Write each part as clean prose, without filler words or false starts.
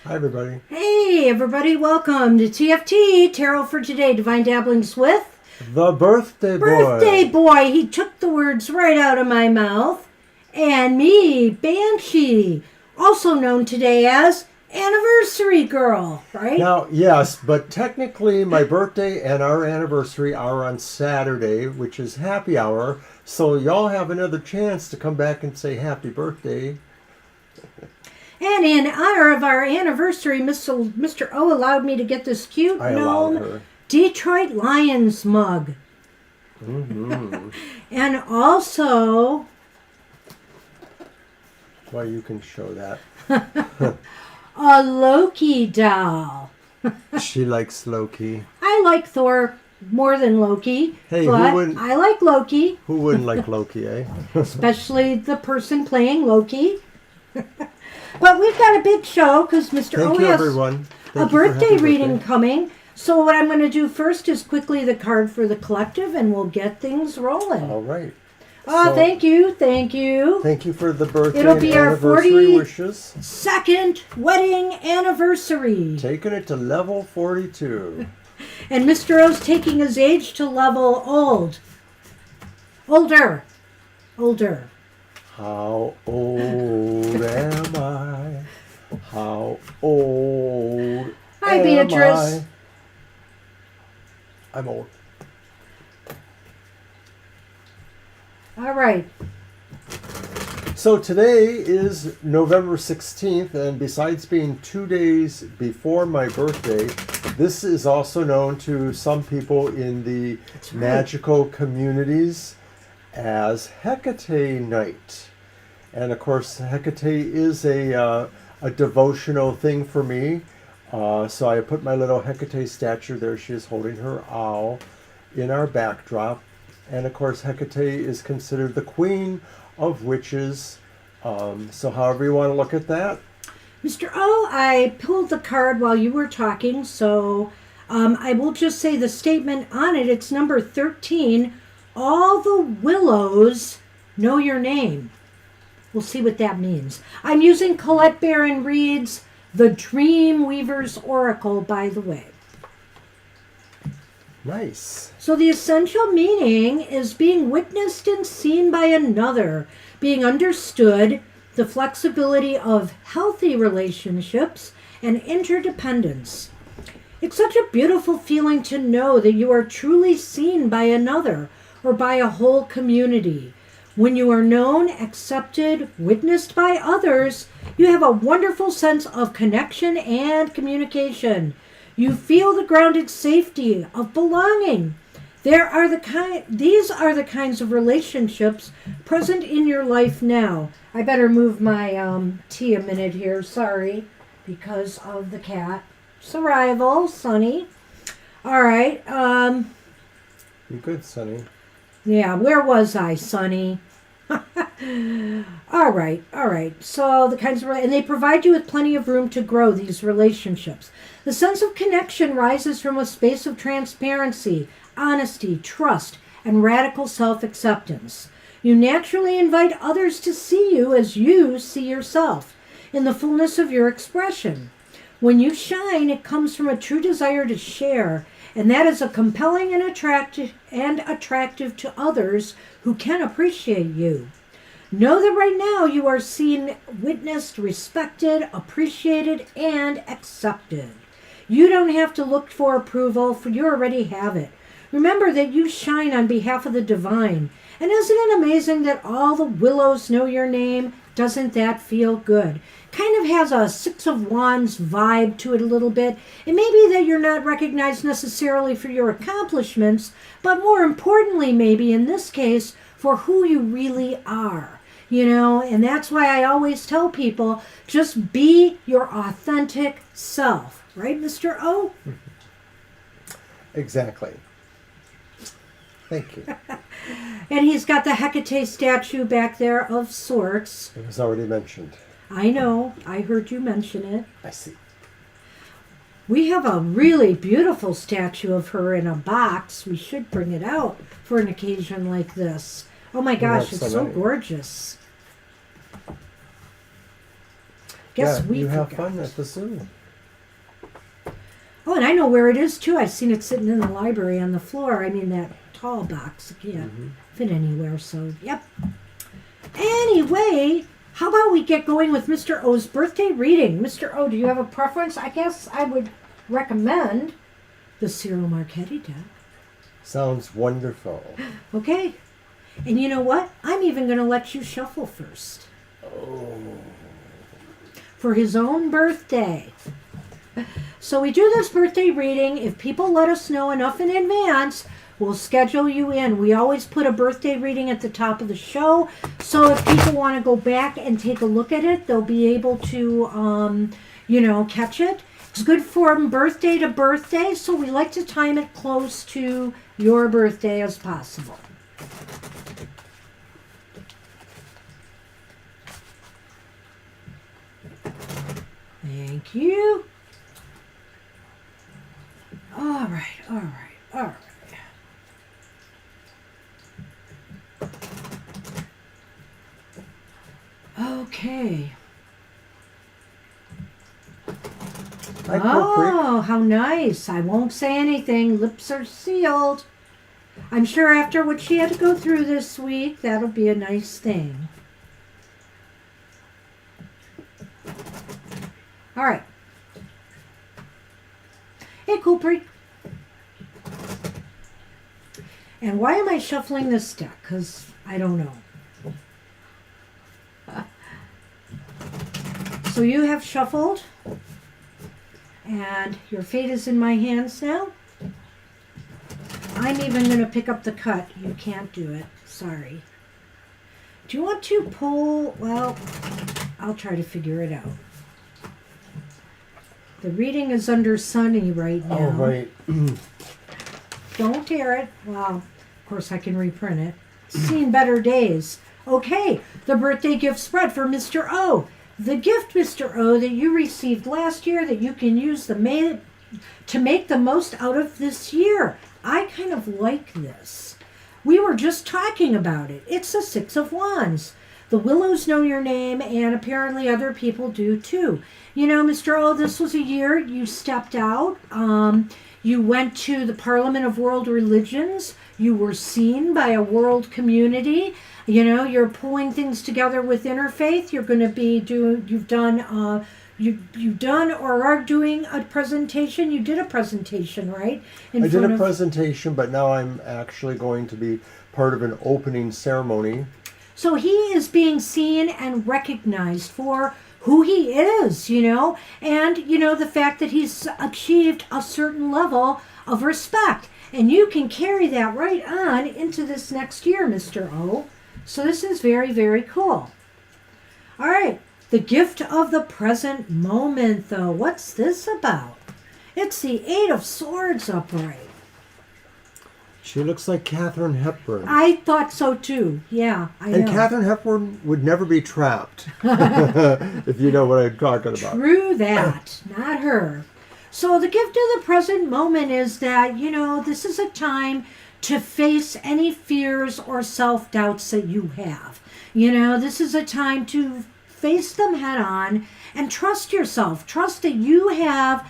Hi, everybody. Hey, everybody. Welcome to TFT, Tarot for Today, Divine Dabblings with... The Birthday Boy. Birthday Boy. He took the words right out of my mouth. And me, Banshee, also known today as Anniversary Girl, right? Now, yes, but technically my birthday and our anniversary are on Saturday, which is happy hour. So y'all have another chance to come back and say happy birthday. And in honor of our anniversary, Mr. O allowed me to get this cute gnome Detroit Lions mug. Mm-hmm. And also... Well, you can show that. a Loki doll. She likes Loki. I like Thor more than Loki. Hey, but who wouldn't? I like Loki. Who wouldn't like Loki, eh? Especially the person playing Loki. But we've got a big show because Mr. O has a birthday reading coming. So what I'm going to do first is quickly the card for the collective, and we'll get things rolling. All right. Oh, so, thank you. Thank you. Thank you for the birthday It'll be and our anniversary wishes. 42nd wedding anniversary. Taking it to level 42. And Mr. O's taking his age to level old. Older. How old am I? How old Hi, am Beatrice. I'm old. All right. So today is November 16th, and besides being 2 days before my birthday, this is also known to some people in the magical communities as Hecate Night. And of course, Hecate is a devotional thing for me. So I put my little Hecate statue there. She is holding her owl in our backdrop. And of course, Hecate is considered the queen of witches. So however you want to look at that. Mr. O, I pulled the card while you were talking, so I will just say the statement on it. It's number 13. All the willows know your name. We'll see what that means. I'm using Colette Baron Reed's The Dream Weaver's Oracle, by the way. Nice. So the essential meaning is being witnessed and seen by another, being understood, the flexibility of healthy relationships, and interdependence. It's such a beautiful feeling to know that you are truly seen by another or by a whole community. When you are known, accepted, witnessed by others, you have a wonderful sense of connection and communication. You feel the grounded safety of belonging. These are the kinds of relationships present in your life now. I better move my tea a minute here, sorry, because of the cat's arrival, Sunny. All right. You're good, Sonny. Yeah, where was I, Sunny? All right. So the kinds of, and they provide you with plenty of room to grow these relationships. The sense of connection rises from a space of transparency, honesty, trust, and radical self-acceptance. You naturally invite others to see you as you see yourself, in the fullness of your expression. When you shine, it comes from a true desire to share, and that is a compelling and attractive to others who can appreciate you. Know that right now you are seen, witnessed, respected, appreciated, and accepted. You don't have to look for approval, for you already have it. Remember that you shine on behalf of the divine. And isn't it amazing that all the willows know your name? Doesn't that feel good? Kind of has a Six of Wands vibe to it a little bit. It may be that you're not recognized necessarily for your accomplishments, but more importantly, maybe in this case, for who you really are. You know, and that's why I always tell people, just be your authentic self. Right, Mr. O? Exactly. Thank you. And he's got the Hecate statue back there of sorts. It was already mentioned. I know. I heard you mention it. I see. We have a really beautiful statue of her in a box. We should bring it out for an occasion like this. Oh my gosh, it's so gorgeous. Guess we you have forgot. fun at the zoo. Oh, and I know where it is too. I've seen it sitting in the library on the floor. I mean, that tall box. It can't fit anywhere. So, yep. Anyway, how about we get going with Mr. O's birthday reading? Mr. O, do you have a preference? I guess I would recommend the Cyril Marchetti deck. Sounds wonderful. Okay. And you know what? I'm even going to let you shuffle first. Oh. For his own birthday. So we do this birthday reading. If people let us know enough in advance, we'll schedule you in. We always put a birthday reading at the top of the show. So if people want to go back and take a look at it, they'll be able to, catch it. It's good from birthday to birthday, so we like to time it close to your birthday as possible. Thank you. All right. Okay. Oh, how nice. I won't say anything. Lips are sealed. I'm sure after what she had to go through this week, that'll be a nice thing. All right. Hey, Culprit. And why am I shuffling this deck? Because I don't know. So you have shuffled. And your fate is in my hands now. I'm even going to pick up the cut. You can't do it. Sorry. Do you want to pull? Well, I'll try to figure it out. The reading is under Sunny right now. Oh, right. Don't tear it. Well, of course I can reprint it. Seen better days. Okay, the birthday gift spread for Mr. O. The gift, Mr. O, that you received last year that you can use to make the most out of this year. I kind of like this. We were just talking about it. It's the Six of Wands. The Willows know your name, and apparently other people do too. You know, Mr. O, this was a year you stepped out. You went to the Parliament of World Religions. You were seen by a world community. You know, you're pulling things together with interfaith. You're going to be doing, you've done or are doing a presentation. You did a presentation, right? I did a presentation, but now I'm actually going to be part of an opening ceremony. So he is being seen and recognized for who he is, you know, and, you know, the fact that he's achieved a certain level of respect. And you can carry that right on into this next year, Mr. O. So this is very, very cool. All right. The gift of the present moment, though. What's this about? It's the Eight of Swords upright. She looks like Katharine Hepburn. I thought so, too. Yeah, I know. And Katharine Hepburn would never be trapped, if you know what I'm talking about. True that. Not her. So the gift of the present moment is that, you know, this is a time to face any fears or self-doubts that you have. You know, this is a time to face them head on and trust yourself. Trust that you have,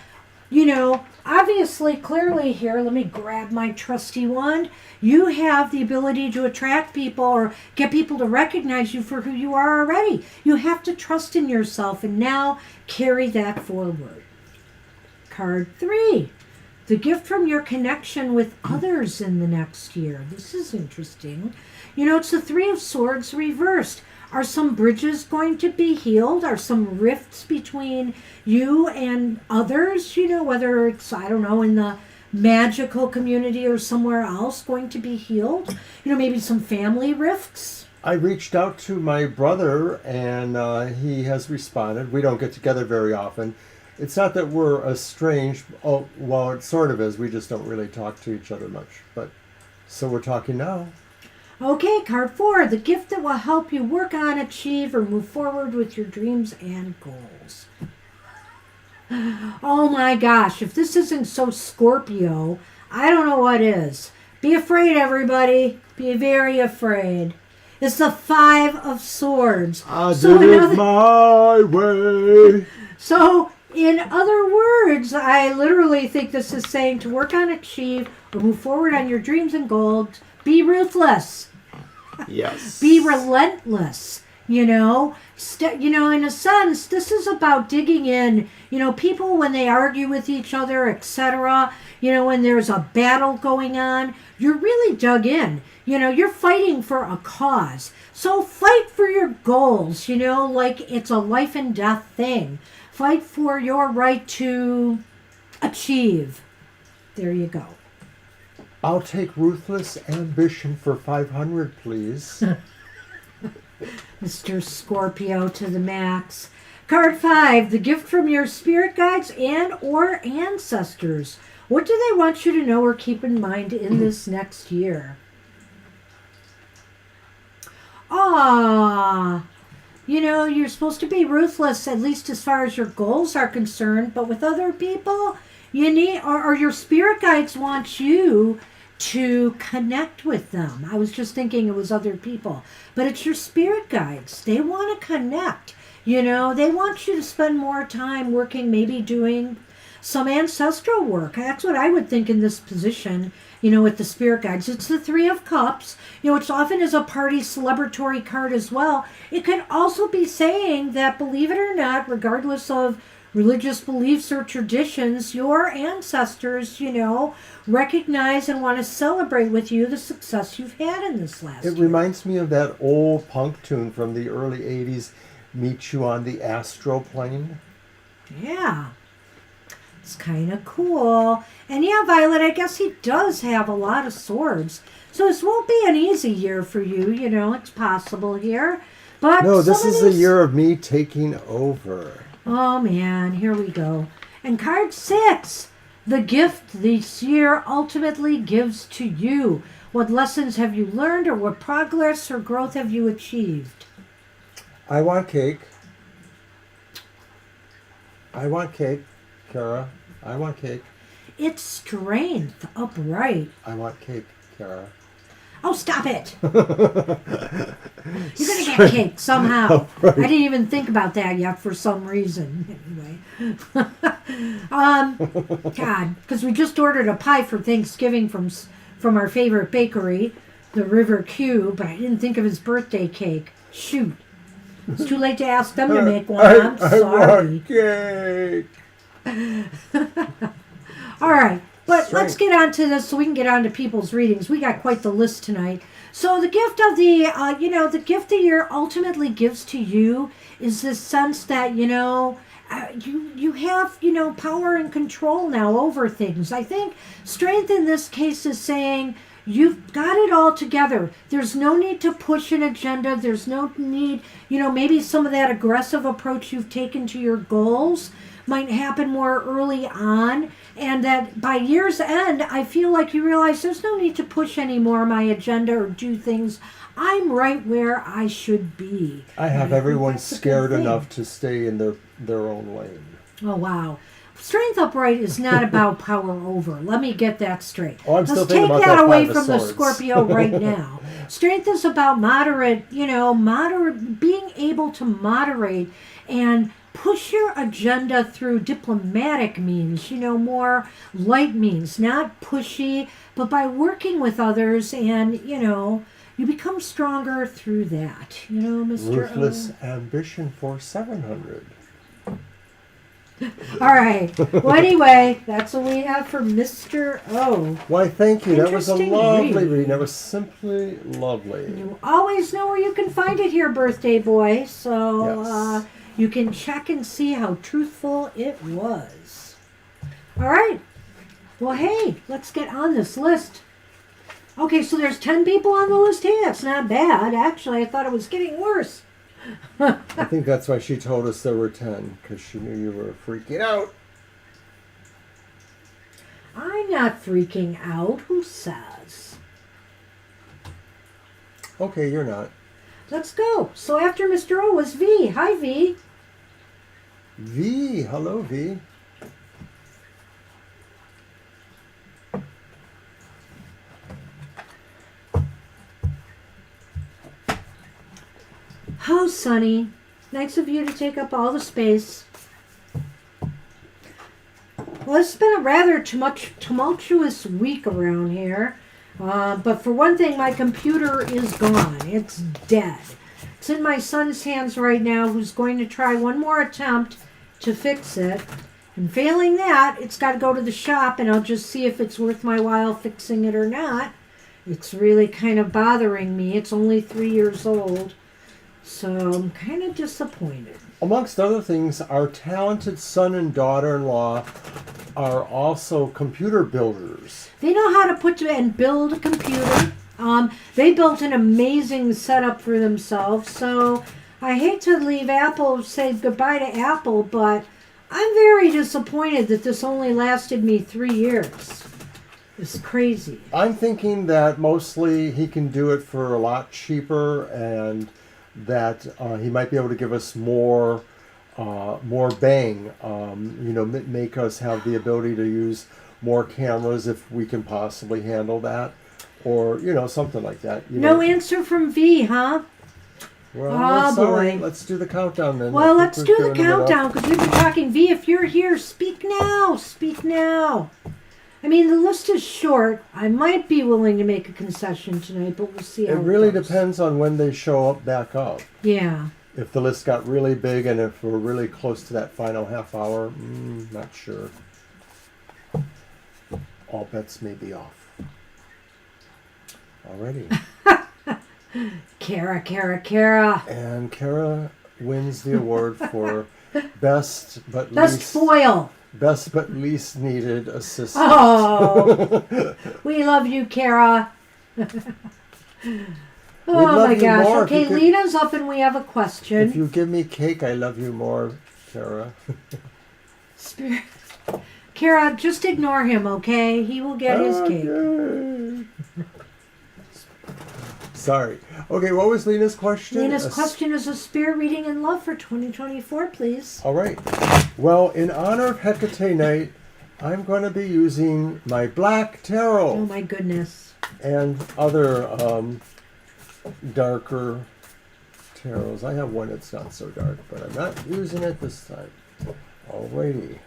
you know, obviously, clearly here, let me grab my trusty wand. You have the ability to attract people or get people to recognize you for who you are already. You have to trust in yourself and now carry that forward. Card 3. The gift from your connection with others in the next year. This is interesting. You know, it's the Three of Swords reversed. Are some bridges going to be healed? Are some rifts between you and others, you know, whether it's, I don't know, in the magical community or somewhere else going to be healed? You know, maybe some family rifts? I reached out to my brother and he has responded. We don't get together very often. It's not that we're estranged. Oh, well, it sort of is. We just don't really talk to each other much. But so we're talking now. Okay, card 4, the gift that will help you work on, achieve, or move forward with your dreams and goals. Oh my gosh, if this isn't so Scorpio, I don't know what is. Be afraid, everybody. Be very afraid. It's the Five of Swords. I did it my way. So In other words, I literally think this is saying to work on, achieve, or move forward on your dreams and goals. Be ruthless. Yes. Be relentless. You know, in a sense, this is about digging in. You know, people when they argue with each other, etc. You know, when there's a battle going on, you're really dug in. You know, you're fighting for a cause. So fight for your goals. You know, like it's a life and death thing. Fight for your right to achieve. There you go. I'll take ruthless ambition for 500, please. Mr. Scorpio to the max. Card 5, the gift from your spirit guides and or ancestors. What do they want you to know or keep in mind in this next year? You know, you're supposed to be ruthless, at least as far as your goals are concerned, but with other people, you need, or your spirit guides want you to connect with them. I was just thinking it was other people, but it's your spirit guides. They want to connect. You know, they want you to spend more time working, maybe doing some ancestral work. That's what I would think in this position, you know, with the spirit guides. It's the Three of Cups, you know, which often is a party celebratory card as well. It could also be saying that, believe it or not, regardless of religious beliefs or traditions, your ancestors, you know, recognize and want to celebrate with you the success you've had in this last year. It reminds me of that old punk tune from the early 80s, Meet You on the Astral Plane. Yeah. It's kind of cool. And yeah, Violet, I guess he does have a lot of swords. So this won't be an easy year for you, you know, it's possible here. But no, this is the year of me taking over. Oh man, here we go. And card 6, the gift this year ultimately gives to you. What lessons have you learned, or what progress or growth have you achieved? I want cake. I want cake, Kara. I want cake. It's strength, upright. I want cake, Kara. Oh, stop it! You're going to get cake somehow. Right. I didn't even think about that yet for some reason. Anyway. God, because we just ordered a pie for Thanksgiving from our favorite bakery, the River Q, but I didn't think of his birthday cake. Shoot. It's too late to ask them to make one. I'm sorry. I want cake. All right. But Strength. let's get on to this so we can get on to people's readings. We got quite the list tonight. So the gift of the gift the year ultimately gives to you is this sense that, you have, power and control now over things. I think strength in this case is saying you've got it all together. There's no need to push an agenda. There's no need, maybe some of that aggressive approach you've taken to your goals might happen more early on, and that by year's end, I feel like you realize there's no need to push anymore my agenda or do things. I'm right where I should be. I have everyone scared enough to stay in their own lane. Oh, wow. Strength upright is not about power over. Let me get that straight. Oh, I'm still Let's thinking take about that that away Five of from the Swords. Scorpio right now. Strength is about moderate, being able to moderate and push your agenda through diplomatic means, more light means, not pushy, but by working with others and, you become stronger through that. Mr. Ruthless ambition for 700. All right. Well, anyway, that's what we have for Mr. O. Why, thank you. That was a Interesting lovely read. reading. That was simply lovely. You always know where you can find it here, birthday boy. So Yes. you can check and see how truthful it was. All right. Well, hey, let's get on this list. Okay, so there's 10 people on the list. Hey, that's not bad. Actually, I thought it was getting worse. I think that's why she told us there were 10, because she knew you were freaking out. I'm not freaking out. Who says? Okay, you're not. Let's go. So after Mr. O was V. Hi, V. V. Hello, V. How sunny. Nice of you to take up all the space. Well, it's been a rather tumultuous week around here. But for one thing, my computer is gone. It's dead. It's in my son's hands right now, who's going to try one more attempt to fix it. And failing that, it's got to go to the shop, and I'll just see if it's worth my while fixing it or not. It's really kind of bothering me. It's only 3 years old, so I'm kind of disappointed. Amongst other things, our talented son and daughter-in-law are also computer builders. They know how to put and build a computer. They built an amazing setup for themselves. So I hate to leave Apple, say goodbye to Apple, but I'm very disappointed that this only lasted me 3 years. It's crazy. I'm thinking that mostly he can do it for a lot cheaper, and that he might be able to give us more bang. Make us have the ability to use more cameras if we can possibly handle that, or something like that. No answer from V, huh? Well, we're sorry. Boy. Let's do the countdown then. Well, let's do the countdown, because we've been talking. V, if you're here, speak now. Speak now. I mean, the list is short. I might be willing to make a concession tonight, but we'll see how it really goes. depends on when they show up back up. Yeah. If the list got really big and if we're really close to that final half hour, not sure. All bets may be off. Alrighty. Kara. And Kara wins the award for best but least needed assistant. Oh, we love you, Kara. Oh my gosh. Okay, Lena's up and we have a question. If you give me cake, I love you more, Kara. Spirit. Kara, just ignore him, okay? He will get his cake. Sorry. Okay, what was Lena's question? Lena's question is a spirit reading in love for 2024, please. All right. Well, in honor of Hecate Night, I'm going to be using my black tarot. Oh my goodness. And other darker tarots. I have one that's not so dark, but I'm not using it this time. Alrighty.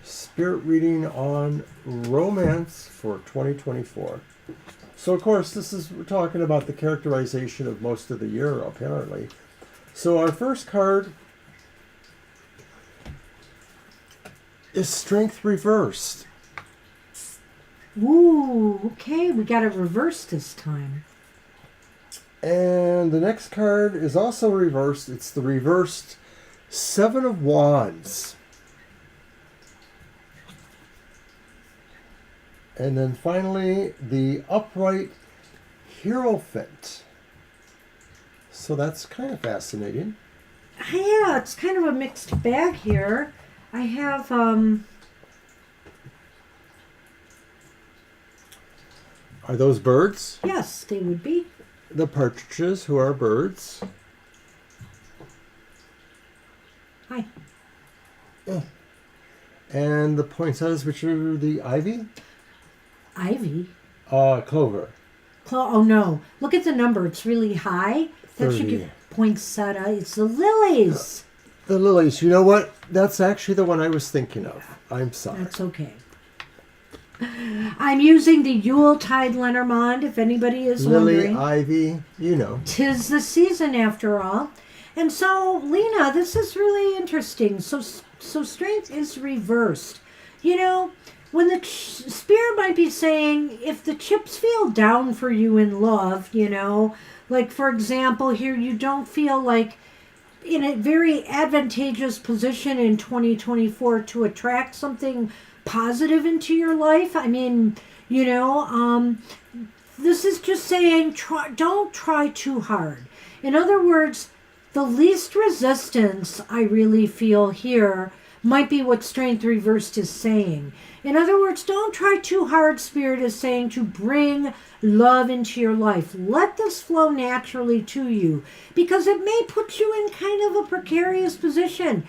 Spirit reading on romance for 2024. So, of course, we're talking about the characterization of most of the year, apparently. So our first card is Strength Reversed. Ooh, okay, we got it reversed this time. And the next card is also reversed. It's the reversed Seven of Wands. And then finally, the upright Hierophant. So that's kind of fascinating. Yeah, it's kind of a mixed bag here. I have, Are those birds? Yes, they would be. The partridges, who are birds. Hi. Yeah. And the poinsettias, which are the ivy? Ivy? Clover. Oh, no. Look at the number. It's really high. That should get poinsettia. It's the lilies. The lilies. You know what? That's actually the one I was thinking of. I'm sorry. That's okay. I'm using the Yuletide Lenormand, if anybody is wondering. Lily, ivy, 'Tis the season, after all. And so, Lena, this is really interesting. So strength is reversed. When the spirit might be saying, if the chips feel down for you in love, like, for example, here you don't feel like in a very advantageous position in 2024 to attract something positive into your life. I mean, this is just saying, don't try too hard. In other words, the least resistance I really feel here might be what Strength Reversed is saying. In other words, don't try too hard, Spirit is saying, to bring love into your life. Let this flow naturally to you, because it may put you in kind of a precarious position.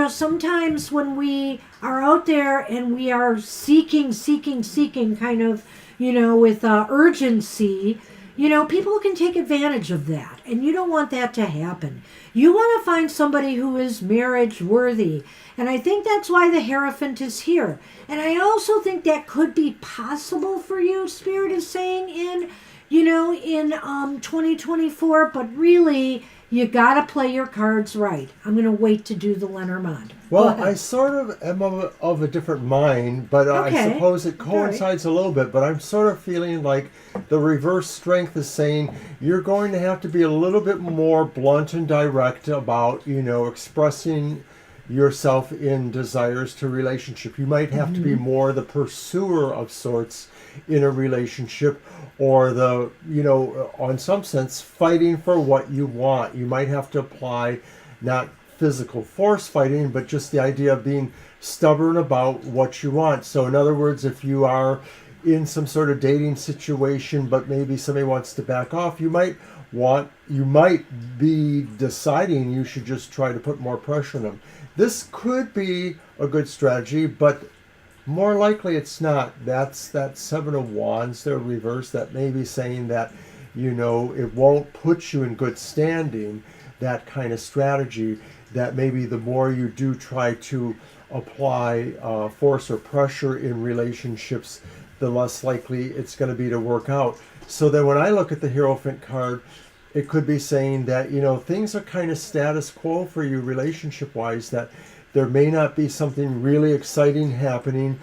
Sometimes when we are out there and we are seeking kind of, with urgency, People can take advantage of that, and you don't want that to happen. You want to find somebody who is marriage worthy, and I think that's why the Hierophant is here. And I also think that could be possible for you, Spirit is saying, in 2024, but really, you gotta play your cards right. I'm gonna wait to do the Lenormand. Well, I sort of am of a different mind, but Okay. I suppose it coincides a little bit. But I'm sort of feeling like the reverse strength is saying you're going to have to be a little bit more blunt and direct about, expressing yourself in desires to relationship. You might have to be more the pursuer of sorts in a relationship, or the, on some sense, fighting for what you want. You might have to apply not physical force fighting, but just the idea of being stubborn about what you want. So in other words, if you are in some sort of dating situation, but maybe somebody wants to back off, you might be deciding you should just try to put more pressure on them. This could be a good strategy, but more likely it's not. That's that Seven of Wands there reversed, that may be saying that, it won't put you in good standing, that kind of strategy, that maybe the more you do try to apply force or pressure in relationships, the less likely it's going to be to work out. So then when I look at the Hierophant card, it could be saying that, things are kind of status quo for you relationship-wise, that there may not be something really exciting happening.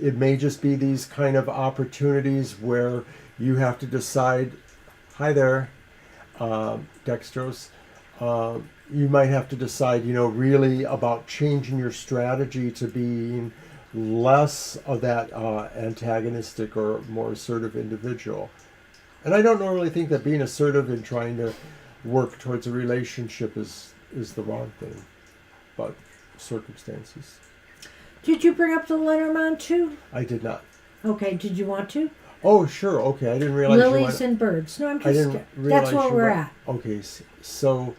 It may just be these kind of opportunities where you have to decide, hi there, Dextrose, you might have to decide, really about changing your strategy to being less of that antagonistic or more assertive individual. And I don't normally think that being assertive and trying to work towards a relationship is the wrong thing, but circumstances. Did you bring up the Lenormand too? I did not. Okay, did you want to? Oh, sure. Okay, I didn't realize Lilies and birds. No, I'm I just. didn't realize That's where we're at. Okay, so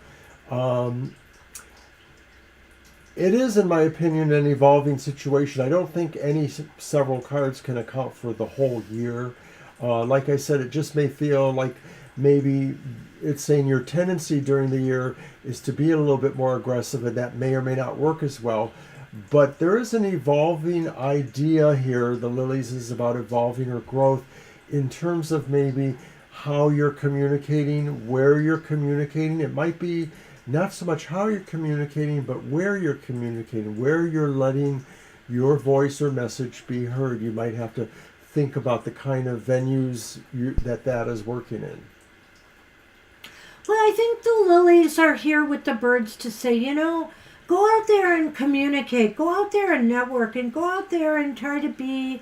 it is, in my opinion, an evolving situation. I don't think any several cards can account for the whole year. Like I said, it just may feel like maybe it's saying your tendency during the year is to be a little bit more aggressive, and that may or may not work as well. But there is an evolving idea here. The lilies is about evolving or growth in terms of maybe how you're communicating, where you're communicating. It might be not so much how you're communicating, but where you're communicating, where you're letting your voice or message be heard. You might have to think about the kind of venues that is working in. Well, I think the lilies are here with the birds to say, go out there and communicate, go out there and network, and go out there and try to be,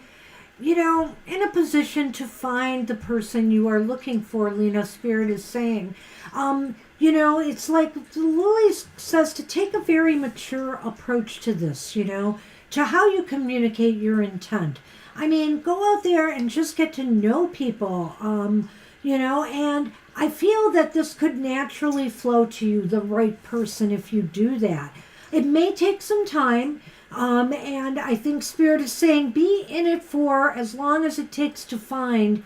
in a position to find the person you are looking for, Lena. Spirit is saying. It's like the lilies says to take a very mature approach to this, to how you communicate your intent. I mean, go out there and just get to know people, and I feel that this could naturally flow to you, the right person, if you do that. It may take some time, and I think Spirit is saying be in it for as long as it takes to find,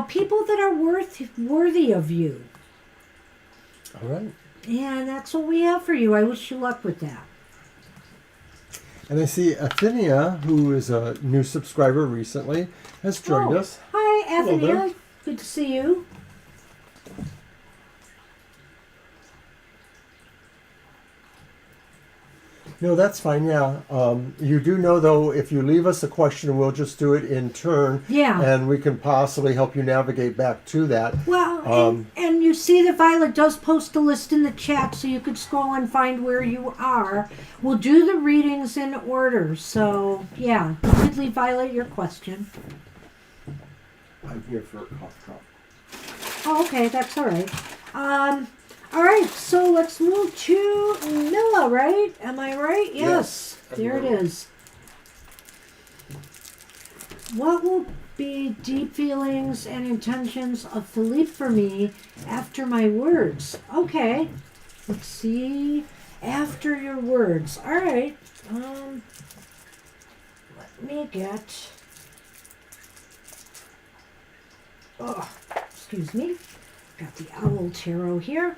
people that are worthy of you. All right. And that's what we have for you. I wish you luck with that. And I see Athenia, who is a new subscriber recently, has joined us. Hi, Hello there. Athenia. Good to see you. No, that's fine, yeah. You do know, though, if you leave us a question, we'll just do it in turn. Yeah. And we can possibly help you navigate back to that. Well, and you see that Violet does post a list in the chat, so you could scroll and find where you are. We'll do the readings in order. So, yeah, you could leave Violet your question. I'm here for a cough drop. Oh, okay, that's all right. All right, so let's move to Milla, right? Am I right? Yes. There it is. What will be deep feelings and intentions of Philippe for me after my words? Okay. Let's see. After your words. All right. Let me get... Oh, Excuse me. Got the Owl Tarot here.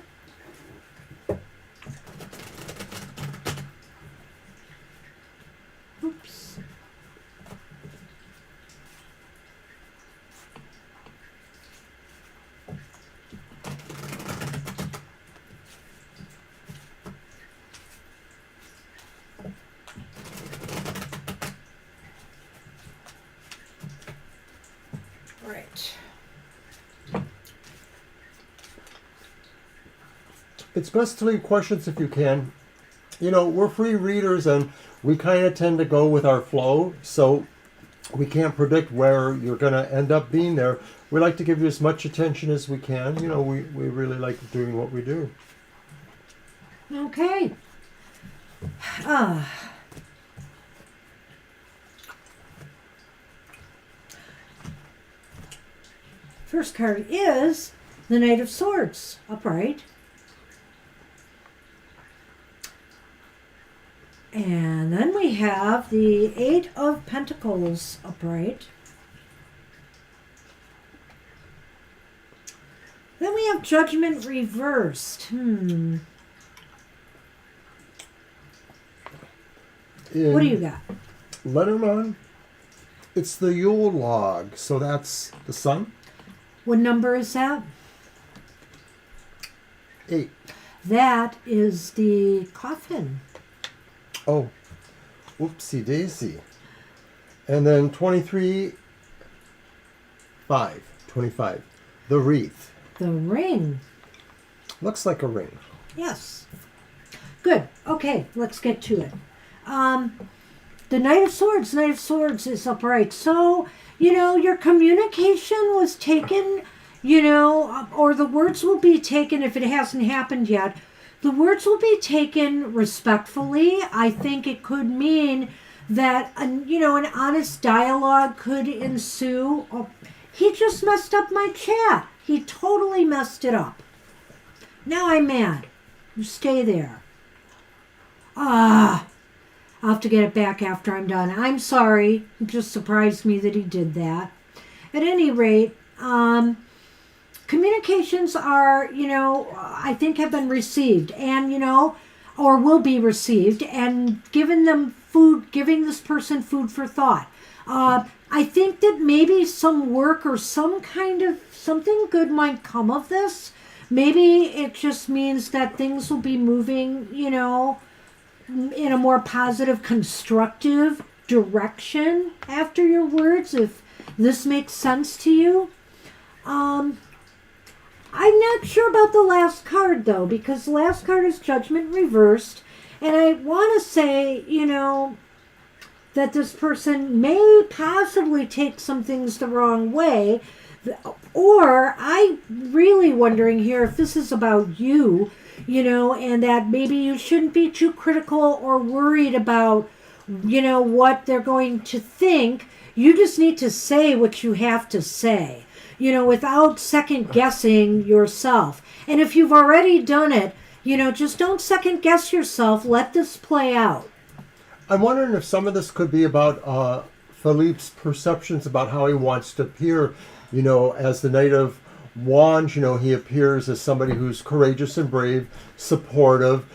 Oops. Right. It's best to leave questions if you can. You know, we're free readers and we kind of tend to go with our flow, so we can't predict where you're going to end up being there. We like to give you as much attention as we can. You know, we really like doing what we do. Okay. First card is the Knight of Swords, upright. And then we have the Eight of Pentacles, upright. Then we have Judgment reversed. What do you got? Lenormand, it's the Yule log, so that's the sun. What number is that? 8. That is the coffin. Oh, whoopsie daisy. And then 23, 5, 25. The wreath. The ring. Looks like a ring. Yes. Good. Okay, let's get to it. The Knight of Swords. Knight of Swords is upright. So, your communication was taken, or the words will be taken if it hasn't happened yet. The words will be taken respectfully. I think it could mean that, an honest dialogue could ensue. Oh, he just messed up my chat. He totally messed it up. Now I'm mad. You stay there. I'll have to get it back after I'm done. I'm sorry. It just surprised me that he did that. At any rate, communications are, I think have been received and, or will be received and giving this person food for thought. I think that maybe some work or some kind of something good might come of this. Maybe it just means that things will be moving, in a more positive, constructive direction after your words, if this makes sense to you. I'm not sure about the last card, though, because the last card is Judgment reversed. And I want to say, that this person may possibly take some things the wrong way. Or I'm really wondering here if this is about you, and that maybe you shouldn't be too critical or worried about, what they're going to think. You just need to say what you have to say, without second guessing yourself. And if you've already done it, just don't second guess yourself. Let this play out. I'm wondering if some of this could be about Philippe's perceptions about how he wants to appear, as the Knight of Wands. He appears as somebody who's courageous and brave, supportive,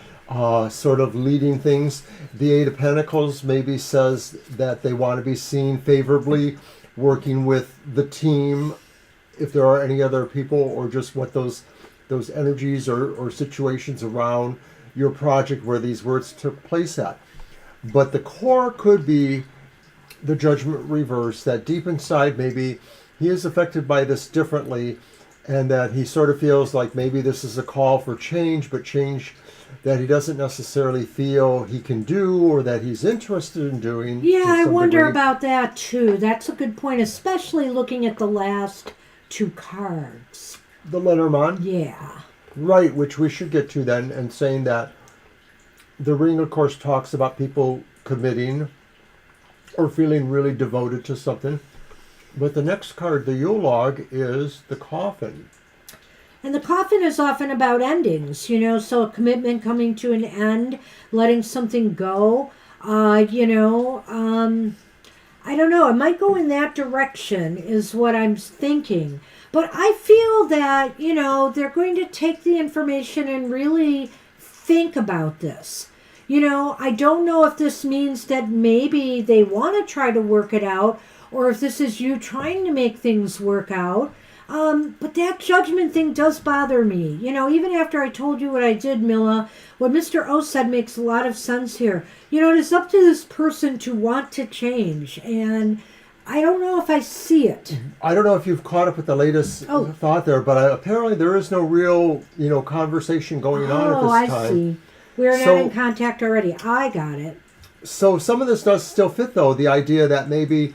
sort of leading things. The Eight of Pentacles maybe says that they want to be seen favorably, working with the team, if there are any other people, or just what those energies or situations around your project where these words took place at. But the core could be the Judgment reverse, that deep inside maybe he is affected by this differently, and that he sort of feels like maybe this is a call for change, but change that he doesn't necessarily feel he can do or that he's interested in doing. Yeah, I wonder about that too. That's a good point, especially looking at the last two cards. The Lenormand? Yeah. Right, which we should get to then, and saying that the ring, of course, talks about people committing or feeling really devoted to something. But the next card, the Yule log, is the coffin. And the coffin is often about endings, so a commitment coming to an end, letting something go. I don't know. It might go in that direction is what I'm thinking. But I feel that, they're going to take the information and really think about this. I don't know if this means that maybe they want to try to work it out, or if this is you trying to make things work out. But that judgment thing does bother me. Even after I told you what I did, Milla, what Mr. O said makes a lot of sense here. It is up to this person to want to change. And I don't know if I see it. I don't know if you've caught up with the latest thought there, but apparently there is no real, conversation going on at this time. I see. We're not in contact already. I got it. So some of this does still fit, though. The idea that maybe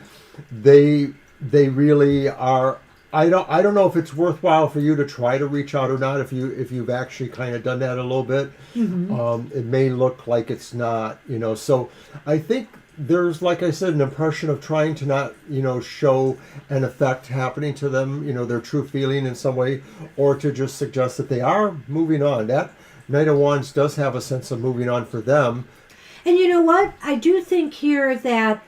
they really are. I don't know if it's worthwhile for you to try to reach out or not. If you've actually kind of done that a little bit, it may look like it's not. So I think there's, like I said, an impression of trying to not, show an effect happening to them, their true feeling in some way, or to just suggest that they are moving on. That Knight of Wands does have a sense of moving on for them. And you know what? I do think here that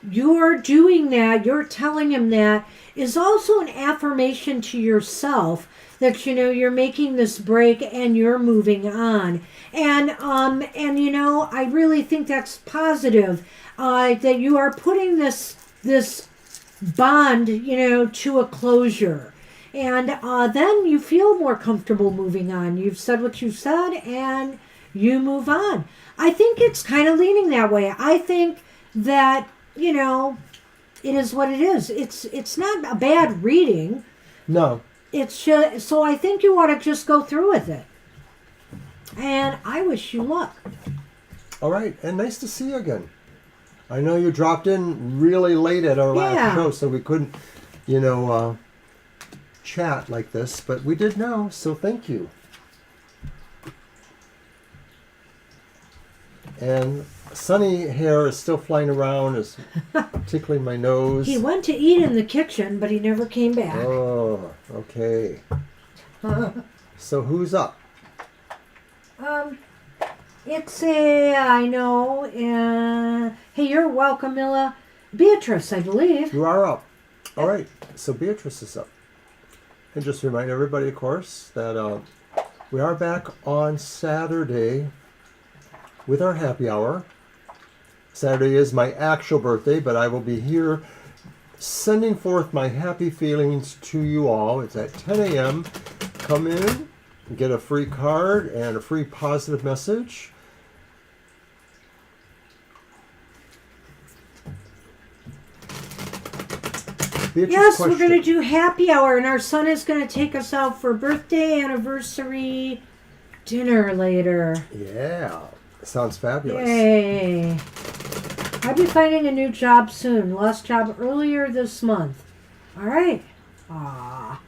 you're doing that, you're telling him that, is also an affirmation to yourself that, you're making this break and you're moving on. And I really think that's positive, that you are putting this bond, to a closure. And then you feel more comfortable moving on. You've said what you've said and you move on. I think it's kind of leaning that way. I think that, it is what it is. It's not a bad reading. No. It's just, so I think you ought to just go through with it. And I wish you luck. All right. And nice to see you again. I know you dropped in really late at our last show, so we couldn't, chat like this, but we did now, so thank you. And Sunny hair is still flying around, is tickling my nose. He went to eat in the kitchen, but he never came back. Oh, okay. So who's up? I know. Hey, you're welcome, Milla. Beatrice, I believe. You are up. All right, so Beatrice is up. And just remind everybody, of course, that we are back on Saturday with our happy hour. Saturday is my actual birthday, but I will be here sending forth my happy feelings to you all. It's at 10 a.m. Come in, get a free card and a free positive message. Yes, we're going to do happy hour, and our son is going to take us out for birthday, anniversary, dinner later. Yeah, sounds fabulous. Yay. I'll be finding a new job soon. Lost job earlier this month. All right. Aw.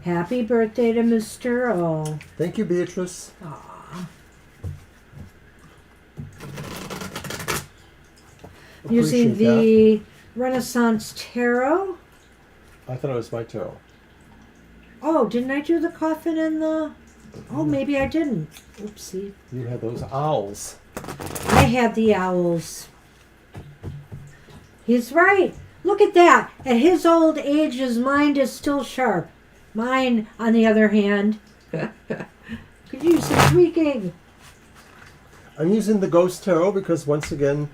Happy birthday to Mr. O. Thank you, Beatrice. Aw. Using the Renaissance Tarot. I thought it was my tarot. Oh, didn't I do the coffin and the... Oh, maybe I didn't. Oopsie. You had those owls. I had the owls. He's right. Look at that. At his old age, his mind is still sharp. Mine, on the other hand, could use some tweaking. I'm using the Ghost Tarot because, once again,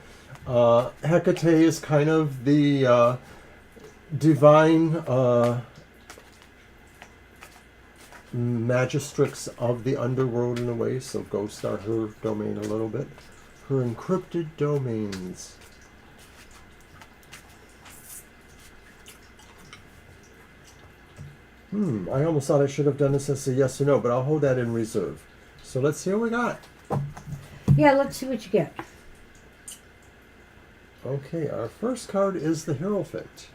Hecate is kind of the divine magistrix of the underworld in a way, so ghosts are her domain a little bit. Her encrypted domains. I almost thought I should have done this as a yes or no, but I'll hold that in reserve. So let's see what we got. Yeah, let's see what you get. Okay, our first card is the Hierophant.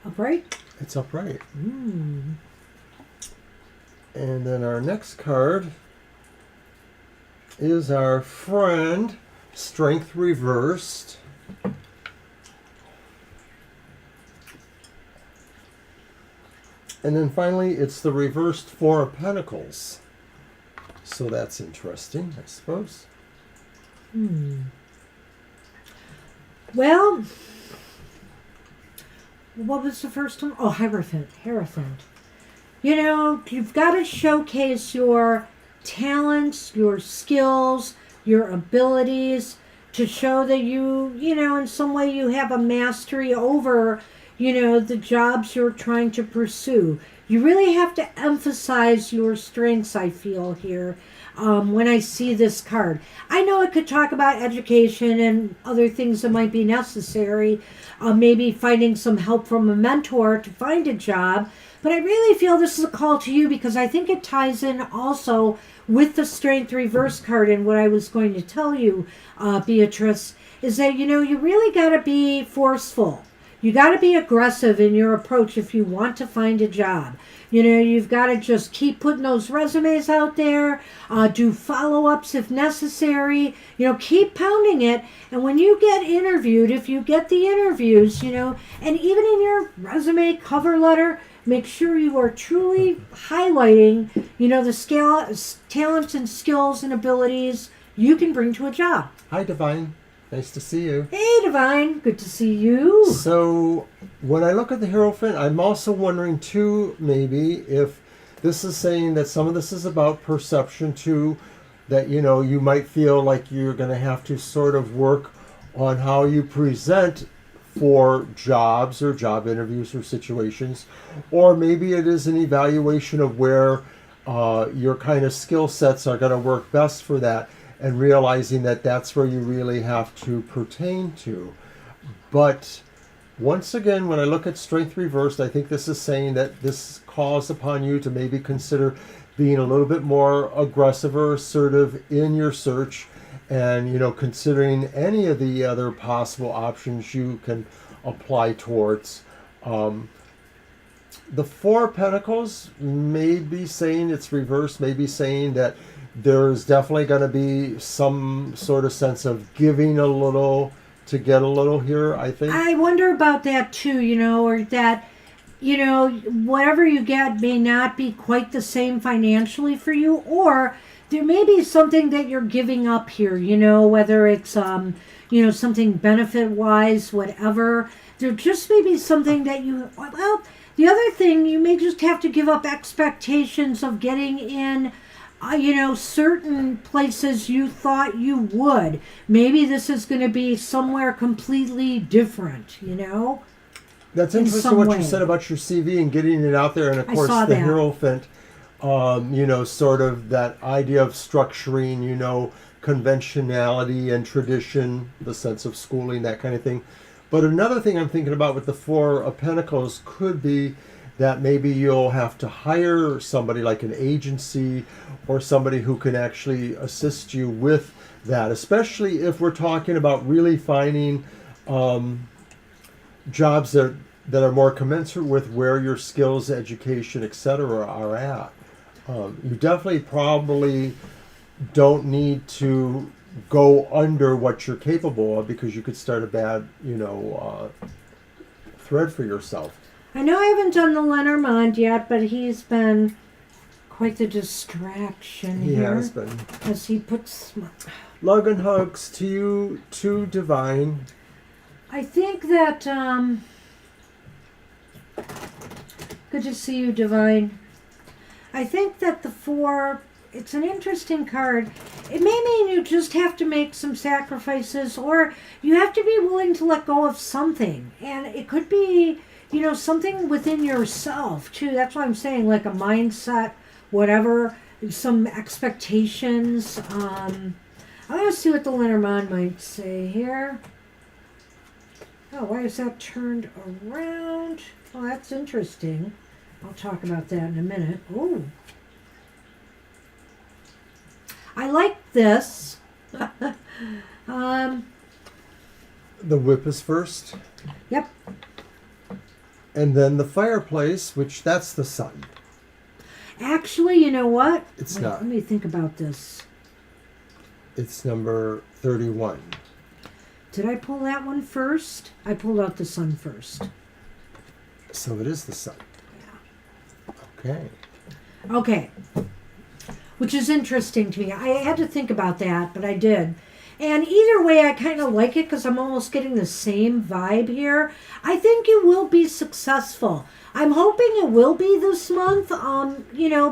Upright? It's upright. And then our next card is our friend, Strength Reversed. And then finally, it's the reversed Four of Pentacles. So that's interesting, I suppose. Well, what was the first one? Oh, Hierophant. you've got to showcase your talents, your skills, your abilities to show that in some way you have a mastery over, the jobs you're trying to pursue. You really have to emphasize your strengths, I feel, here. When I see this card, I know it could talk about education and other things that might be necessary, maybe finding some help from a mentor to find a job, but I really feel this is a call to you because I think it ties in also with the Strength Reverse card. And what I was going to tell you, Beatrice, is that, you really got to be forceful. You got to be aggressive in your approach if you want to find a job. You've got to just keep putting those resumes out there, do follow-ups if necessary, keep pounding it. And when you get interviewed, if you get the interviews, and even in your resume cover letter, make sure you are truly highlighting, the talents and skills and abilities you can bring to a job. Hi, Divine. Nice to see you. Hey, Divine. Good to see you. So, when I look at the Hierophant, I'm also wondering, too, maybe, if this is saying that some of this is about perception, too, that, you might feel like you're going to have to sort of work on how you present for jobs or job interviews or situations. Or maybe it is an evaluation of where your kind of skill sets are going to work best for that, and realizing that that's where you really have to pertain to. But once again, when I look at Strength Reversed, I think this is saying that this calls upon you to maybe consider being a little bit more aggressive or assertive in your search, and considering any of the other possible options you can apply towards. The Four of Pentacles may be saying it's reversed, may be saying that there's definitely going to be some sort of sense of giving a little to get a little here, I think. I wonder about that too, or that, whatever you get may not be quite the same financially for you, or there may be something that you're giving up here, whether it's, something benefit-wise, whatever. There just may be something that the other thing, you may just have to give up expectations of getting in certain places you thought you would. Maybe this is going to be somewhere completely different, That's interesting what you said about your CV and getting it out there. And of course, the Hierophant, sort of that idea of structuring, conventionality and tradition, the sense of schooling, that kind of thing. But another thing I'm thinking about with the Four of Pentacles could be that maybe you'll have to hire somebody like an agency or somebody who can actually assist you with that, especially if we're talking about really finding jobs that are more commensurate with where your skills, education, etc. are at. You definitely probably don't need to go under what you're capable of, because you could start a bad, thread for yourself. I know I haven't done the Lenormand yet, but he's been quite the distraction here. He has been. As he puts... Love and hugs to you, to Divine. I think that... Good to see you, Divine. I think that the Four... It's an interesting card. It may mean you just have to make some sacrifices, or you have to be willing to let go of something. And it could be... something within yourself, too. That's why I'm saying, like a mindset, whatever, some expectations. I want to see what the Lenormand might say here. Oh, why is that turned around? Oh, that's interesting. I'll talk about that in a minute. Oh. I like this. The Whip is first. Yep. And then the Fireplace, which that's the Sun. Actually, you know what? It's not. Let me think about this. It's number 31. Did I pull that one first? I pulled out the Sun first. So it is the Sun. Yeah. Okay. Okay. Which is interesting to me. I had to think about that, but I did. And either way, I kind of like it because I'm almost getting the same vibe here. I think you will be successful. I'm hoping it will be this month,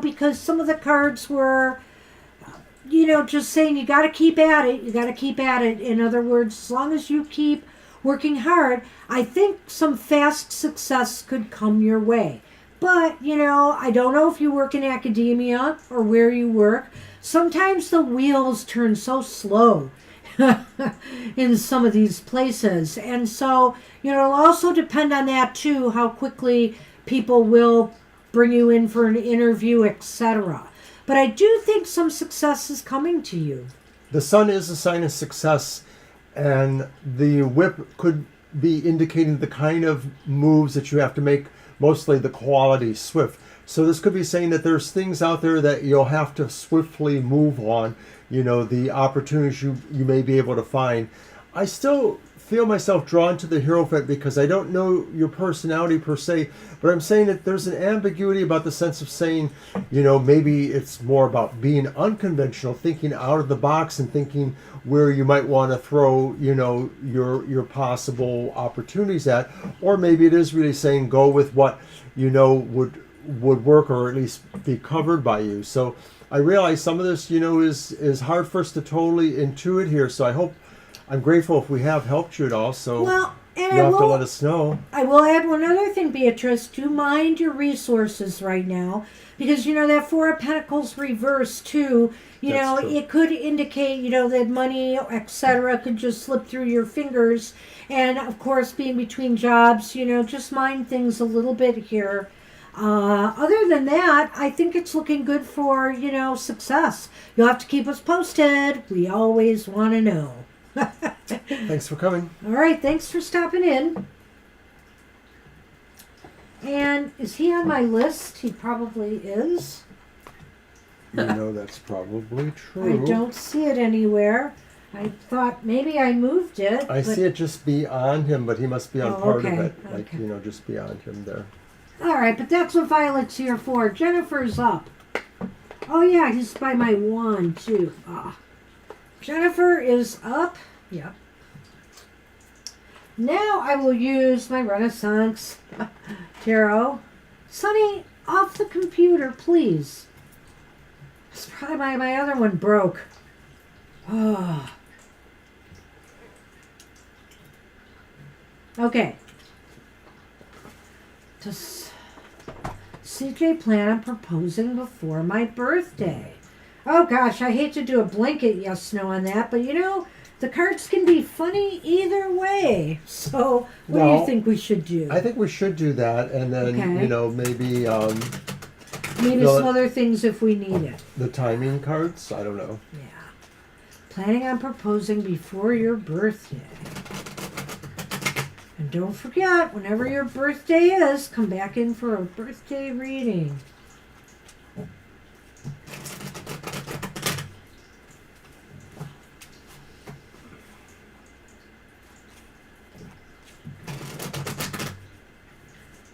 because some of the cards were, just saying you got to keep at it. You got to keep at it. In other words, as long as you keep working hard, I think some fast success could come your way. But, I don't know if you work in academia or where you work. Sometimes the wheels turn so slow in some of these places. And so, it'll also depend on that too, how quickly people will bring you in for an interview, etc. But I do think some success is coming to you. The sun is a sign of success, and the whip could be indicating the kind of moves that you have to make, mostly the quality swift. So this could be saying that there's things out there that you'll have to swiftly move on, the opportunities you may be able to find. I still feel myself drawn to the Hierophant because I don't know your personality per se, but I'm saying that there's an ambiguity about the sense of saying, maybe it's more about being unconventional, thinking out of the box and thinking where you might want to throw, your possible opportunities at, or maybe it is really saying go with what, would work or at least be covered by you. So I realize some of this, is hard for us to totally intuit here. So I'm grateful if we have helped you at all. So you'll have to let us know. I will add one other thing, Beatrice. Do mind your resources right now. Because, that Four of Pentacles reverse, too, it could indicate, that money, etc., could just slip through your fingers. And, of course, being between jobs, just mind things a little bit here. Other than that, I think it's looking good for, success. You'll have to keep us posted. We always want to know. Thanks for coming. All right, thanks for stopping in. And is he on my list? He probably is. That's probably true. I don't see it anywhere. I thought maybe I moved it. I see it just beyond him, but he must be on part of it. Like, Okay. Just beyond him there. All right, but that's what Violet's here for. Jennifer's up. Oh, yeah, he's by my wand, too. Jennifer is up. Yep. Now I will use my Renaissance Tarot. Sonny, off the computer, please. It's probably my other one broke. Oh. Okay. CJ plan on proposing before my birthday. Oh gosh, I hate to do a blanket yes no on that, but the cards can be funny either way. So what do you think we should do? I think we should do that, and then maybe maybe some other things if we need it. The timing cards. I don't know. Yeah. Planning on proposing before your birthday. And don't forget, whenever your birthday is, come back in for a birthday reading.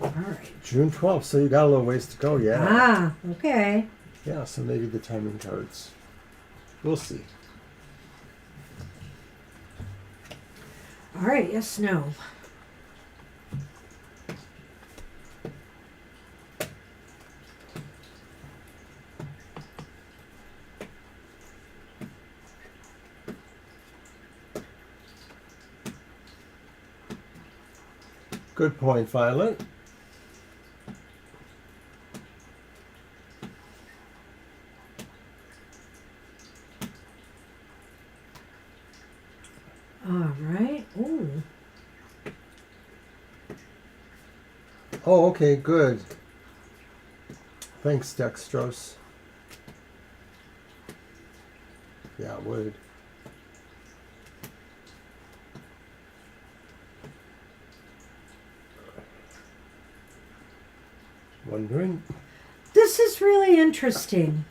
All right. June 12th, so you got a little ways to go, yeah. Ah, okay. Yeah, so maybe the timing cards. We'll see. All right, yes, no. Good point, Violet. All right. Ooh. Oh, okay, good. Thanks, Dextrose. Yeah, it would. Wondering. This is really interesting.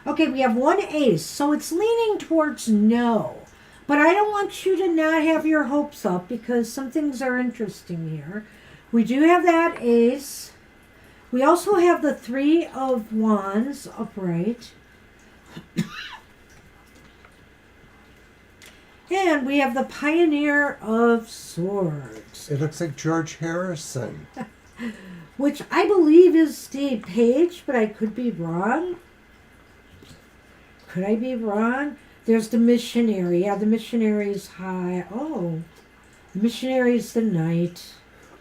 Okay, we have one ace, so it's leaning towards no. But I don't want you to not have your hopes up because some things are interesting here. We do have that ace. We also have the Three of Wands upright. And we have the Pioneer of Swords, It looks like George Harrison. which I believe is the page, but I could be wrong. Could I be wrong? There's the missionary. Yeah, the missionary's high. Oh, the missionary's the knight.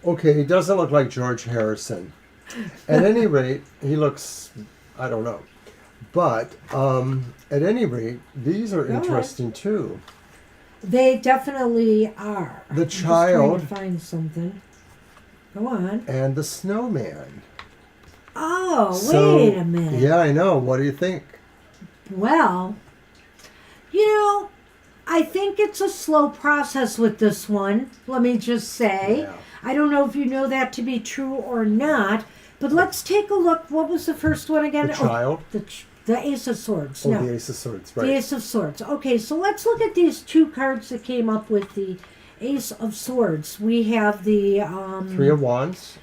Okay, he doesn't look like George Harrison. At any rate, he looks, I don't know. But at any rate, these are Go ahead. interesting too. They definitely are. The I'm just child. trying to find something. Go on. And the snowman. Oh, So, wait a minute. Yeah, I know. What do you think? Well, you know, I think it's a slow process with this one. Let me just say. Yeah. I don't know if you know that to be true or not, but let's take a look. What was the first one again? The child. The Ace of Swords. Oh, No. the Ace of Swords, The right. Ace of Swords. Okay, so let's look at these two cards that came up with the Ace of Swords. We have the Three of Wands.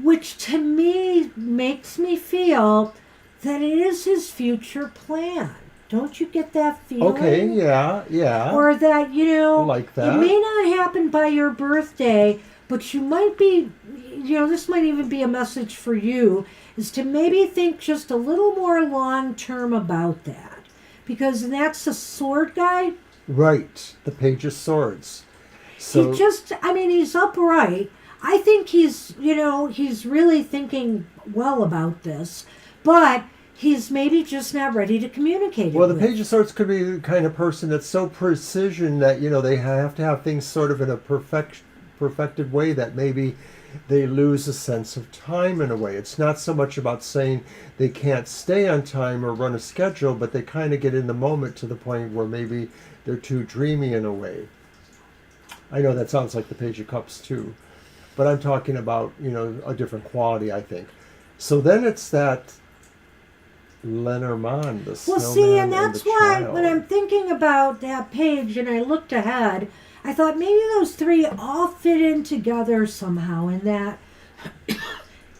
which to me makes me feel that it is his future plan. Don't you get that feeling? Okay, yeah. Or that, you know, Like that. it may not happen by your birthday, but you might be, you know, this might even be a message for you, is to maybe think just a little more long term about that. Because that's the sword guy. Right. The Page of Swords. So He just, I mean, he's upright. I think he's, you know, he's really thinking well about this, but he's maybe just not ready to communicate well, it the with. Page of Swords could be the kind of person that's so precision that, you know, they have to have things sort of in a perfected way that maybe they lose a sense of time in a way. It's not so much about saying they can't stay on time or run a schedule, but they kind of get in the moment to the point where maybe they're too dreamy in a way. I know that sounds like the Page of Cups too, but I'm talking about, you know, a different quality, I think. So then it's that Lenormand, the Well, snowman see, and that's the why child. when I'm thinking about that page and I looked ahead, I thought maybe those three all fit in together somehow, in that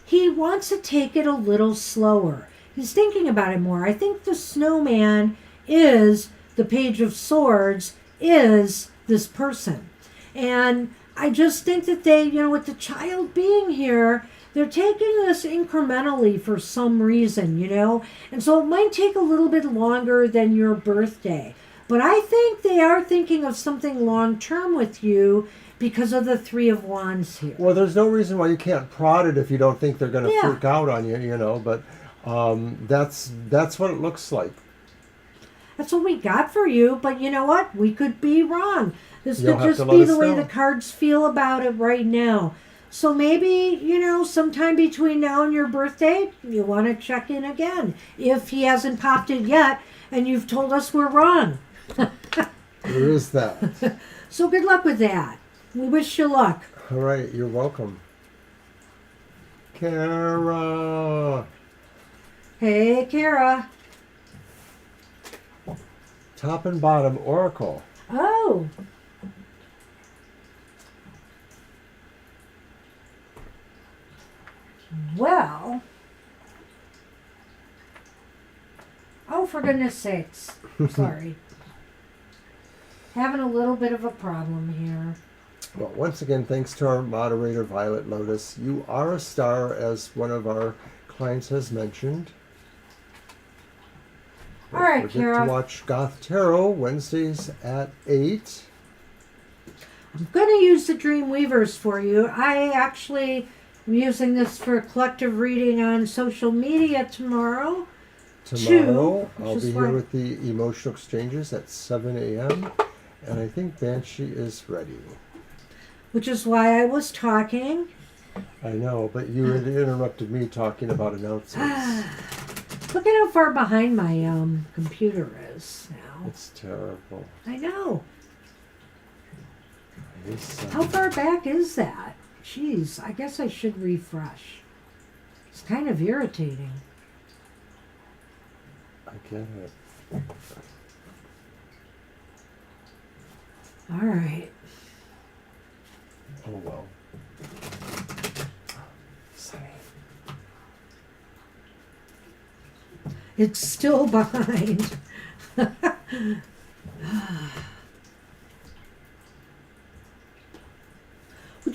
he wants to take it a little slower. He's thinking about it more. I think the snowman is the Page of Swords, is this person. And I just think that they, you know, with the child being here, they're taking this incrementally for some reason, you know? And so it might take a little bit longer than your birthday. But I think they are thinking of something long term with you because of the Three of Wands here. Well, there's no reason why you can't prod it if you don't think they're going to Yeah. freak out on you, you know, but that's what it looks like. That's what we got for you, but you know what? We could be wrong. This You'll could have just to be let the us way know. the cards feel about it right now. So maybe, you know, sometime between now and your birthday, you want to check in again. If he hasn't popped it yet and you've told us we're wrong. There is that. So good luck with that. We wish you luck. All right, you're welcome. Kara. Hey, Kara. Top and bottom oracle. Oh. Well. Oh, for goodness sakes. Sorry. Having a little bit of a problem here. Well, once again, thanks to our moderator, Violet Lotus. You are a star, as one of our clients has mentioned. All right, Don't forget Kara. to watch Goth Tarot Wednesdays at 8. I'm going to use the Dream Weavers for you. I actually am using this for a collective reading on social media tomorrow. Tomorrow, which I'll is be why- here with the emotional exchanges at 7 a.m. And I think Banshee is ready. Which is why I was talking. I know, but you had interrupted me talking about announcements. Look at how far behind my computer is now. It's terrible. I know. Lisa. How far back is that? Jeez, I guess I should refresh. It's kind of irritating. I get it. All right. Oh well. Sorry. It's still behind.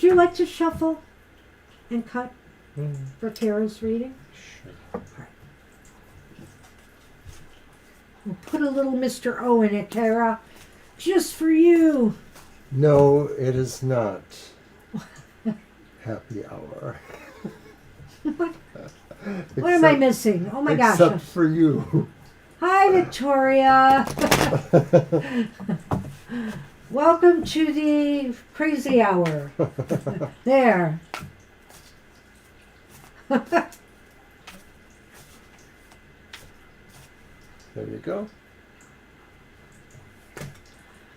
Would you like to shuffle and cut for Tara's reading? Sure. All right. We'll put a little Mr. O in it, Tara. Just for you. No, it is not happy hour. What am I missing? Oh my gosh. Except for you. Hi, Victoria. Welcome to the crazy hour. There. There you go.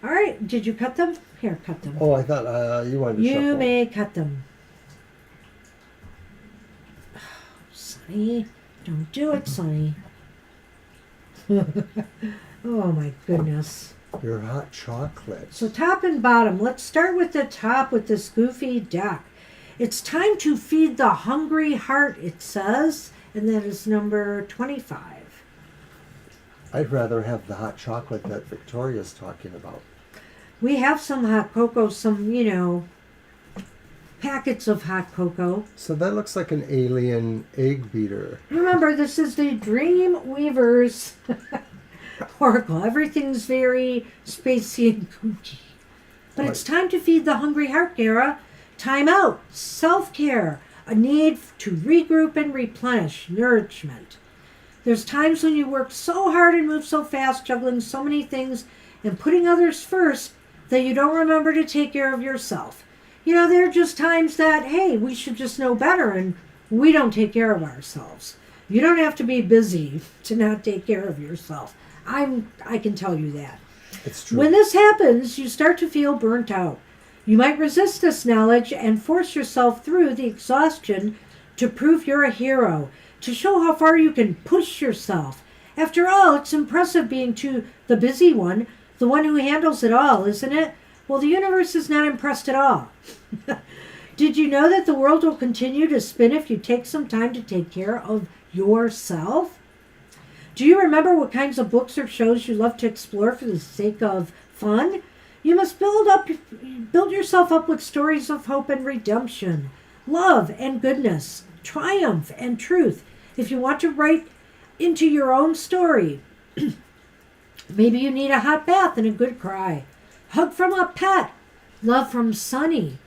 All right. Did you cut them? Here, cut them. Oh, I thought you wanted to shuffle. You may cut them. Sonny, don't do it, Sonny. Oh my goodness. Your hot chocolate. So top and bottom. Let's start with the top with this goofy deck. It's time to feed the hungry heart, it says, and that is number 25. I'd rather have the hot chocolate that Victoria's talking about. We have some hot cocoa, some, packets of hot cocoa. So that looks like an alien egg beater. Remember, this is the Dream Weaver's oracle. Everything's very spacey and kooky. But it's time to feed the hungry heart, Gara. Time out. Self-care. A need to regroup and replenish. Nourishment. There's times when you work so hard and move so fast, juggling so many things and putting others first, that you don't remember to take care of yourself. There are just times that, hey, we should just know better and we don't take care of ourselves. You don't have to be busy to not take care of yourself. I can tell you that. It's true. When this happens, you start to feel burnt out. You might resist this knowledge and force yourself through the exhaustion to prove you're a hero, to show how far you can push yourself. After all, it's impressive being the busy one, the one who handles it all, isn't it? Well, the universe is not impressed at all. Did you know that the world will continue to spin if you take some time to take care of yourself? Do you remember what kinds of books or shows you love to explore for the sake of fun? You must build yourself up with stories of hope and redemption, love and goodness, triumph and truth. If you want to write into your own story, maybe you need a hot bath and a good cry. Hug from a pet. Love from Sonny.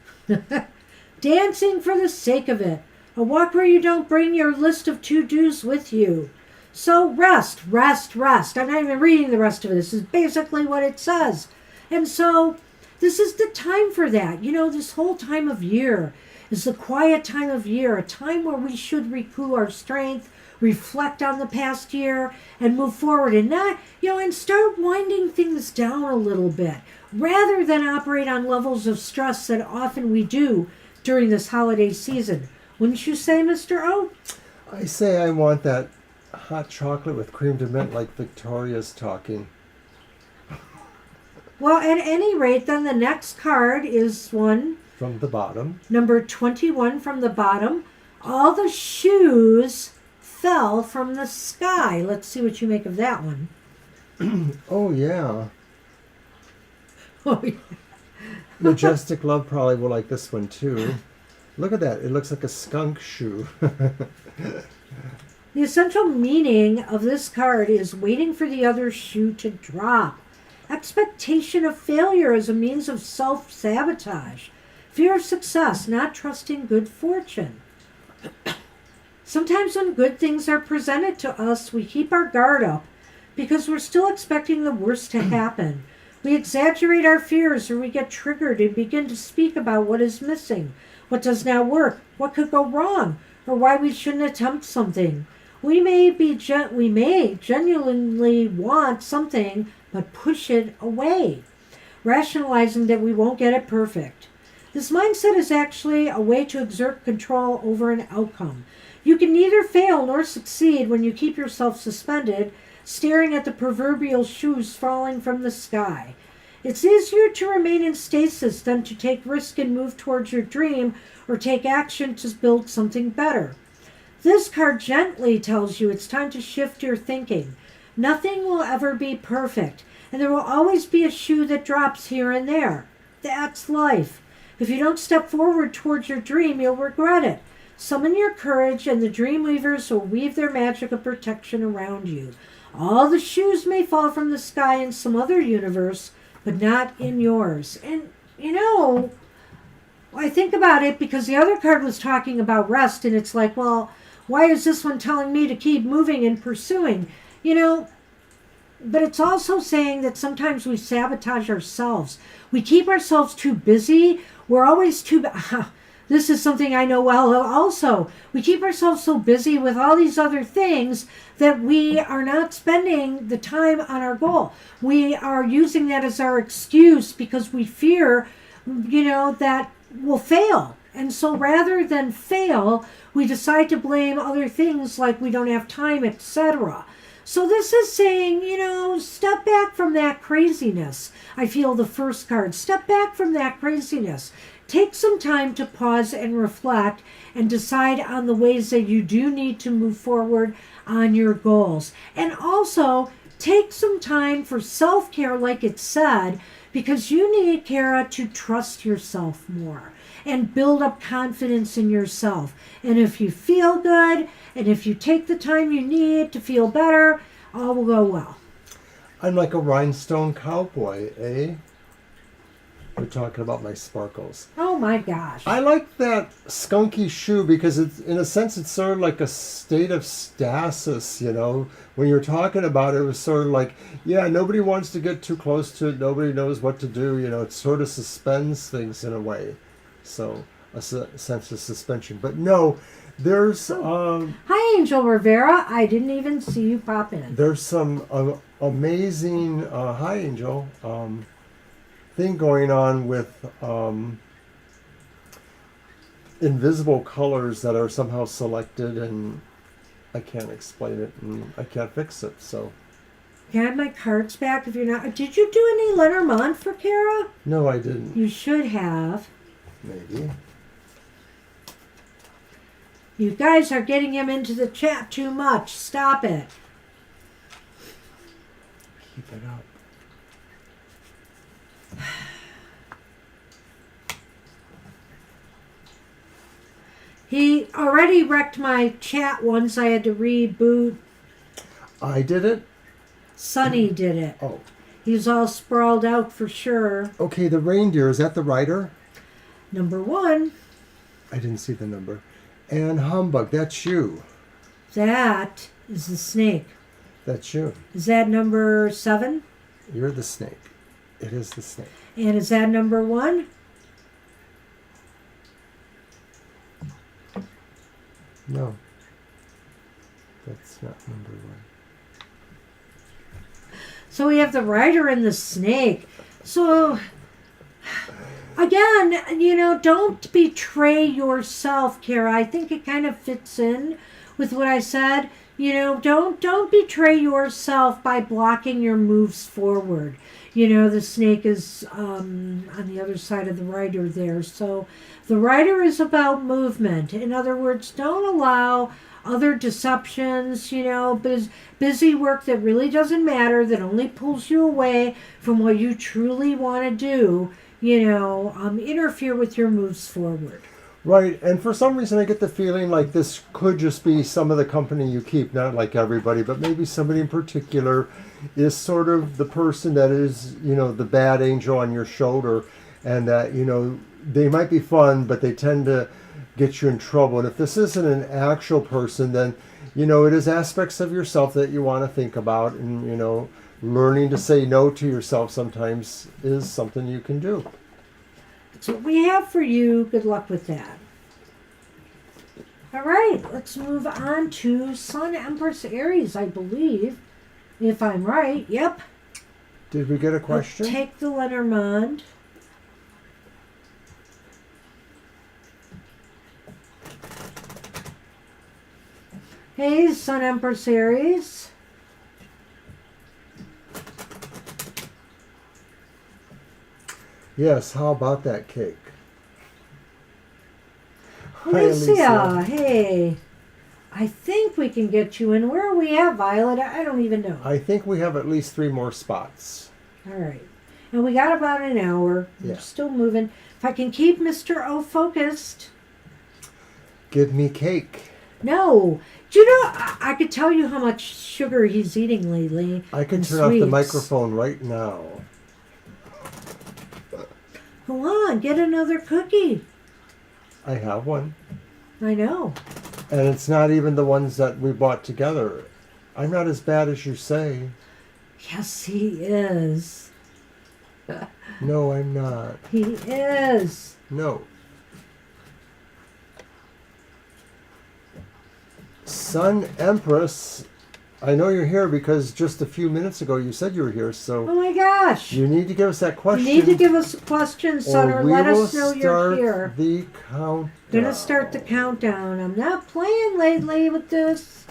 Dancing for the sake of it. A walk where you don't bring your list of to-dos with you. So rest, rest, rest. I'm not even reading the rest of it. This is basically what it says. And so this is the time for that. This whole time of year is the quiet time of year, a time where we should recoup our strength, reflect on the past year, and move forward and not, and start winding things down a little bit, rather than operate on levels of stress that often we do during this holiday season. Wouldn't you say, Mr. O? I say I want that hot chocolate with cream de mint like Victoria's talking. Well, at any rate, then the next card is one. From the bottom. Number 21 from the bottom. All the shoes fell from the sky. Let's see what you make of that one. Oh, yeah. Oh, yeah. Majestic Love probably will like this one, too. Look at that. It looks like a skunk shoe. The essential meaning of this card is waiting for the other shoe to drop. Expectation of failure as a means of self-sabotage. Fear of success, not trusting good fortune. Sometimes when good things are presented to us, we keep our guard up because we're still expecting the worst to happen. We exaggerate our fears, or we get triggered and begin to speak about what is missing, what does not work, what could go wrong, or why we shouldn't attempt something. We may genuinely want something, but push it away, rationalizing that we won't get it perfect. This mindset is actually a way to exert control over an outcome. You can neither fail nor succeed when you keep yourself suspended, staring at the proverbial shoes falling from the sky. It's easier to remain in stasis than to take risk and move towards your dream or take action to build something better. This card gently tells you it's time to shift your thinking. Nothing will ever be perfect, and there will always be a shoe that drops here and there. That's life. If you don't step forward towards your dream, you'll regret it. Summon your courage, and the dream weavers will weave their magic of protection around you. All the shoes may fall from the sky in some other universe, but not in yours. And, I think about it because the other card was talking about rest, and it's like, well, why is this one telling me to keep moving and pursuing? But it's also saying that sometimes we sabotage ourselves. We keep ourselves too busy. We're always too... This is something I know well also. We keep ourselves so busy with all these other things that we are not spending the time on our goal. We are using that as our excuse because we fear, that we'll fail. And so rather than fail, we decide to blame other things like we don't have time, etc. So this is saying, step back from that craziness. I feel the first card. Step back from that craziness. Take some time to pause and reflect and decide on the ways that you do need to move forward on your goals. And also, take some time for self-care, like it said, because you need, Kara, to trust yourself more and build up confidence in yourself. And if you feel good, and if you take the time you need to feel better, all will go well. I'm like a rhinestone cowboy, eh? We're talking about my sparkles. Oh my gosh. I like that skunky shoe because it's, in a sense, it's sort of like a state of stasis, When you're talking about it, it was sort of like, nobody wants to get too close to it. Nobody knows what to do. It sort of suspends things in a way. So, a sense of suspension. But no, there's... Hi, Angel Rivera. I didn't even see you pop in. There's some amazing... hi, Angel. Thing going on with invisible colors that are somehow selected, and I can't explain it and I can't fix it. So can I have my cards back if you're not? Did you do any Lenormand for Kara? No, I didn't. You should have. Maybe. You guys are getting him into the chat too much. Stop it. Keep it up. He already wrecked my chat once. I had to reboot. I did it? Sonny did it. Oh. He's all sprawled out for sure. Okay, the reindeer, is that the rider? Number 1. I didn't see the number. And humbug, that's you. That is the snake. That's you. Is that number 7? You're the snake. It is the snake. And is that number 1? No. That's not number 1. So we have the rider and the snake. So, again, don't betray yourself, Kara. I think it kind of fits in with what I said. Don't betray yourself by blocking your moves forward. The snake is on the other side of the rider there. So the rider is about movement. In other words, don't allow other deceptions, busy work that really doesn't matter, that only pulls you away from what you truly want to do, interfere with your moves forward. Right, and for some reason I get the feeling like this could just be some of the company you keep, not like everybody, but maybe somebody in particular is sort of the person that is, the bad angel on your shoulder, and that, they might be fun, but they tend to get you in trouble. And if this isn't an actual person, then, it is aspects of yourself that you want to think about, and, learning to say no to yourself sometimes is something you can do. That's what we have for you. Good luck with that. All right, let's move on to Sun, Empress, Aries, I believe. If I'm right. Yep. Did we get a question? Let's take the Lenormand. Hey, Sun, Empress, Aries. Yes, how about that cake? Alicia, hey. I think we can get you in. Where are we at, Violet? I don't even know. I think we have at least 3 more spots. All right. And we got about an hour. Yeah. We're still moving. If I can keep Mr. O focused. Give me cake. No. Do you know, I could tell you how much sugar he's eating lately. I can and turn off the sweets. microphone right now. Go on, get another cookie. I have one. I know. And it's not even the ones that we bought together. I'm not as bad as you say. Yes, he is. No, I'm not. He is. No. Sun Empress, I know you're here because just a few minutes ago you said you were here, so Oh my gosh. you need to give us that You question. need to give us a question, son, or we let will us know you're start here. the countdown. Gonna start the countdown. I'm not playing lately with this.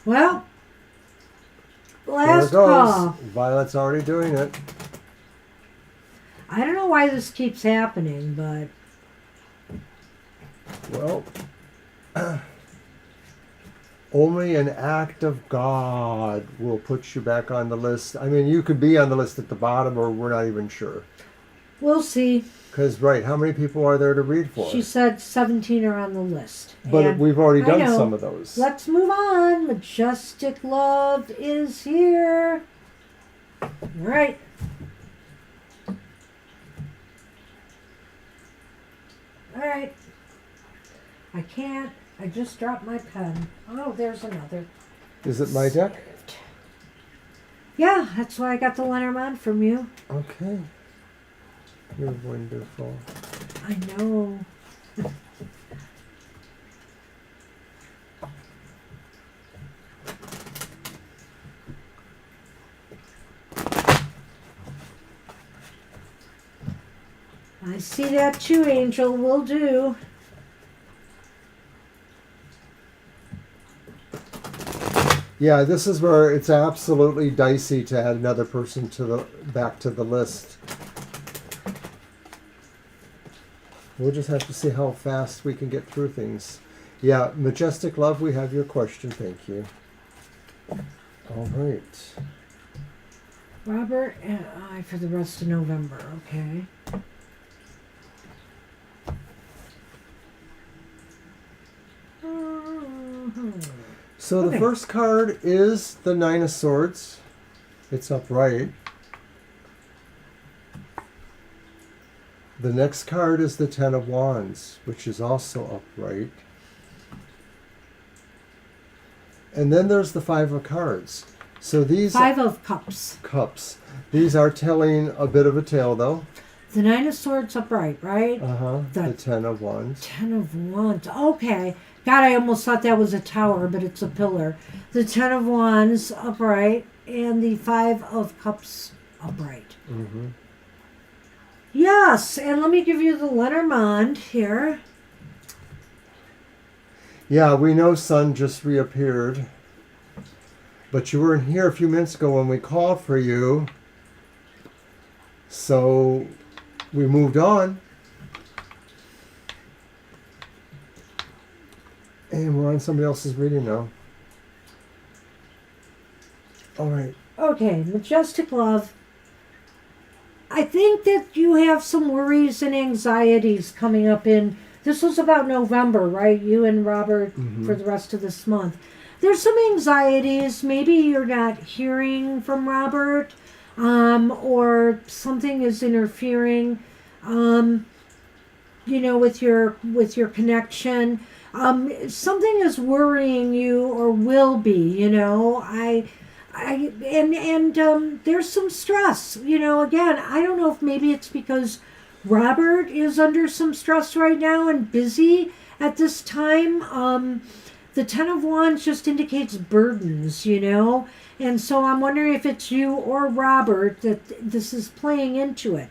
Well, There last it goes. call. Violet's already doing it. I don't know why this keeps happening, but Well, only an act of God will put you back on the list. I mean, you could be on the list at the bottom, or we're not even sure. we'll see. Because, right, how many people are there to read for? She said 17 are on the list. But And we've already I done know. some of those. Let's move on. Majestic Love is here. All right. All right. I can't. I just dropped my pen. Oh, there's another. Is it my deck? Yeah, that's why I got the Lenormand from you. Okay. You're wonderful. I know. I see that too, Angel. Will do. Yeah, this is where it's absolutely dicey to add another person back to the list. We'll just have to see how fast we can get through things. Yeah, Majestic Love, we have your question. Thank you. All right. Robert and I for the rest of November, okay? So the Okay. first card is the Nine of Swords. It's upright. The next card is the Ten of Wands, which is also upright. And then there's the Five of Cards. So these Five of Cups. cups. These are telling a bit of a tale, though. The Nine of Swords upright, right? The Ten of Wands. Ten of Wands. Okay. God, I almost thought that was a tower, but it's a pillar. The Ten of Wands upright and the Five of Cups upright. Mm-hmm. Yes, and let me give you the Lenormand here. Yeah, we know Sun just reappeared. But you weren't here a few minutes ago when we called for you. So we moved on. And we're on somebody else's reading now. All right. Okay, Majestic Love. I think that you have some worries and anxieties coming up in. This was about November, right? You and Robert for the rest of this month. There's some anxieties. Maybe you're not hearing from Robert, or something is interfering, with your connection. Something is worrying you, or will be. There's some stress. Again, I don't know if maybe it's because Robert is under some stress right now and busy at this time. The Ten of Wands just indicates burdens, and so I'm wondering if it's you or Robert that this is playing into it.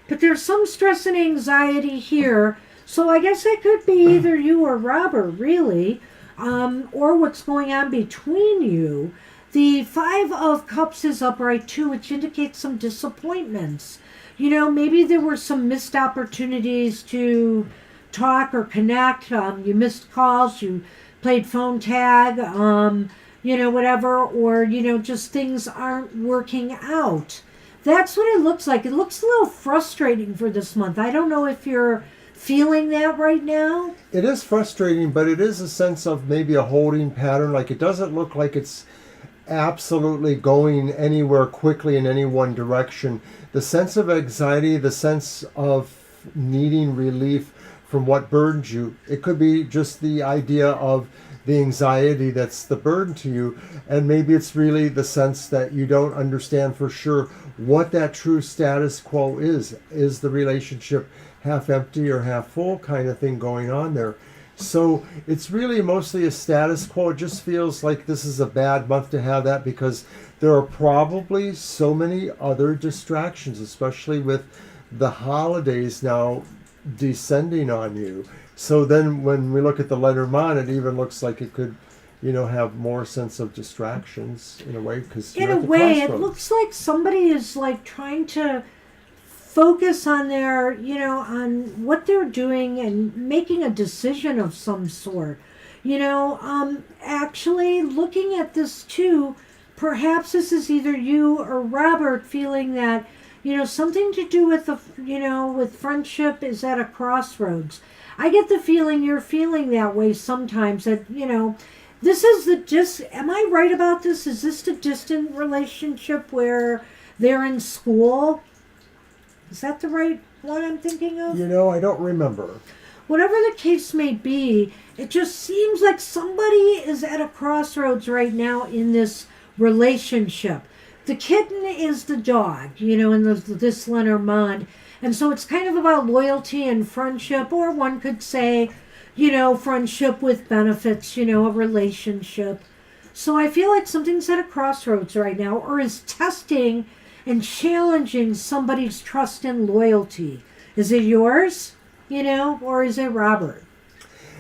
But there's some stress and anxiety here, so I guess it could be either you or Robert, really, or what's going on between you. The Five of Cups is upright too, which indicates some disappointments. Maybe there were some missed opportunities to talk or connect. You missed calls, you played phone tag, whatever, or, just things aren't working out. That's what it looks like. It looks a little frustrating for this month. I don't know if you're feeling that right now. It is frustrating, but it is a sense of maybe a holding pattern. Like, it doesn't look like it's absolutely going anywhere quickly in any one direction. The sense of anxiety, the sense of needing relief from what burdens you, it could be just the idea of the anxiety that's the burden to you, and maybe it's really the sense that you don't understand for sure what that true status quo is. Is the relationship half empty or half full kind of thing going on there? So it's really mostly a status quo. It just feels like this is a bad month to have that, because there are probably so many other distractions, especially with the holidays now descending on you. So then when we look at the Lenormand, it even looks like it could, have more sense of distractions in a way, because in a way, it looks like somebody is like trying to focus on their, on what they're doing and making a decision of some sort. Actually looking at this too, perhaps this is either you or Robert feeling that, something to do with with friendship is at a crossroads. I get the feeling you're feeling that way sometimes, that, this is am I right about this? Is this the distant relationship where they're in school? Is that the right one I'm thinking of? I don't remember. Whatever the case may be, it just seems like somebody is at a crossroads right now in this relationship. The kitten is the dog, in this Lenormand. And so it's kind of about loyalty and friendship, or one could say, friendship with benefits, a relationship. So I feel like something's at a crossroads right now, or is testing and challenging somebody's trust and loyalty. Is it yours, or is it Robert?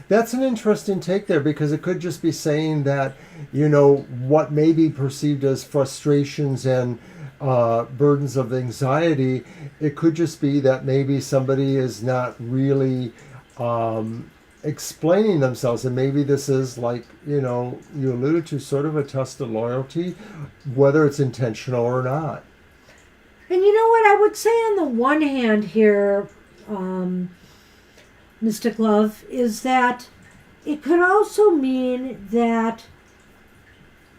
That's an interesting take there, because it could just be saying that, what may be perceived as frustrations and burdens of anxiety, it could just be that maybe somebody is not really explaining themselves, and maybe this is like, you alluded to, sort of a test of loyalty, whether it's intentional or not. And you know what I would say on the one hand here, Mystic Love, is that it could also mean that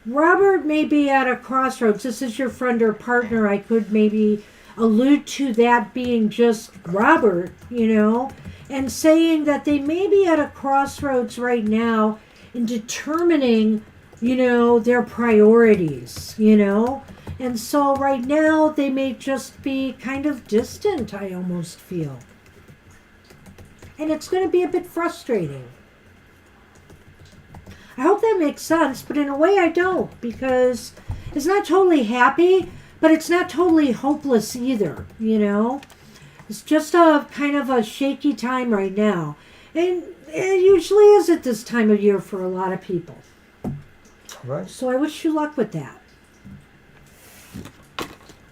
Robert may be at a crossroads. This is your friend or partner. I could maybe allude to that being just Robert, and saying that they may be at a crossroads right now in determining, their priorities, And so right now they may just be kind of distant, I almost feel. And it's going to be a bit frustrating. I hope that makes sense, but in a way I don't, because it's not totally happy, but it's not totally hopeless either, It's just a kind of a shaky time right now. And it usually is at this time of year for a lot of people. Right. So I wish you luck with that.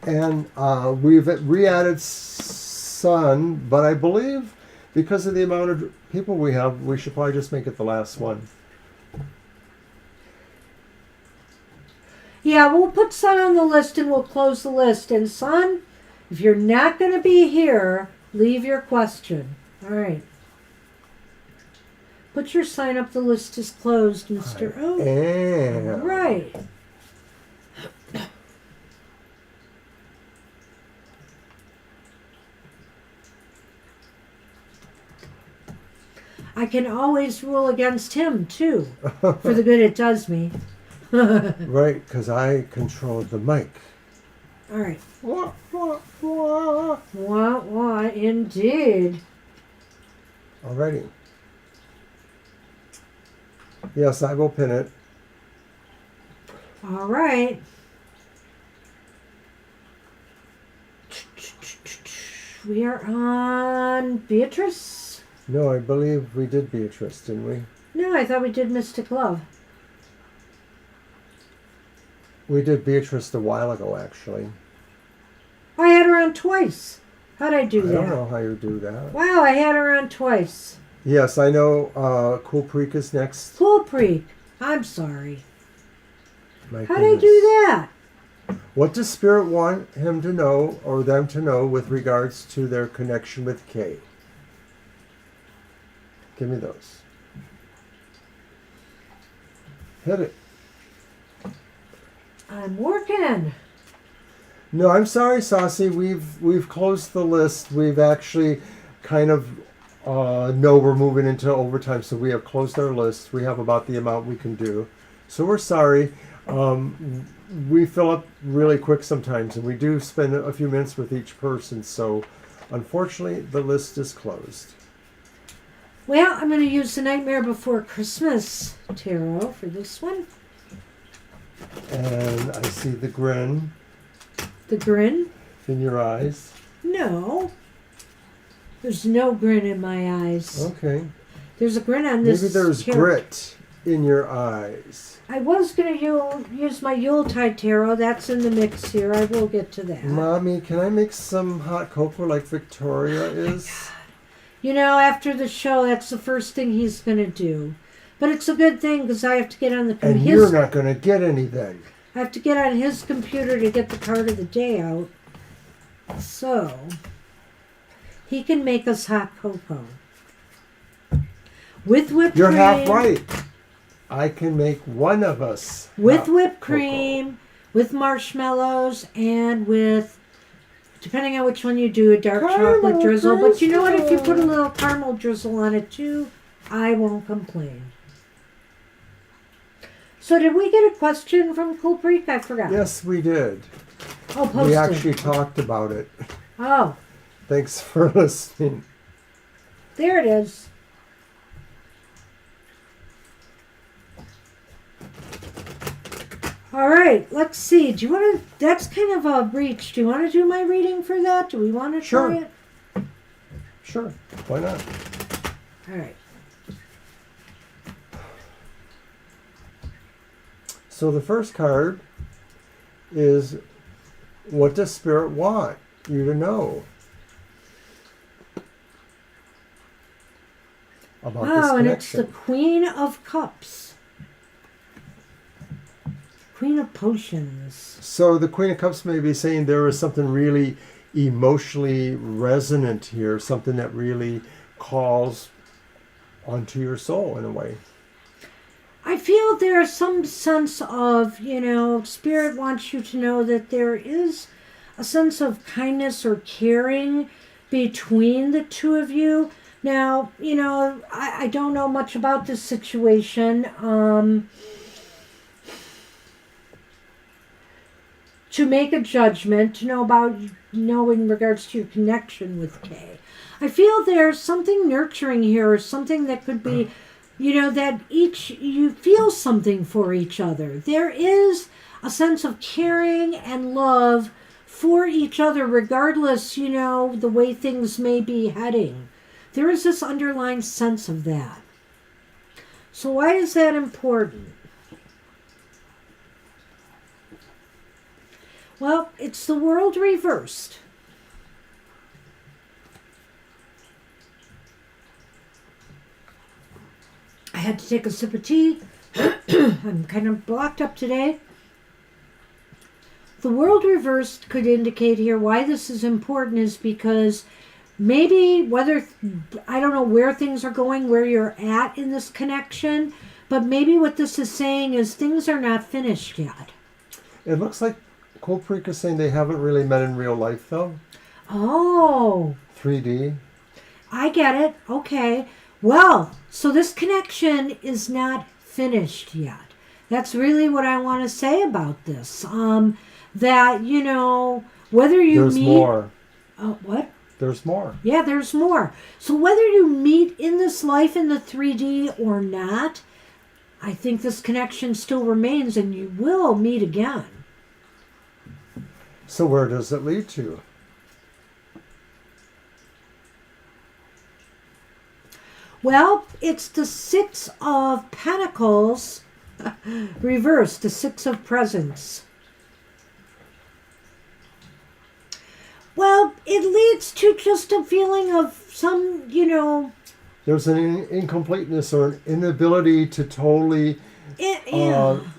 And we've re-added Sun, but I believe because of the amount of people we have, we should probably just make it the last one. Yeah, we'll put Sun on the list and we'll close the list. And Sun, if you're not going to be here, leave your question. All right. Put your sign up. The list is closed, Mr. O. All right. I can always rule against him, too, for the good it does me. Right, because I control the mic. All right. Wah, wah, wah. Wah, wah, indeed. Alrighty. Yes, I will pin it. All right. We are on Beatrice. No, I believe we did Beatrice, didn't we? No, I thought we did Mystic Love. We did Beatrice a while ago, actually. I had her on twice. How'd I do that? I don't know how you do that. Wow, I had her on twice. Yes, I know. Cool Creek is next. Cool Creek. I'm sorry. My How'd I goodness. do that? What does Spirit want him to know or them to know with regards to their connection with Kay? Give me those. Hit it. I'm working. No, I'm sorry, Saucy. We've closed the list. We've actually kind of know we're moving into overtime, so we have closed our list. We have about the amount we can do. So we're sorry. We fill up really quick sometimes, and we do spend a few minutes with each person. So unfortunately, the list is closed. Well, I'm going to use the Nightmare Before Christmas tarot for this one. And I see the grin The grin? in your eyes. No. There's no grin in my eyes. Okay. There's a grin on this Maybe there's tarot. grit in your eyes. I was going to use my Yuletide tarot. That's in the mix here. I will get to that. Mommy, can I make some hot cocoa like Victoria is? You know, after the show, that's the first thing he's going to do. But it's a good thing because I have to get on the And you're not going to get any then. I have to get on his computer to get the card of the day out. So, he can make us hot cocoa. With whipped You're cream. half right. I can make one of us. With hot whipped cocoa. cream, with marshmallows, and with, depending on which one you do, a dark Caramel chocolate drizzle. But you know what? If you drizzle. put a little caramel drizzle on it too, I won't complain. So did we get a question from Cool Creek? I forgot. Yes, we did. Oh, posted. We actually talked about it. Oh, Thanks for listening. there it is. All right, let's see. Do you want to? That's kind of a reach. Do you want to do my reading for that? Do we want to Sure. try it? Sure. Why not? All right. So the first card is, what does Spirit want you to know about this Oh, and it's the connection? Queen of Cups. Queen of Potions. So the Queen of Cups may be saying there is something really emotionally resonant here, something that really calls onto your soul in a way. I feel there's some sense of, Spirit wants you to know that there is a sense of kindness or caring between the two of you. Now, I don't know much about this situation. To make a judgment, to know in regards to your connection with Kay. I feel there's something nurturing here, or something that could be, that you feel something for each other. There is a sense of caring and love for each other, regardless, the way things may be heading. There is this underlying sense of that. So why is that important? Well, it's the world reversed. I had to take a sip of tea. I'm kind of blocked up today. The world reversed could indicate here why this is important is because maybe I don't know where things are going, where you're at in this connection, but maybe what this is saying is things are not finished yet. It looks like Cold Creek is saying they haven't really met in real life, though. Oh. 3D. I get it. Okay. Well, so this connection is not finished yet. That's really what I want to say about this. That, whether you There's meet... more. What? There's more. Yeah, there's more. So whether you meet in this life in the 3D or not, I think this connection still remains and you will meet again. So where does it lead to? Well, it's the Six of Pentacles reversed, the Six of Presents. Well, it leads to just a feeling of some, Yeah, there's an incompleteness or an inability to totally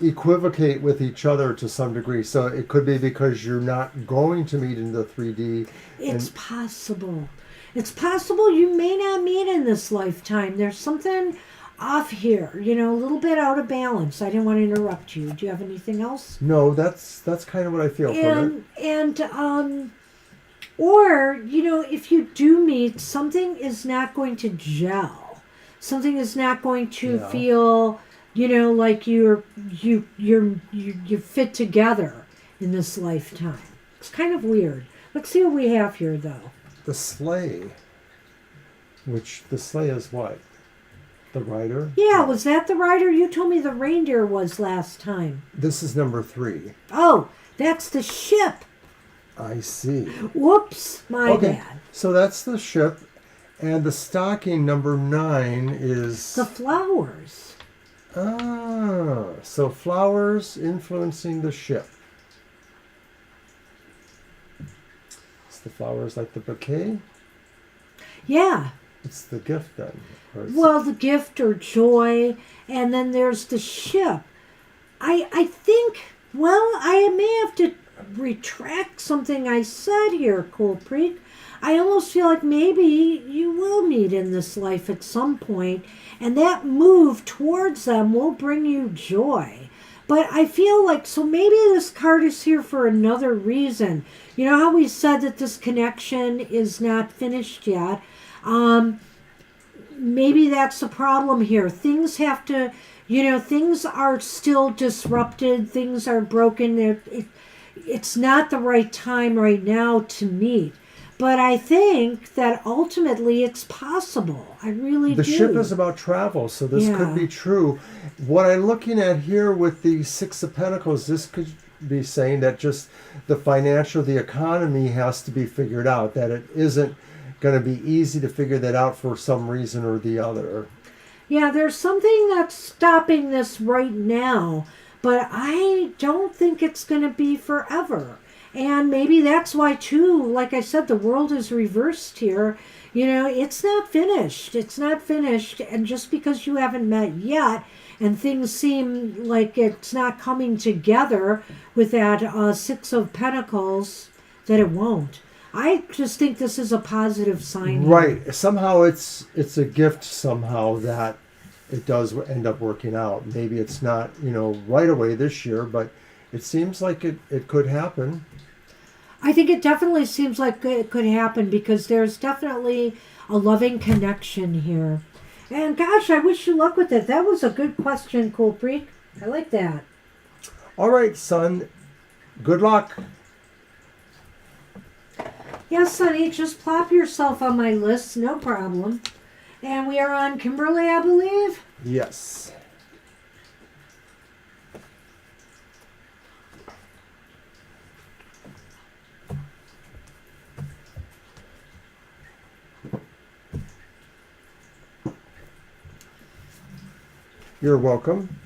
equivocate with each other to some degree. So it could be because you're not going to meet in the 3D. It's possible. It's possible you may not meet in this lifetime. There's something off here, a little bit out of balance. I didn't want to interrupt you. Do you have anything else? No, that's kind of what I feel from it. Or, if you do meet, something is not going to gel. Something is not going to feel, like you fit together in this lifetime. It's kind of weird. Let's see what we have here, though. The sleigh, which the sleigh is what? The rider? Yeah, was that the rider? You told me the reindeer was last time. This is number 3. Oh, that's the ship. I see. Whoops, my bad. So that's the ship, and the stocking number 9 is... the flowers. Ah, so flowers influencing the ship. Is the flowers like the bouquet? Yeah. It's the gift then. Well, the gift or joy, and then there's the ship. I think, I may have to retract something I said here, Cool Creek. I almost feel like maybe you will meet in this life at some point, and that move towards them will bring you joy. But I feel like, so maybe this card is here for another reason. You know how we said that this connection is not finished yet? Maybe that's the problem here. Things have to, things are still disrupted. Things are broken. It's not the right time right now to meet. But I think that ultimately it's possible. I really do. The ship is about travel, so this could be true. What I'm looking at here with the 6 of Pentacles, this could be saying that just the financial, the economy has to be figured out, that it isn't going to be easy to figure that out for some reason or the other. Yeah, there's something that's stopping this right now, but I don't think it's going to be forever. And maybe that's why, too, like I said, the world is reversed here. It's not finished. It's not finished. And just because you haven't met yet and things seem like it's not coming together with that 6 of Pentacles, that it won't. I just think this is a positive sign. Right. Here. Somehow it's a gift somehow that it does end up working out. Maybe it's not, right away this year, but it seems like it could happen. I think it definitely seems like it could happen because there's definitely a loving connection here. And gosh, I wish you luck with it. That was a good question, Cool Freak. I like that. All right, son. Good luck. Yes, Sonny, just plop yourself on my list, no problem. And we are on Kimberly, I believe? Yes. You're welcome.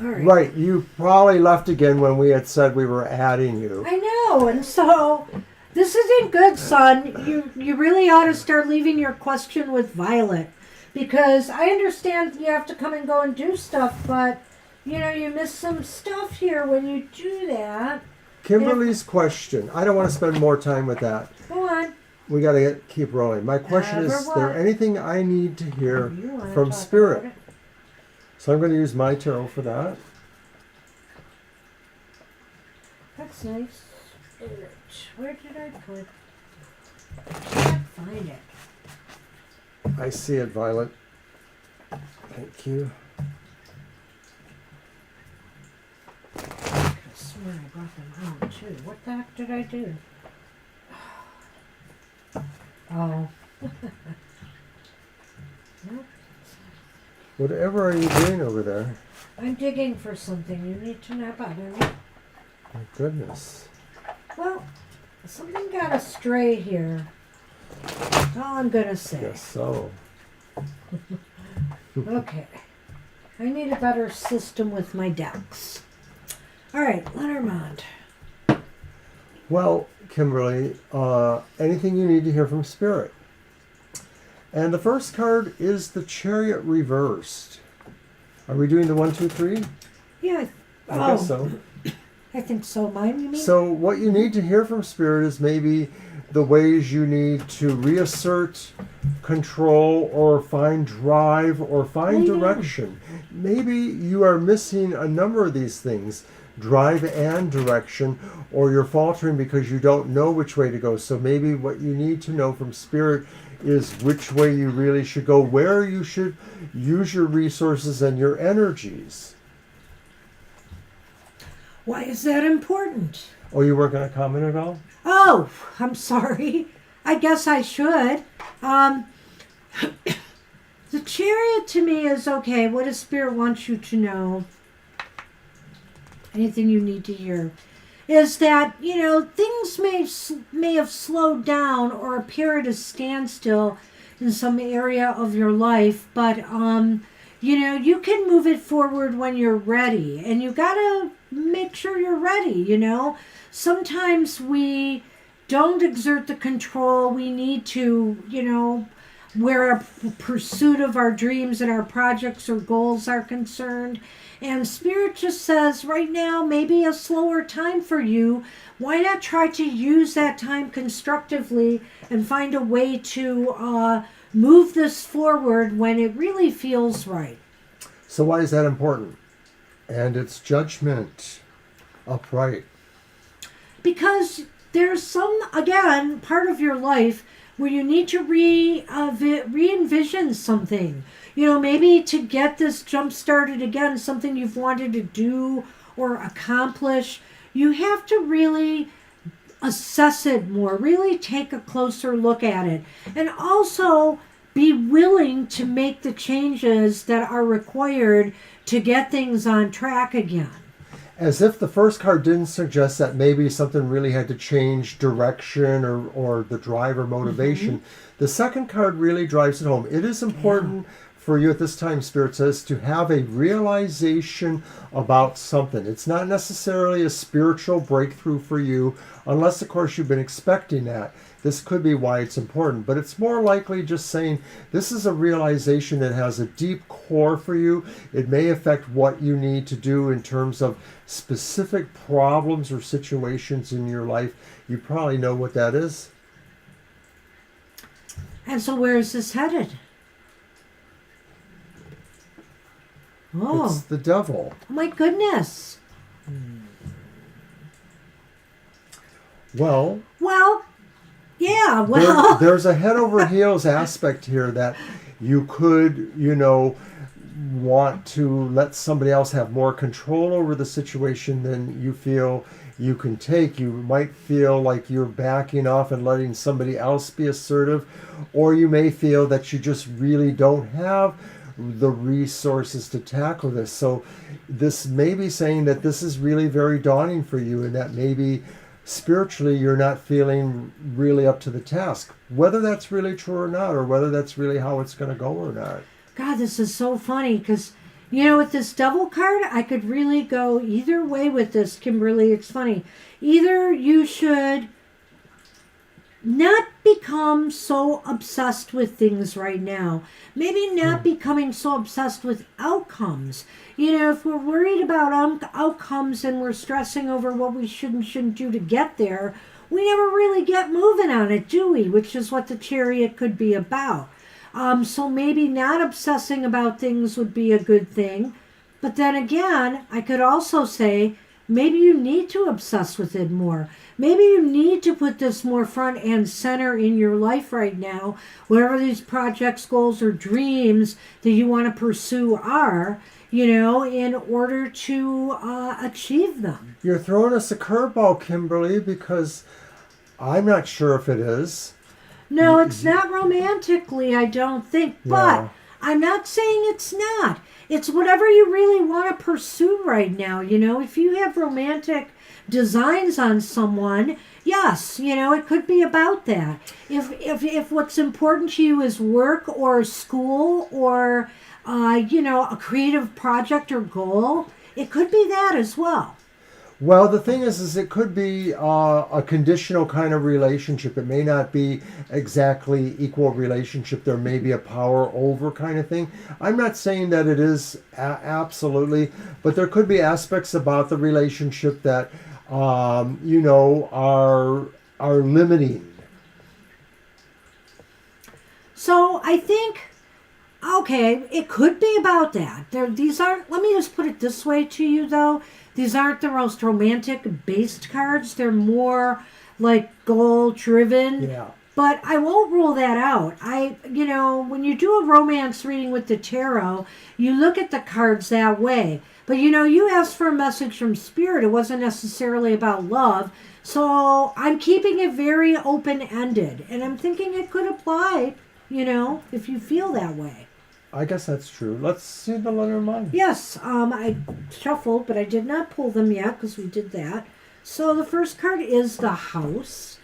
All right. Right, you probably left again when we had said we were adding you. I know, and so this isn't good, son. You really ought to start leaving your question with Violet. Because I understand you have to come and go and do stuff, but, you miss some stuff here when you do that. Kimberly's question. I don't want to spend more time with that. Go on. We got to keep rolling. My question is there anything I need to hear from Spirit? So I'm going to use my tarot for that. That's nice. Where did I put? I can't find it. I see it, Violet. Thank you. I swear I brought them out too. What the heck did I do? Oh. Nope. Whatever are you doing over there? I'm digging for something. You need to know about it. My goodness. Well, something got astray here. That's all I'm going to say. Yes, so. Okay. I need a better system with my decks. All right, Lenormand. Well, Kimberly, anything you need to hear from Spirit? And the first card is the Chariot reversed. Are we doing the 1, 2, 3? Yeah. I guess so. I think so. Mine, you mean? So what you need to hear from Spirit is maybe the ways you need to reassert control or find drive or find direction. Maybe you are missing a number of these things, drive and direction, or you're faltering because you don't know which way to go. So maybe what you need to know from Spirit is which way you really should go, where you should use your resources and your energies. Why is that important? Oh, you weren't going to comment at all? Oh, I'm sorry. I guess I should. The Chariot to me is, okay, what does Spirit want you to know? Anything you need to hear. Is that, things may have slowed down or appear at a standstill in some area of your life, but, you can move it forward when you're ready. And you got to make sure you're ready, Sometimes we don't exert the control we need to, where our pursuit of our dreams and our projects or goals are concerned. And Spirit just says, right now, maybe a slower time for you. Why not try to use that time constructively and find a way to move this forward when it really feels right? So why is that important? And it's judgment upright. Because there's some, again, part of your life where you need to re-envision something. Maybe to get this jump started again, something you've wanted to do or accomplish, you have to really assess it more, really take a closer look at it, and also be willing to make the changes that are required to get things on track again. As if the first card didn't suggest that maybe something really had to change direction or the drive or motivation. The second card really drives it home. It is important for you at this time, Spirit says, to have a realization about something. It's not necessarily a spiritual breakthrough for you, unless, of course, you've been expecting that. This could be why it's important, but it's more likely just saying this is a realization that has a deep core for you. It may affect what you need to do in terms of specific problems or situations in your life. You probably know what that is. And so where is this headed? Oh, it's the devil. My goodness. Well, yeah, well. There's a head over heels aspect here that you could, want to let somebody else have more control over the situation than you feel you can take. You might feel like you're backing off and letting somebody else be assertive, or you may feel that you just really don't have the resources to tackle this. So this may be saying that this is really very daunting for you, and that maybe spiritually you're not feeling really up to the task. Whether that's really true or not, or whether that's really how it's going to go or not. God, this is so funny because, with this devil card, I could really go either way with this, Kimberly. It's funny. Either you should not become so obsessed with things right now. Maybe not becoming so obsessed with outcomes. If we're worried about outcomes and we're stressing over what we should and shouldn't do to get there, we never really get moving on it, do we? Which is what the Chariot could be about. So maybe not obsessing about things would be a good thing. But then again, I could also say, maybe you need to obsess with it more. Maybe you need to put this more front and center in your life right now, whatever these projects, goals, or dreams that you want to pursue are, in order to achieve them. You're throwing us a curveball, Kimberly, because I'm not sure if it is. No, it's not romantically, I don't think. But I'm not saying it's not. It's whatever you really want to pursue right now. If you have romantic designs on someone, yes, it could be about that. If what's important to you is work or school or, a creative project or goal, it could be that as well. Well, the thing is it could be a conditional kind of relationship. It may not be exactly equal relationship. There may be a power over kind of thing. I'm not saying that it is absolutely, but there could be aspects about the relationship that, are limiting. So I think, okay, it could be about that. These aren't, let me just put it this way to you though. These aren't the most romantic based cards. They're more like goal driven. Yeah. But I won't rule that out. When you do a romance reading with the tarot, you look at the cards that way. But you asked for a message from spirit. It wasn't necessarily about love. So I'm keeping it very open ended. And I'm thinking it could apply, if you feel that way. I guess that's true. Let's see the Lenormand. Yes, I shuffled, but I did not pull them yet because we did that. So the first card is the House.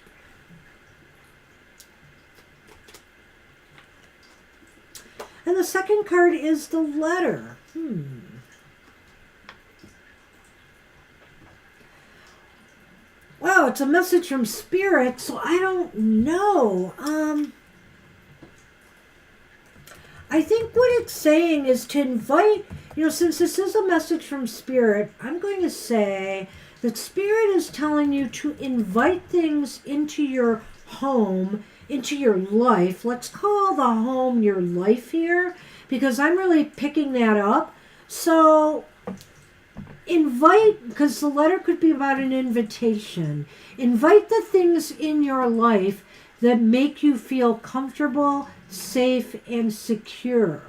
And the second card is the Letter. Wow, it's a message from Spirit, so I don't know. I think what it's saying is to invite, since this is a message from Spirit, I'm going to say that Spirit is telling you to invite things into your home, into your life. Let's call the home your life here, because I'm really picking that up. So invite, because the letter could be about an invitation. Invite the things in your life that make you feel comfortable, safe, and secure.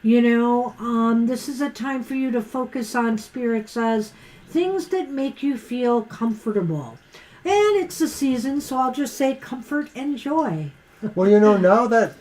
This is a time for you to focus on, Spirit says, things that make you feel comfortable. And it's the season, so I'll just say comfort and joy. Well, now that,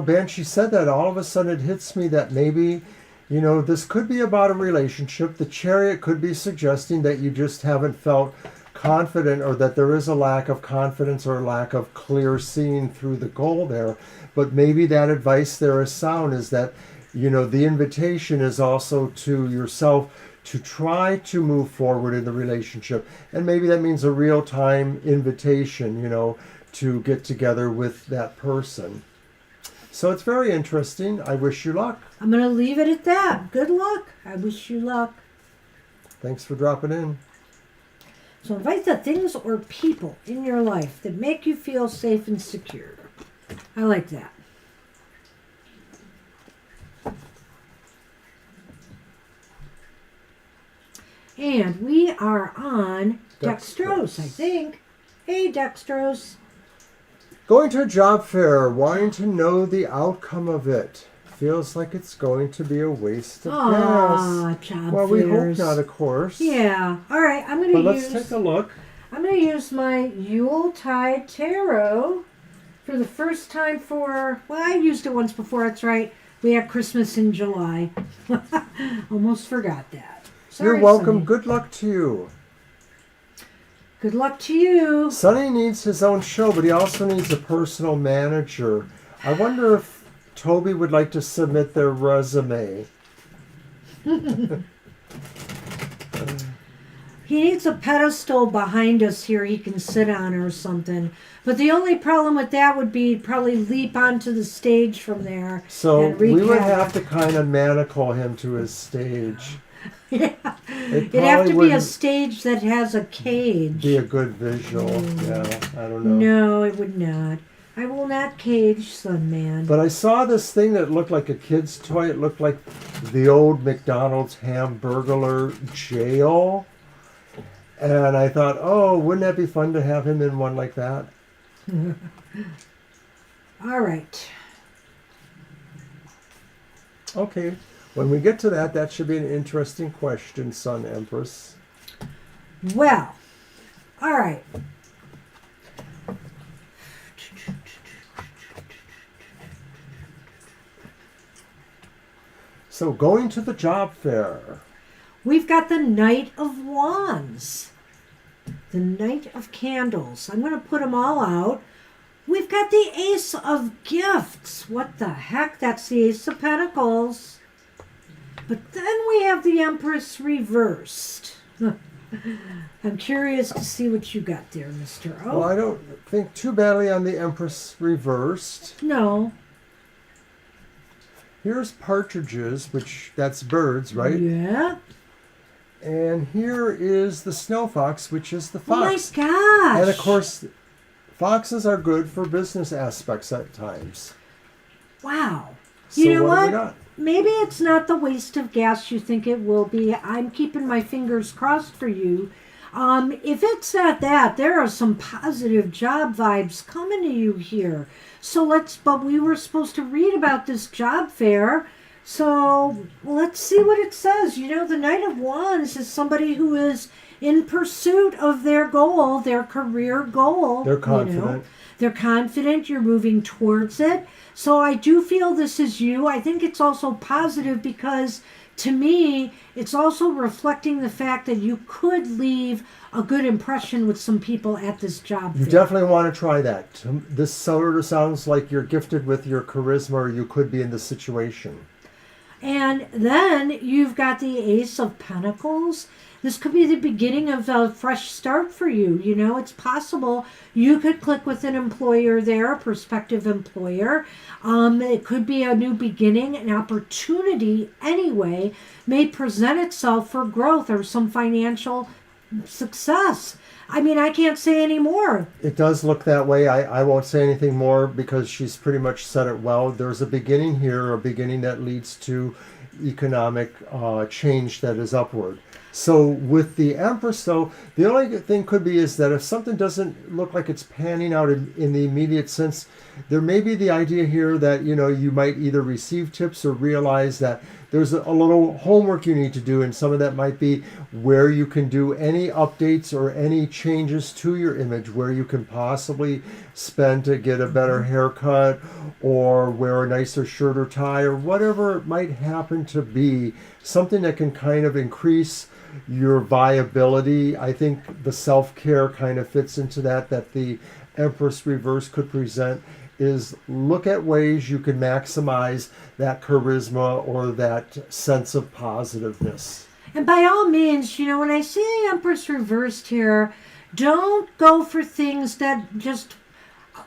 Banshee said that, all of a sudden it hits me that maybe, this could be about a relationship. The Chariot could be suggesting that you just haven't felt confident, or that there is a lack of confidence or a lack of clear seeing through the goal there. But maybe that advice there is sound, is that, the invitation is also to yourself to try to move forward in the relationship. And maybe that means a real-time invitation, to get together with that person. So it's very interesting. I wish you luck. I'm going to leave it at that. Good luck. I wish you luck. Thanks for dropping in. So invite the things or people in your life that make you feel safe and secure. I like that. And we are on Dextrose, I think. Hey, Dextrose. Going to a job fair, wanting to know the outcome of it. Feels like it's going to be a waste of gas. Job well, we fairs. hope not, of course. Yeah. All right, I'm going to Let's take a look. I'm going to use my Yuletide Tarot for the first time I used it once before, that's right. We had Christmas in July. Almost forgot that. Sorry, You're welcome. Sonny. Good luck to you. Good luck to you. Sonny needs his own show, but he also needs a personal manager. I wonder if Toby would like to submit their resume. He needs a pedestal behind us here he can sit on or something. But the only problem with that would be probably leap onto the stage from there. So and we would recap. have to kind of manacle him to his stage. Yeah. It'd have to be a stage that has a cage. Be a good visual. Yeah, I don't know. No, it would not. I will not cage Sun Man. But I saw this thing that looked like a kid's toy. It looked like the old McDonald's Hamburglar jail. And I thought, oh, wouldn't that be fun to have him in one like that? All right. Okay. When we get to that, that should be an interesting question, Sun Empress. Well, all right. So going to the job fair. We've got the Knight of Wands. The Knight of Candles. I'm going to put them all out. We've got the Ace of Gifts. What the heck? That's the Ace of Pentacles. But then we have the Empress reversed. I'm curious to see what you got there, Mr. O. Well, I don't think too badly on the Empress reversed. No. Here's partridges, which that's birds, right? Yeah. And here is the snow fox, which is the Oh my fox. gosh. And of course, foxes are good for business aspects at times. Wow. So You know what? what? Do we got? Maybe it's not the waste of gas you think it will be. I'm keeping my fingers crossed for you. If it's not that, there are some positive job vibes coming to you here. But we were supposed to read about this job fair. So let's see what it says. You know, the Knight of Wands is somebody who is in pursuit of their goal, their career goal. They're confident. You know. They're confident, you're moving towards it. So I do feel this is you. I think it's also positive because to me, it's also reflecting the fact that you could leave a good impression with some people at this job You fair. definitely want to try that. This sort of sounds like you're gifted with your charisma, or you could be in the situation. And then you've got the Ace of Pentacles. This could be the beginning of a fresh start for you. You know, it's possible you could click with an employer there, a prospective employer. It could be a new beginning, an opportunity anyway, may present itself for growth or some financial success. I mean, I can't say any more. It does look that way. I won't say anything more because she's pretty much said it well. There's a beginning here, a beginning that leads to economic change that is upward. So with the Empress, though, the only thing could be is that if something doesn't look like it's panning out in the immediate sense, there may be the idea here that, you know, you might either receive tips or realize that there's a little homework you need to do, and some of that might be where you can do any updates or any changes to your image, where you can possibly spend to get a better haircut or wear a nicer shirt or tie or whatever it might happen to be, something that can kind of increase your viability. I think the self-care kind of fits into that the Empress reverse could present, is look at ways you can maximize that charisma or that sense of positiveness. And by all means, you know, when I see the Empress reversed here, don't go for things that just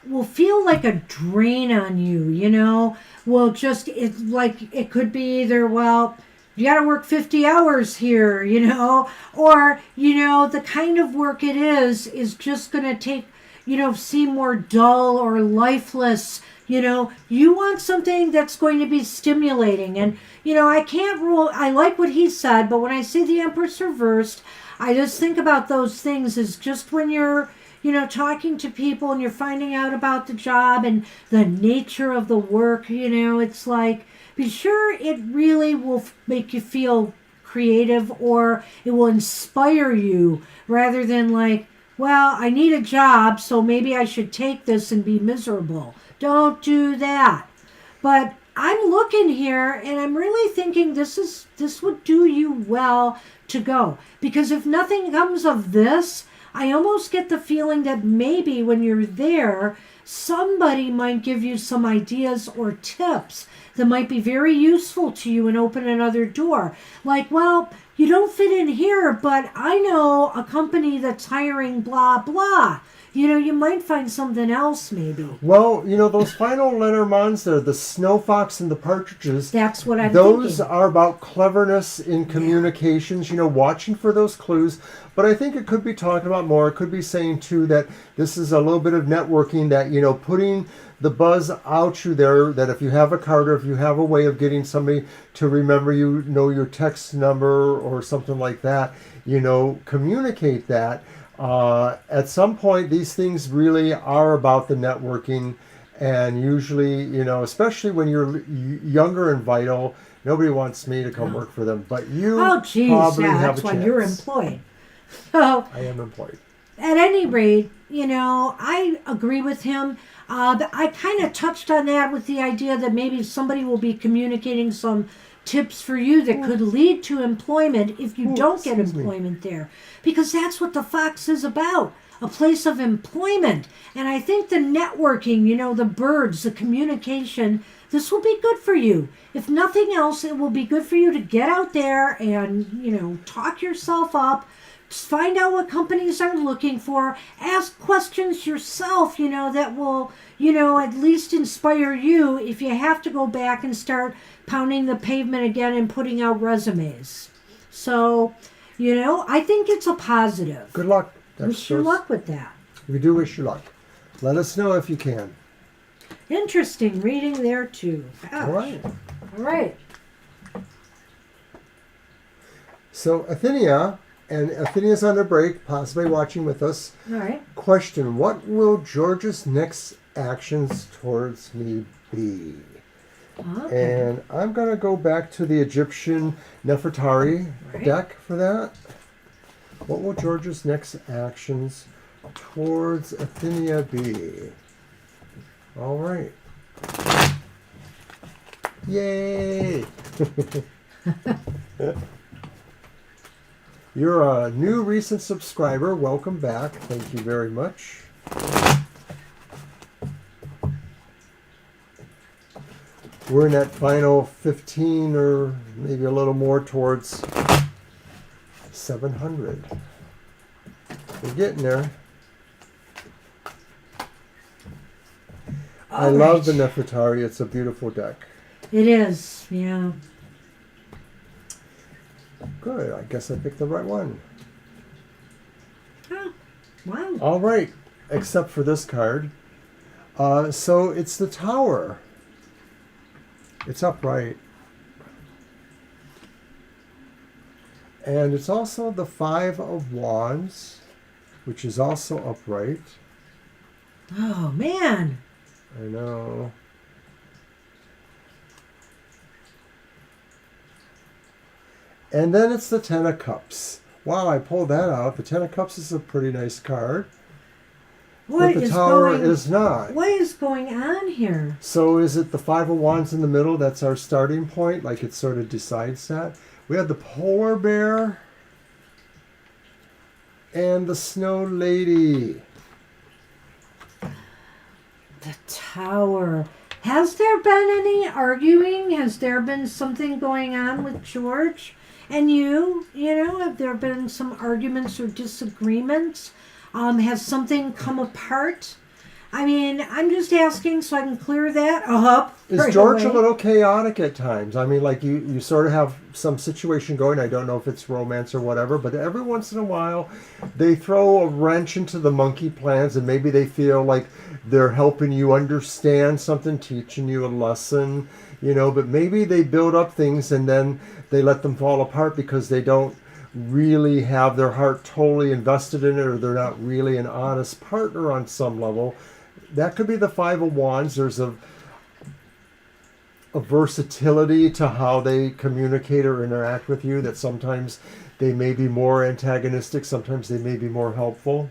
will feel like a drain on you, you know? It's like, it could be either, well, you got to work 50 hours here, you know? Or, you know, the kind of work it is just going to take, you know, seem more dull or lifeless. You know, you want something that's going to be stimulating. And, you know, I like what he said, but when I see the Empress reversed, I just think about those things as just when you're, you know, talking to people and you're finding out about the job and the nature of the work, you know, it's like, be sure it really will make you feel creative, or it will inspire you rather than like, well, I need a job, so maybe I should take this and be miserable. Don't do that. But I'm looking here and I'm really thinking this would do you well to go. Because if nothing comes of this, I almost get the feeling that maybe when you're there, somebody might give you some ideas or tips that might be very useful to you and open another door. Like, well, you don't fit in here, but I know a company that's hiring blah, blah. You know, you might find something else maybe. Well, you know, those final Lenormands there, the snow fox and the partridges. That's what I'm Those thinking. are about cleverness in communications, you know, watching for those clues. But I think it could be talking about more. It could be saying, too, that this is a little bit of networking, that, you know, putting the buzz out through there, that if you have a card or if you have a way of getting somebody to remember you, know your text number or something like that, you know, communicate that. At some point, these things really are about the networking, and usually, you know, especially when you're younger and vital, nobody wants me to come work for them, but you probably have that's a why chance. you're employed. So, I am employed. at any rate, you know, I agree with him. I kind of touched on that with the idea that maybe somebody will be communicating some tips for you that could lead to employment if you don't get employment there. Because that's what the Fox is about, a place of employment. And I think the networking, you know, the birds, the communication, this will be good for you. If nothing else, it will be good for you to get out there and, you know, talk yourself up, find out what companies are looking for. Ask questions yourself, that will, at least inspire you if you have to go back and start pounding the pavement again and putting out resumes. So, I think it's a positive. Good luck. Wish you luck with that. We do wish you luck. Let us know if you can. Interesting reading there, too. Gosh. All right. So, Athenia's on a break, possibly watching with us. All right. Question, what will George's next actions towards me be? Okay. And I'm going to go back to the Egyptian Nefertari deck for that. What will George's next actions towards Athenia be? All right. Yay! You're a new recent subscriber. Welcome back. Thank you very much. We're in that final 15 or maybe a little more towards 700. We're getting there. I love the Nefertari. It's a beautiful deck. It is, yeah. Good. I guess I picked the right one. Oh, wow. All right. Except for this card. So it's the Tower. It's upright. And it's also the Five of Wands, which is also upright. Oh, man. I know. And then it's the Ten of Cups. Wow, I pulled that out. The Ten of Cups is a pretty nice card. But the Tower is not. What is going on here? So is it the Five of Wands in the middle? That's our starting point? Like it sort of decides that? We have the Polar Bear and the Snow Lady. The Tower. Has there been any arguing? Has there been something going on with George and you? Have there been some arguments or disagreements? Has something come apart? I mean, I'm just asking so I can clear that up. Is George a little chaotic at times? I mean, like you sort of have some situation going. I don't know if it's romance or whatever, but every once in a while they throw a wrench into the monkey plans and maybe they feel like they're helping you understand something, teaching you a lesson, but maybe they build up things and then they let them fall apart because they don't really have their heart totally invested in it or they're not really an honest partner on some level. That could be the Five of Wands. There's a versatility to how they communicate or interact with you, that sometimes they may be more antagonistic, sometimes they may be more helpful.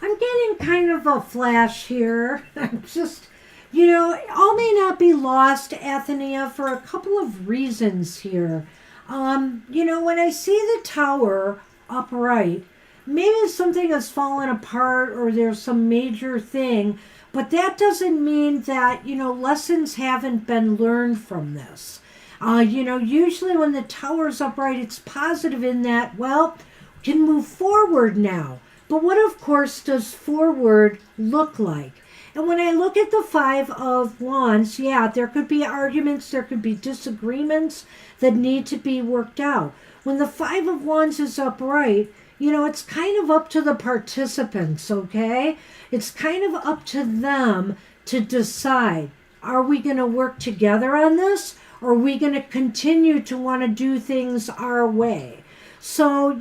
I'm getting kind of a flash here. I'm just, all may not be lost, Athenia, for a couple of reasons here. When I see the Tower upright, maybe something has fallen apart or there's some major thing, but that doesn't mean that, lessons haven't been learned from this. Usually when the Tower's upright, it's positive in that, well, we can move forward now. But what, of course, does forward look like? And when I look at the Five of Wands, yeah, there could be arguments, there could be disagreements that need to be worked out. When the Five of Wands is upright, it's kind of up to the participants, okay? It's kind of up to them to decide, are we going to work together on this? Or are we going to continue to want to do things our way? So,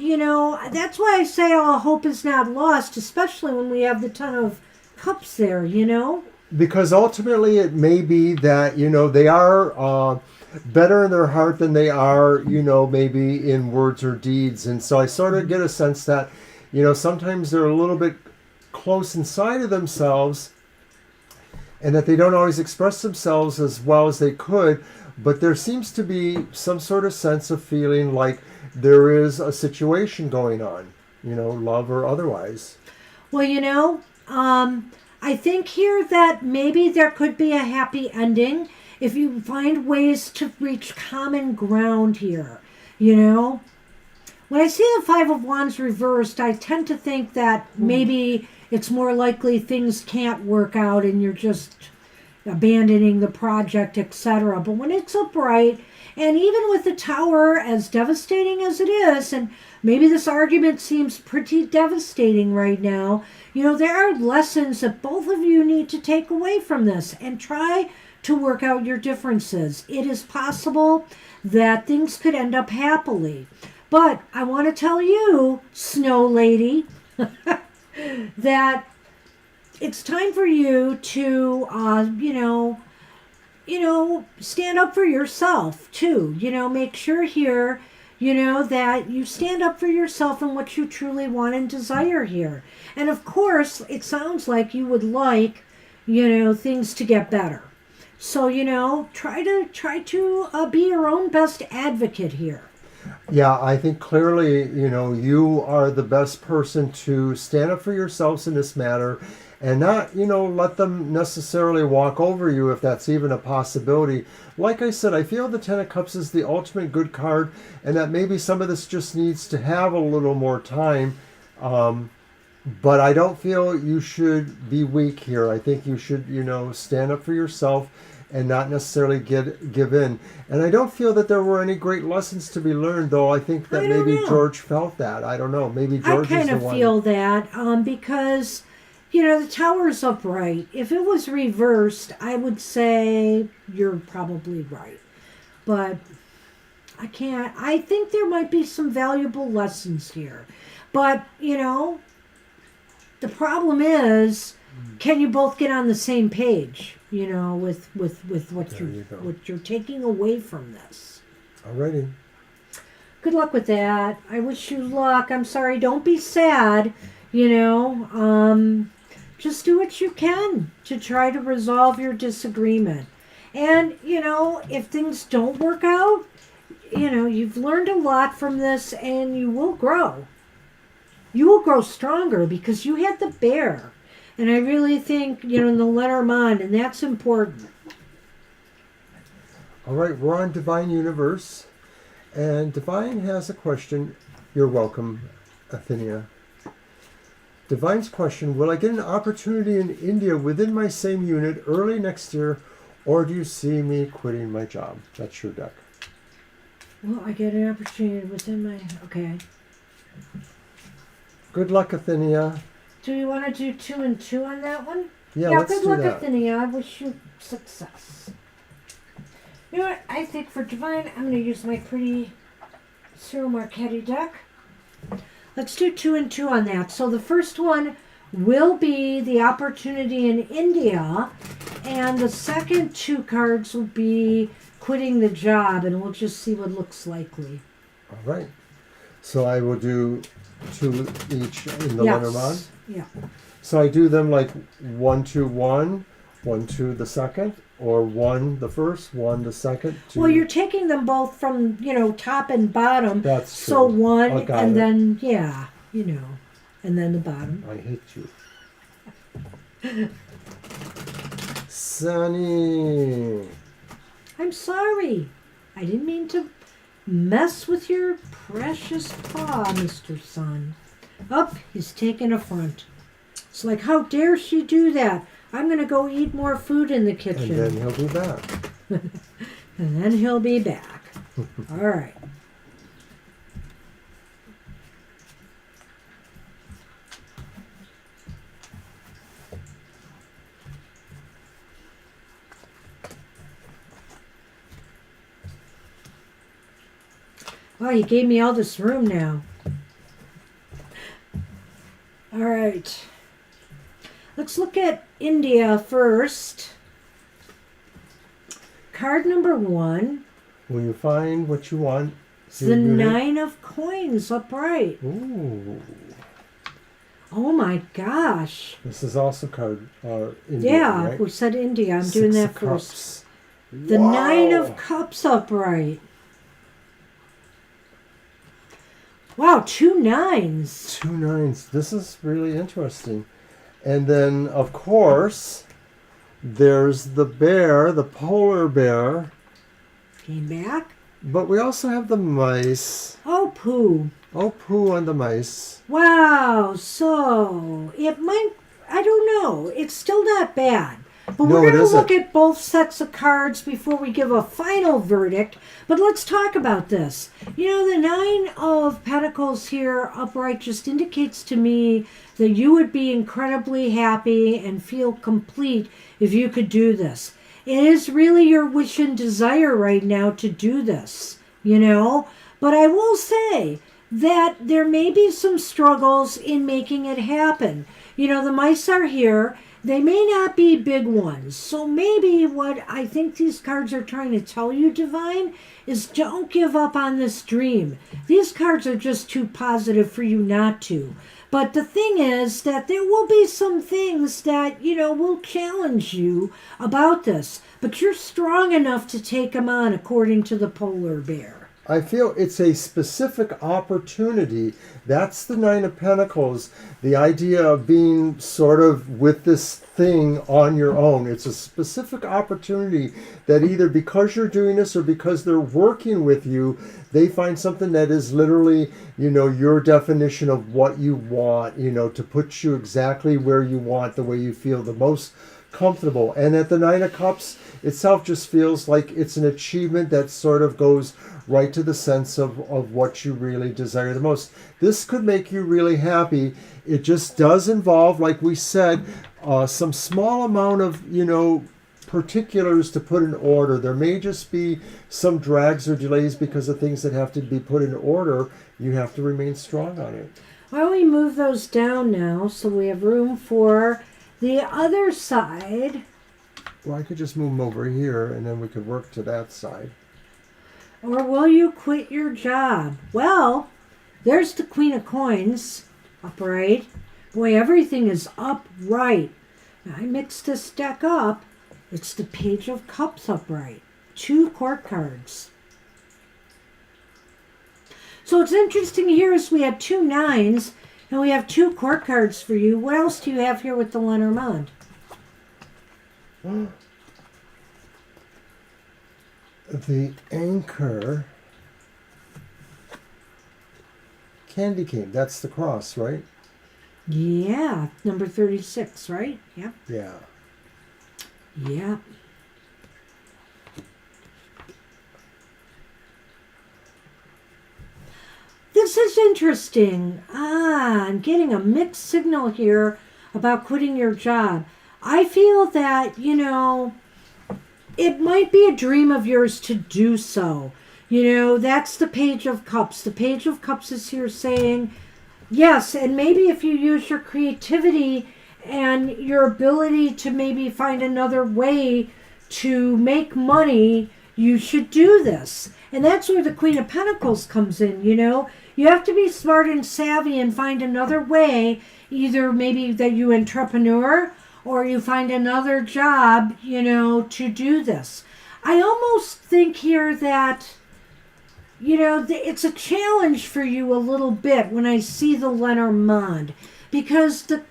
that's why I say all hope is not lost, especially when we have the Ten of Cups there, Because ultimately it may be that, they are better in their heart than they are, maybe in words or deeds. And so I sort of get a sense that, sometimes they're a little bit close inside of themselves and that they don't always express themselves as well as they could. But there seems to be some sort of sense of feeling like there is a situation going on, love or otherwise. Well, I think here that maybe there could be a happy ending if you find ways to reach common ground here, When I see the Five of Wands reversed, I tend to think that maybe it's more likely things can't work out and you're just abandoning the project, etc. But when it's upright, and even with the Tower, as devastating as it is, and maybe this argument seems pretty devastating right now, there are lessons that both of you need to take away from this and try to work out your differences. It is possible that things could end up happily. But I want to tell you, Snow Lady, that it's time for you to, stand up for yourself too. Make sure here, that you stand up for yourself and what you truly want and desire here. And of course, it sounds like you would like, things to get better. So, try to be your own best advocate here. Yeah, I think clearly, you are the best person to stand up for yourselves in this matter and not, let them necessarily walk over you if that's even a possibility. Like I said, I feel the Ten of Cups is the ultimate good card and that maybe some of this just needs to have a little more time. But I don't feel you should be weak here. I think you should, stand up for yourself and not necessarily give in. And I don't feel that there were any great lessons to be learned, though I think that maybe George felt that. I don't know. Maybe George is the one. I kind of feel that because, the Tower's upright. If it was reversed, I would say you're probably right. But I can't. I think there might be some valuable lessons here. But, the problem is, can you both get on the same page? With what you're taking away from this. Alrighty. Good luck with that. I wish you luck. I'm sorry. Don't be sad. Just do what you can to try to resolve your disagreement. And if things don't work out, you've learned a lot from this, and you will grow. You will grow stronger because you had the Bear. And I really think, the Lenormand, and that's important. All right, we're on Divine Universe. And Divine has a question. You're welcome, Athenia. Divine's question, will I get an opportunity in India within my same unit early next year, or do you see me quitting my job? That's your deck. Well, I get an opportunity within my... Okay. Good luck, Athenia. Do you want to do 2 and 2 on that one? Yeah, let's good do luck, that. Athenia. I wish you success. You know what? I think for Divine, I'm going to use my pretty Cyril Marchetti deck. Let's do 2 and 2 on that. So the first one will be the opportunity in India, and the second 2 cards will be quitting the job, and we'll just see what looks likely. All right. So I will do 2 each in the Lenormand. Yeah. So I do them like 1, 2, 1, 1, 2 the second, or 1 the first, 1 the second. 2. Well, you're taking them both from, top and bottom. That's true. So 1 and then, and then the bottom. I hate you. Sunny. I'm sorry. I didn't mean to mess with your precious paw, Mr. Sun. Up, he's taking a front. It's like, how dare she do that? I'm going to go eat more food in the kitchen. And then he'll be back. And then he'll be back. All right. Wow, you gave me all this room now. All right. Let's look at India first. Card number 1. When you find what you want, It's the 9 of coins upright. Ooh. Oh my gosh. This is also card India, Yeah, right? we said India. I'm 6 doing that of first. Cups. The Wow. 9 of Cups upright. Wow, 2 9s. 2 9s. This is really interesting. And then, of course, there's the bear, the polar bear. Came back. But we also have the mice. Oh, poo. Oh, poo on the mice. Wow. So it might, I don't know. It's still not bad. But No, we're it going to look isn't. at both sets of cards before we give a final verdict. But let's talk about this. You know, the Nine of Pentacles here upright just indicates to me that you would be incredibly happy and feel complete if you could do this. It is really your wish and desire right now to do this, you know? But I will say that there may be some struggles in making it happen. You know, the mice are here. They may not be big ones. So maybe what I think these cards are trying to tell you, Divine, is don't give up on this dream. These cards are just too positive for you not to. But the thing is that there will be some things that, you know, will challenge you about this. But you're strong enough to take them on, according to the polar bear. I feel it's a specific opportunity. That's the Nine of Pentacles. The idea of being sort of with this thing on your own. It's a specific opportunity that either because you're doing this or because they're working with you, they find something that is literally, you know, your definition of what you want, you know, to put you exactly where you want, the way you feel the most comfortable. And at the Nine of Cups itself just feels like it's an achievement that sort of goes right to the sense of what you really desire the most. This could make you really happy. It just does involve, like we said, some small amount of, you know, particulars to put in order. There may just be some drags or delays because of things that have to be put in order. You have to remain strong on it. Why don't we move those down now so we have room for the other side? Well, I could just move them over here and then we could work to that side. Or will you quit your job? Well, there's the Queen of Coins upright. Boy, everything is upright. Now, I mixed this deck up. It's the Page of Cups upright. 2 court cards. So what's interesting here is we have 2 nines and we have 2 court cards for you. What else do you have here with the Lenormand? The Anchor. Candy cane. That's the cross, right? Yeah, number 36, right? Yep. Yeah. Yeah. This is interesting. I'm getting a mixed signal here about quitting your job. I feel that, you know, it might be a dream of yours to do so. You know, that's the Page of Cups. The Page of Cups is here saying, yes, and maybe if you use your creativity and your ability to maybe find another way to make money, you should do this. And that's where the Queen of Pentacles comes in, you know. You have to be smart and savvy and find another way, either maybe that you entrepreneur or you find another job, you know, to do this. I almost think here that, you know, it's a challenge for you a little bit when I see the Lenormand, because the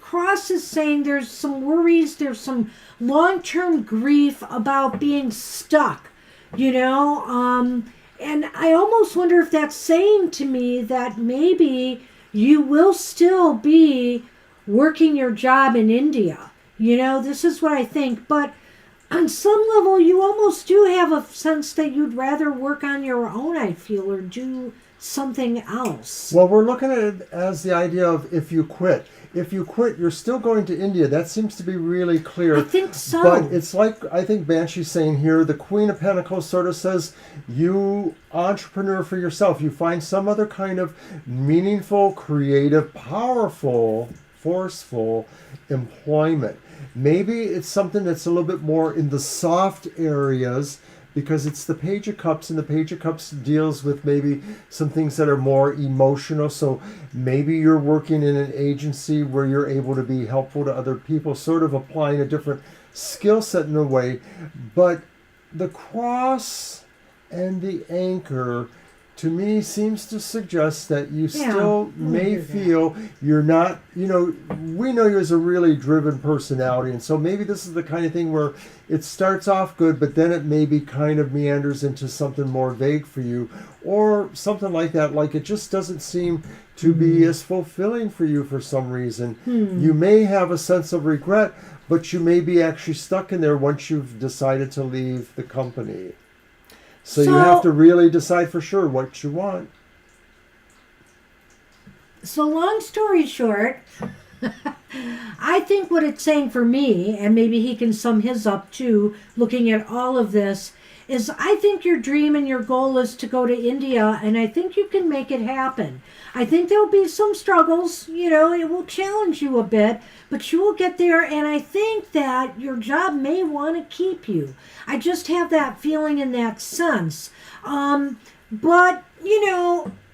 cross is saying there's some worries, there's some long-term grief about being stuck, you know, and I almost wonder if that's saying to me that maybe you will still be working your job in India. You know, this is what I think. But on some level, you almost do have a sense that you'd rather work on your own, I feel, or do something else. Well, we're looking at it as the idea of if you quit. If you quit, you're still going to India. That seems to be really clear. I think so. But it's like, I think Banshee's saying here, the Queen of Pentacles sort of says, you entrepreneur for yourself. You find some other kind of meaningful, creative, powerful, forceful employment. Maybe it's something that's a little bit more in the soft areas, because it's the Page of Cups, and the Page of Cups deals with maybe some things that are more emotional. So maybe you're working in an agency where you're able to be helpful to other people, sort of applying a different skill set in a way. But the cross and the anchor to me seems to suggest that you Yeah, still I may hear that. feel you're not, we know you as a really driven personality. And so maybe this is the kind of thing where it starts off good, but then it maybe kind of meanders into something more vague for you or something like that. Like it just doesn't seem to be as fulfilling for you for some reason. You may have a sense of regret, but you may be actually stuck in there once you've decided to leave the company. So you have to really decide for sure what you want. So long story short, I think what it's saying for me, and maybe he can sum his up too, looking at all of this, is I think your dream and your goal is to go to India, and I think you can make it happen. I think there'll be some struggles, it will challenge you a bit, but you will get there, and I think that your job may want to keep you. I just have that feeling in that sense. But,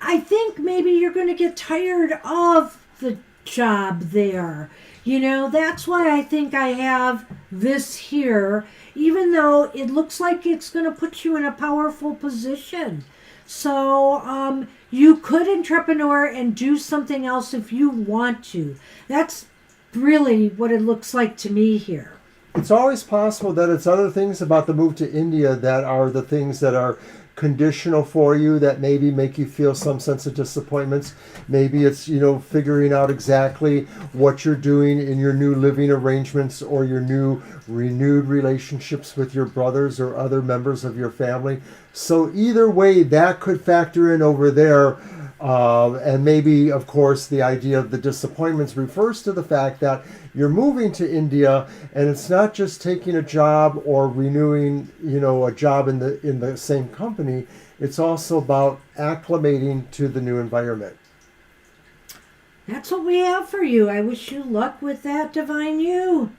I think maybe you're going to get tired of the job there. That's why I think I have this here, even though it looks like it's going to put you in a powerful position. So you could entrepreneur and do something else if you want to. That's really what it looks like to me here. It's always possible that it's other things about the move to India that are the things that are conditional for you, that maybe make you feel some sense of disappointments. Maybe it's, figuring out exactly what you're doing in your new living arrangements or your new renewed relationships with your brothers or other members of your family. So either way, that could factor in over there. And maybe, of course, the idea of the disappointments refers to the fact that you're moving to India, and it's not just taking a job or renewing, a job in the same company. It's also about acclimating to the new environment. That's what we have for you. I wish you luck with that, Divine You.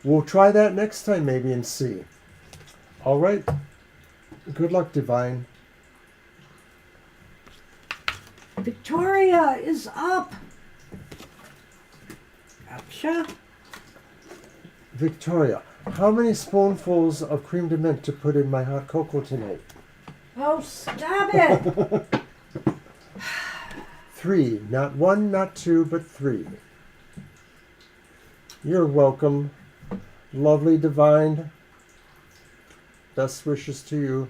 We'll try that next time maybe and see. All right. Good luck, Divine. Victoria is up. Gotcha. Victoria, how many spoonfuls of cream de menthe to put in my hot cocoa tonight? Oh, stop it. 3. Not 1, not 2, but 3. You're welcome. Lovely Divine. Best wishes to you.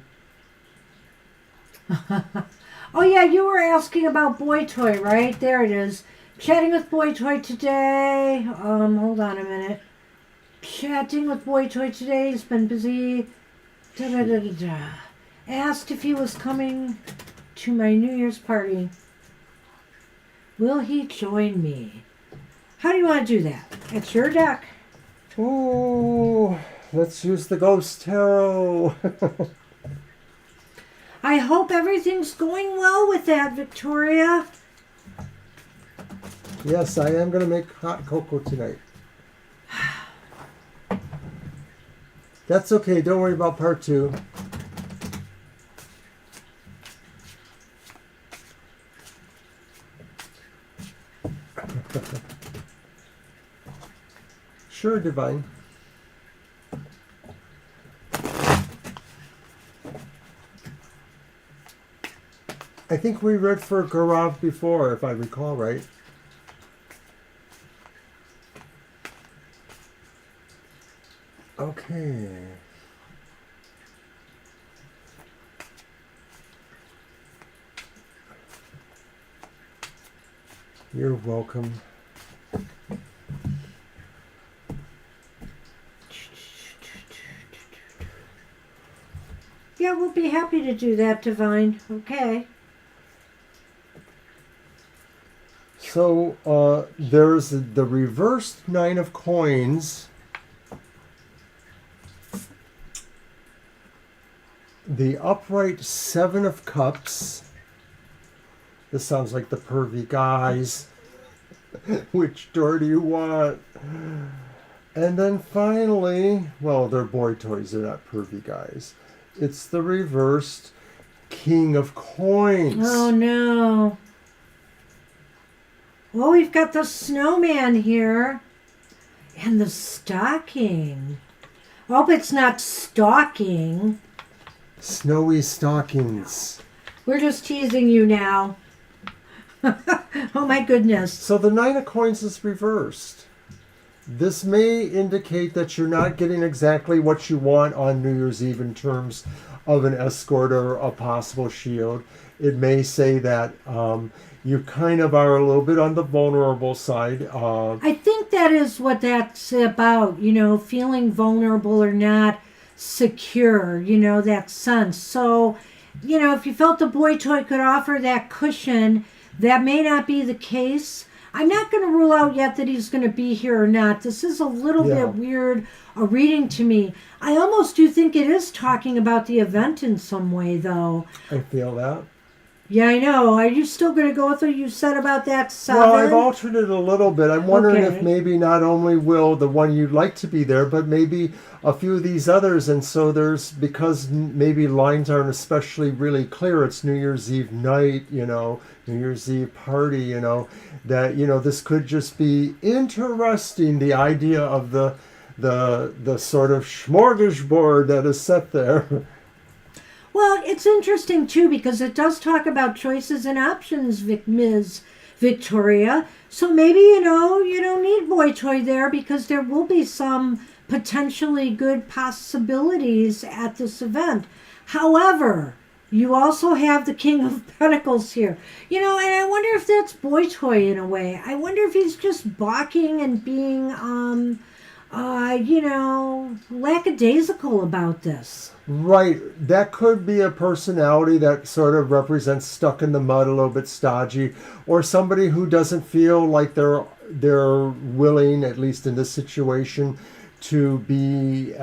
Oh, yeah, you were asking about Boy Toy, right? There it is. Chatting with Boy Toy today. Hold on a minute. Chatting with Boy Toy today. He's been busy. Da-da-da-da-da. Asked if he was coming to my New Year's party. Will he join me? How do you want to do that? It's your deck. Ooh, let's use the Ghost Tarot. I hope everything's going well with that, Victoria. Yes, I am going to make hot cocoa tonight. That's okay. Don't worry about part 2. Sure, Divine. I think we read for Gaurav before, if I recall right. Okay. You're welcome. Yeah, we'll be happy to do that, Divine. Okay. So there's the reversed 9 of coins, the upright 7 of cups. This sounds like the pervy guys. Which door do you want? And then finally, well, they're boy toys, they're not pervy guys. It's the reversed King of Coins. Oh, no. Well, we've got the snowman here. And the stocking. Hope it's not stalking. Snowy stockings. We're just teasing you now. Oh my goodness. So the Nine of Coins is reversed. This may indicate that you're not getting exactly what you want on New Year's Eve in terms of an escort or a possible shield. It may say that you kind of are a little bit on the vulnerable side. I think that is what that's about, feeling vulnerable or not secure, that sense. So, if you felt the boy toy could offer that cushion, that may not be the case. I'm not going to rule out yet that he's going to be here or not. This is a little bit weird a reading to me. I almost do think it is talking about the event in some way, though. I feel that. Yeah, I know. Are you still going to go with what you said about that 7? Well, I've altered it a little bit. I'm wondering if maybe not only will the one you'd like to be there, but maybe a few of these others. And so because maybe lines aren't especially really clear, it's New Year's Eve night, New Year's Eve party, that, this could just be interesting, the idea of the sort of smorgasbord that is set there. Well, it's interesting, too, because it does talk about choices and options, Ms. Victoria. So maybe, you don't need boy toy there because there will be some potentially good possibilities at this event. However, you also have the King of Pentacles here. And I wonder if that's boy toy in a way. I wonder if he's just balking and being, lackadaisical about this. Right. That could be a personality that sort of represents stuck in the mud, a little bit stodgy, or somebody who doesn't feel like they're willing, at least in this situation, to be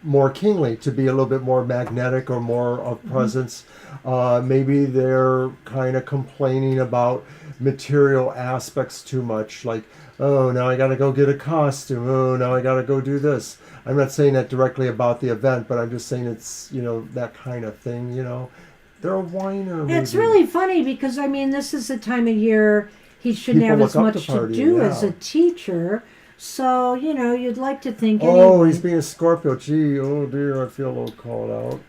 more kingly, to be a little bit more magnetic or more of presence. Maybe they're kind of complaining about material aspects too much, like, oh, now I got to go get a costume. Oh, now I got to go do this. I'm not saying that directly about the event, but I'm just saying it's, that kind of thing, They're a whiner. Maybe. It's really funny because, this is the time of year he shouldn't have as much to do as a teacher. So, you'd like to think anyway. He's being a Scorpio. Gee, oh dear, I feel a little called out.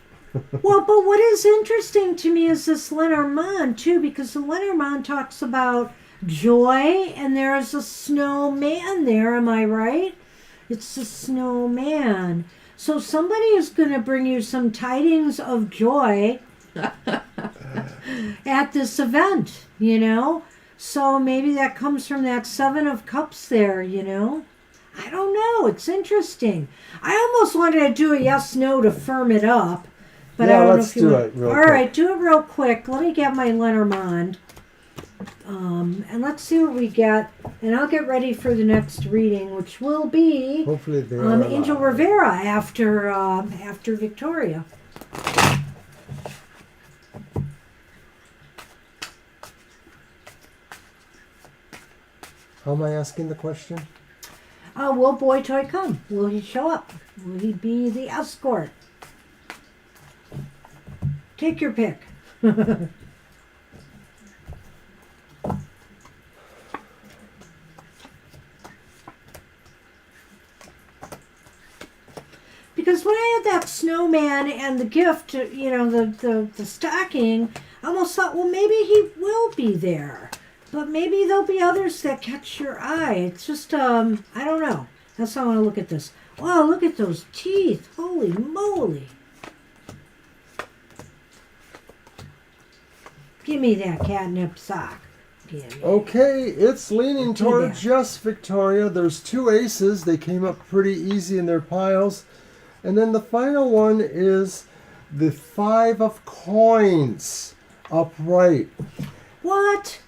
Well, but what is interesting to me is this Lenormand, too, because the Lenormand talks about joy, and there's a snowman there, am I right? It's a snowman. So somebody is going to bring you some tidings of joy at this event, So maybe that comes from that 7 of Cups there, I don't know. It's interesting. I almost wanted to do a yes/no to firm it up. But I don't know if you want. All right, do it real quick. Let me get my Lenormand. And let's see what we get. And I'll get ready for the next reading, which will be hopefully Angel Rivera after Victoria. How am I asking the question? Will boy toy come? Will he show up? Will he be the escort? Take your pick. Because when I had that snowman and the gift, the stocking, I almost thought, well, maybe he will be there. But maybe there'll be others that catch your eye. It's just, I don't know. That's how I want to look at this. Wow, look at those teeth. Holy moly. Give me that catnip sock. Okay, it's leaning toward just Victoria. There's 2 aces. They came up pretty easy in their piles. And then the final one is the 5 of Coins upright. What?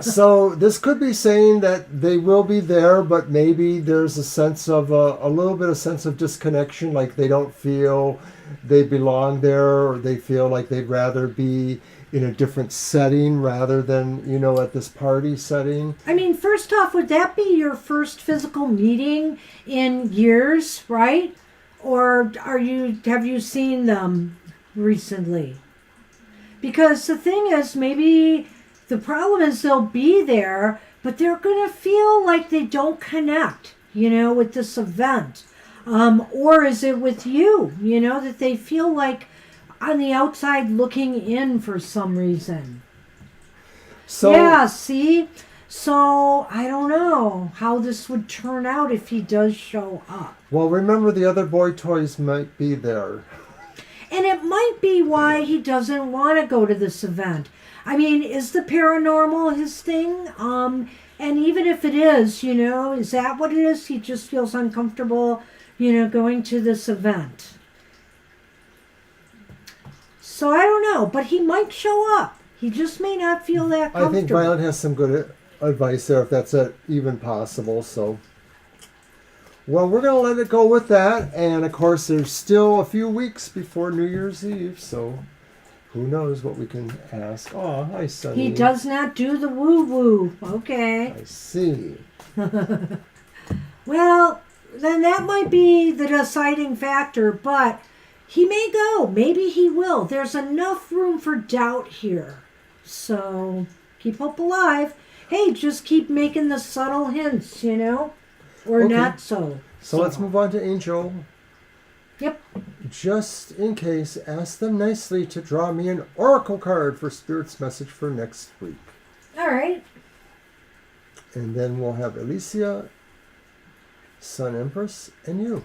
So this could be saying that they will be there, but maybe there's a sense of a little bit of sense of disconnection, like they don't feel they belong there, or they feel like they'd rather be in a different setting rather than, at this party setting. First off, would that be your first physical meeting in years, right? Or have you seen them recently? Because the thing is, maybe the problem is they'll be there, but they're going to feel like they don't connect, with this event. Or is it with you, that they feel like on the outside looking in for some reason. So Yeah, see? So I don't know how this would turn out if he does show up. well, remember the other boy toys might be there. And it might be why he doesn't want to go to this event. I mean, is the paranormal his thing? And even if it is, is that what it is? He just feels uncomfortable, going to this event. So I don't know, but he might show up. He just may not feel that comfortable. I think Violet has some good advice there, if that's even possible. So, well, we're going to let it go with that. And, of course, there's still a few weeks before New Year's Eve. So, who knows what we can ask. Oh, hi, Sonny. He does not do the woo-woo. Okay. I see. Well, then that might be the deciding factor, but he may go. Maybe he will. There's enough room for doubt here. So keep hope alive. Hey, just keep making the subtle hints, or Okay. not so. So let's move on to Angel. Yep. Just in case, ask them nicely to draw me an oracle card for Spirit's message for next week. All right. And then we'll have Alicia, Sun Empress, and you,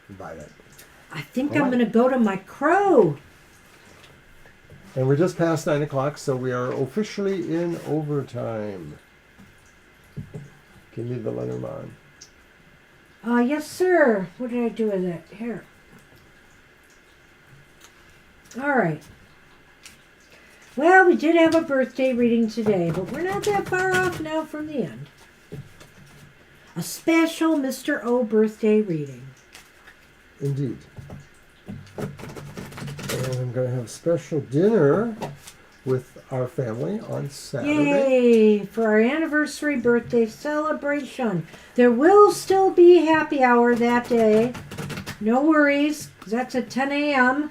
Violet. I think All I'm right. going to go to my crow. And we're just past 9 o'clock, so we are officially in overtime. Give me the Lenormand. Yes, sir. What did I do with it? Here. All right. Well, we did have a birthday reading today, but we're not that far off now from the end. A special Mr. O birthday reading. Indeed. And I'm going to have a special dinner with our family on Saturday. Yay! For our anniversary birthday celebration. There will still be happy hour that day. No worries, 'cause that's at 10 a.m.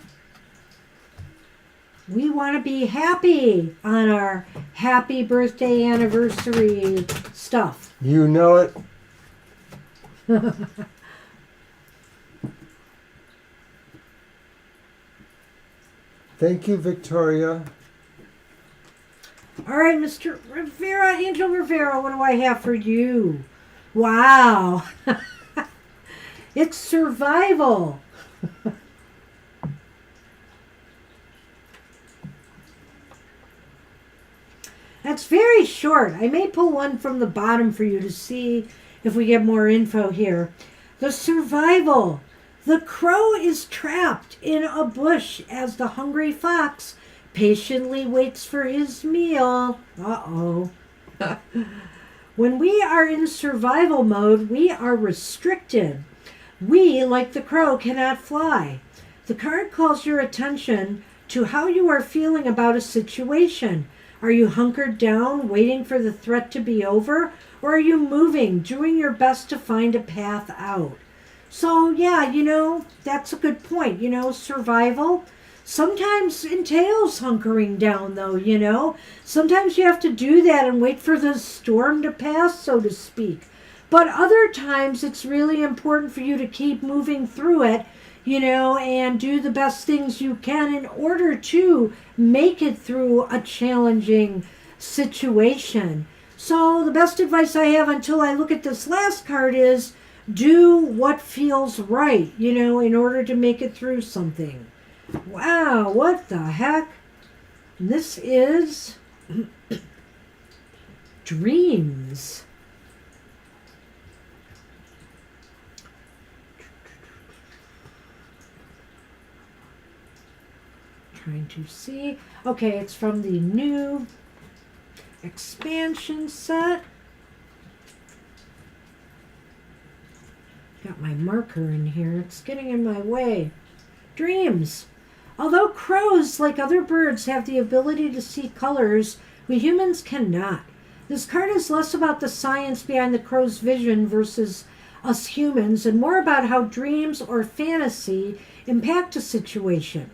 We want to be happy on our happy birthday anniversary stuff. You know it. Thank you, Victoria. All right, Mr. Rivera, Angel Rivera, what do I have for you? Wow. It's survival. That's very short. I may pull one from the bottom for you to see if we get more info here. The survival. The crow is trapped in a bush as the hungry fox patiently waits for his meal. Uh-oh. When we are in survival mode, we are restricted. We, like the crow, cannot fly. The card calls your attention to how you are feeling about a situation. Are you hunkered down, waiting for the threat to be over? Or are you moving, doing your best to find a path out? So, yeah, that's a good point. Survival sometimes entails hunkering down, though, Sometimes you have to do that and wait for the storm to pass, so to speak. But other times it's really important for you to keep moving through it, and do the best things you can in order to make it through a challenging situation. So the best advice I have until I look at this last card is do what feels right, in order to make it through something. Wow, what the heck? This is dreams. Trying to see. Okay, it's from the new expansion set. Got my marker in here. It's getting in my way. Dreams. Although crows, like other birds, have the ability to see colors, we humans cannot. This card is less about the science behind the crow's vision versus us humans, and more about how dreams or fantasy impact a situation.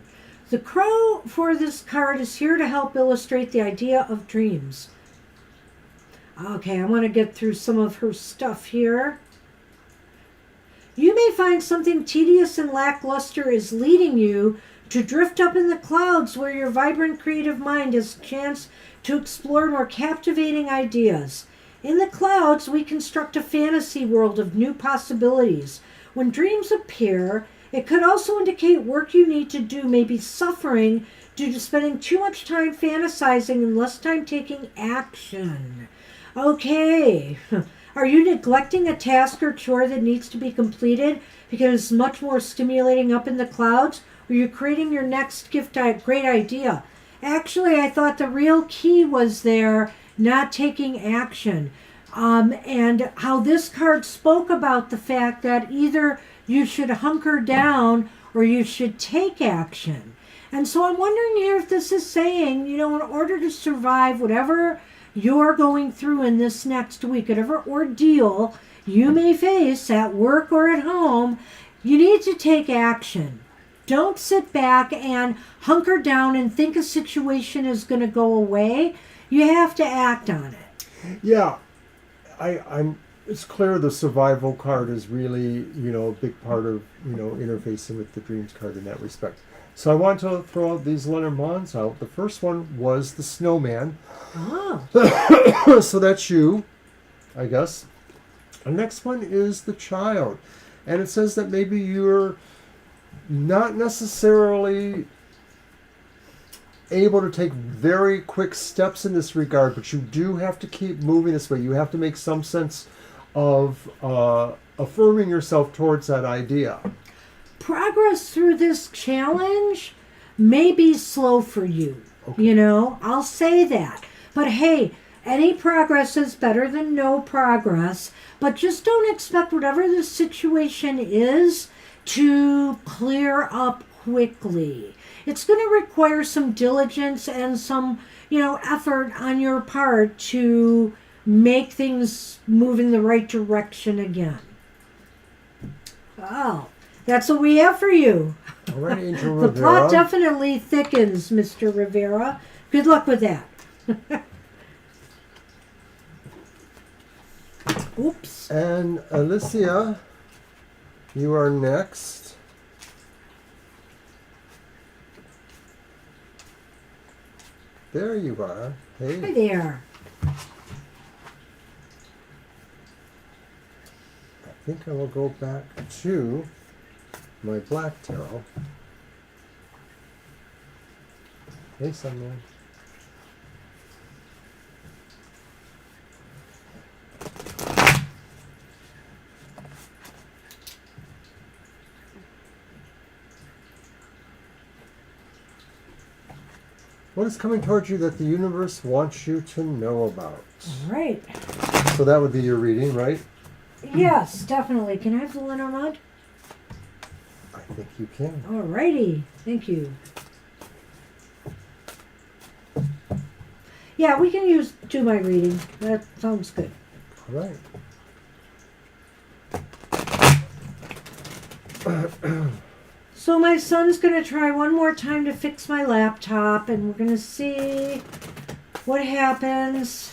The crow for this card is here to help illustrate the idea of dreams. Okay, I want to get through some of her stuff here. You may find something tedious and lackluster is leading you to drift up in the clouds where your vibrant creative mind has a chance to explore more captivating ideas. In the clouds, we construct a fantasy world of new possibilities. When dreams appear, it could also indicate work you need to do may be suffering due to spending too much time fantasizing and less time taking action. Okay. Are you neglecting a task or chore that needs to be completed because it's much more stimulating up in the clouds? Or are you creating your next great idea? Actually, I thought the real key was there not taking action. And how this card spoke about the fact that either you should hunker down or you should take action. And so I'm wondering here if this is saying, in order to survive whatever you're going through in this next week, whatever ordeal you may face at work or at home, you need to take action. Don't sit back and hunker down and think a situation is going to go away. You have to act on it. Yeah, it's clear the survival card is really, a big part of, interfacing with the dreams card in that respect. So I want to throw these Lenormands out. The first one was the snowman. Oh. So that's you, I guess. The next one is the child. And it says that maybe you're not necessarily able to take very quick steps in this regard, but you do have to keep moving this way. You have to make some sense of affirming yourself towards that idea. Progress through this challenge may be slow for you. Okay. I'll say that. But hey, any progress is better than no progress. But just don't expect whatever the situation is to clear up quickly. It's going to require some diligence and some, effort on your part to make things move in the right direction again. Oh, that's what we have for you. All right, Angel The Rivera. plot definitely thickens, Mr. Rivera. Good luck with that. Oops. And Alicia, you are next. There you are. Hey. Hi there. I think I will go back to my black tarot. Hey, Sunman. What is coming towards you that the universe wants you to know about? All right. So that would be your reading, right? Yes, definitely. Can I have the Lenormand? I think you can. All righty. Thank you. Yeah, we can do my reading. That sounds good. All right. So my son's going to try one more time to fix my laptop, and we're going to see what happens.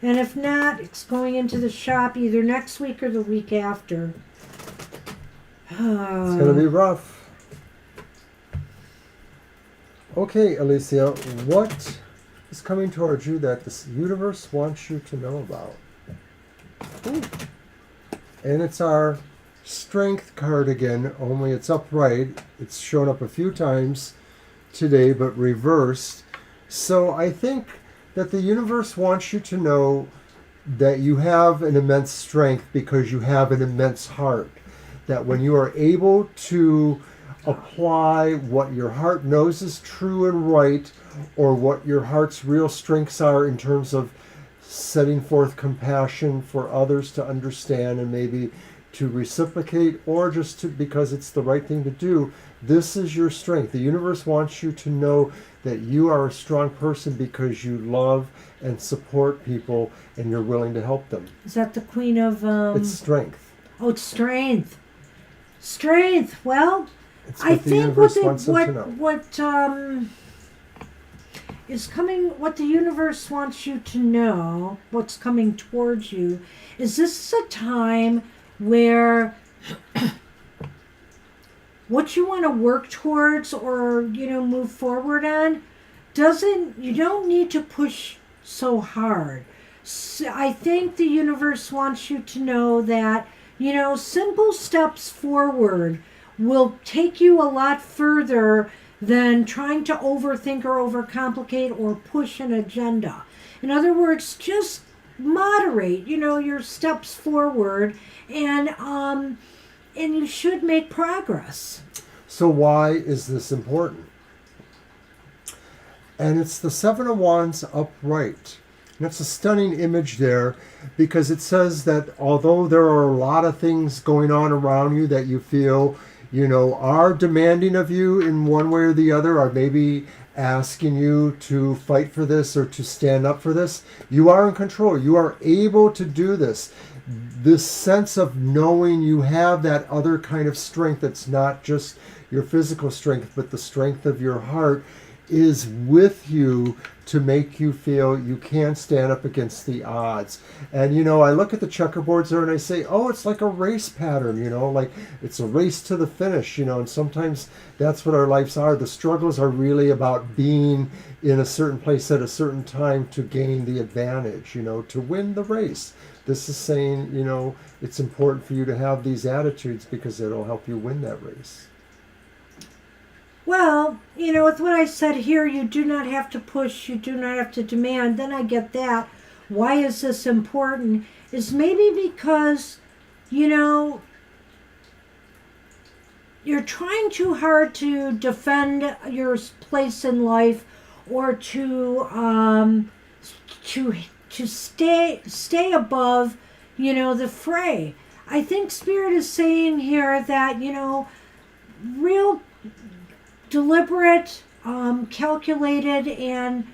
And if not, it's going into the shop either next week or the week after. It's going to be rough. Okay, Alicia, what is coming towards you that the universe wants you to know about? Ooh. And it's our Strength card again, only it's upright. It's shown up a few times today, but reversed. So I think that the universe wants you to know that you have an immense strength because you have an immense heart. That when you are able to apply what your heart knows is true and right, or what your heart's real strengths are in terms of setting forth compassion for others to understand and maybe to reciprocate, or just because it's the right thing to do, this is your strength. The universe wants you to know that you are a strong person because you love and support people and you're willing to help them. Is that the Queen of... It's strength. Oh, it's strength. Strength. Well, It's I what the think universe wants them to know. What the universe wants you to know, what's coming towards you, is this a time where what you want to work towards or, move forward on, you don't need to push so hard. So I think the universe wants you to know that, simple steps forward will take you a lot further than trying to overthink or overcomplicate or push an agenda. In other words, just moderate, your steps forward, and you should make progress. So why is this important? And it's the Seven of Wands upright. And it's a stunning image there because it says that although there are a lot of things going on around you that you feel, are demanding of you in one way or the other, or maybe asking you to fight for this or to stand up for this, you are in control. You are able to do this. This sense of knowing you have that other kind of strength that's not just your physical strength, but the strength of your heart is with you to make you feel you can stand up against the odds. And I look at the checkerboards there and I say, oh, it's like a race pattern, like it's a race to the finish, and sometimes that's what our lives are. The struggles are really about being in a certain place at a certain time to gain the advantage, to win the race. This is saying, it's important for you to have these attitudes because it'll help you win that race. Well, with what I said here, you do not have to push, you do not have to demand, then I get that. Why is this important? Is maybe because, you're trying too hard to defend your place in life or to stay above, the fray. I think Spirit is saying here that, real deliberate, calculated, and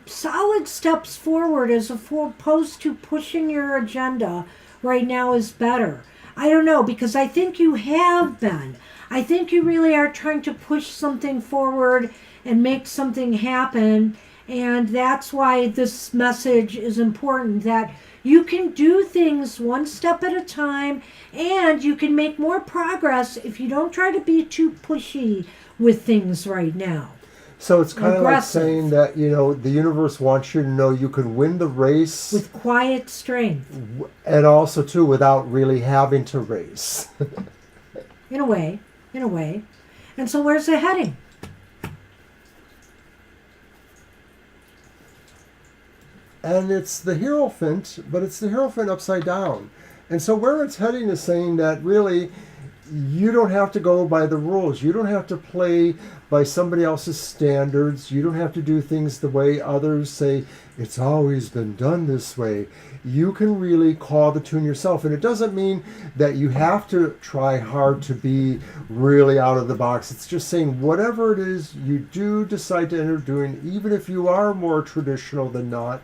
solid steps forward as opposed to pushing your agenda right now is better. I don't know, because I think you have been. I think you really are trying to push something forward and make something happen, and that's why this message is important, that you can do things one step at a time, and you can make more progress if you don't try to be too pushy with things right now. So it's kind of like saying that, the universe wants you to know you can win the race with quiet strength. And also, too, without really having to race. In a way. And so where's it heading? And it's the Hierophant, but it's the Hierophant upside down. And so where it's heading is saying that really you don't have to go by the rules. You don't have to play by somebody else's standards. You don't have to do things the way others say, it's always been done this way. You can really call the tune yourself. And it doesn't mean that you have to try hard to be really out of the box. It's just saying whatever it is you do decide to end up doing, even if you are more traditional than not,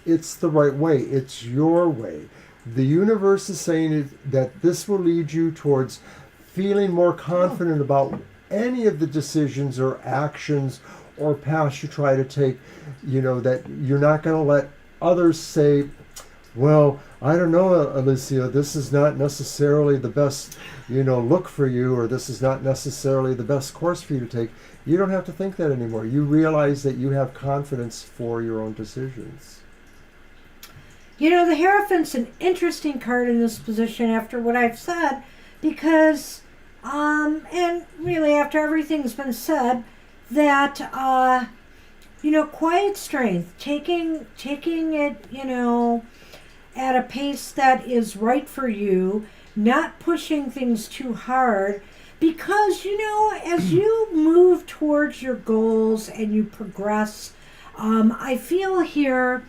it's the right way. It's your way. The universe is saying that this will lead you towards feeling more confident about any of the decisions or actions or paths you try to take, that you're not going to let others say, well, I don't know, Alicia, this is not necessarily the best, look for you, or this is not necessarily the best course for you to take. You don't have to think that anymore. You realize that you have confidence for your own decisions. The Hierophant's an interesting card in this position after what I've said, because, and really after everything's been said, that, quiet strength, taking it, at a pace that is right for you, not pushing things too hard, because, as you move towards your goals and you progress, I feel here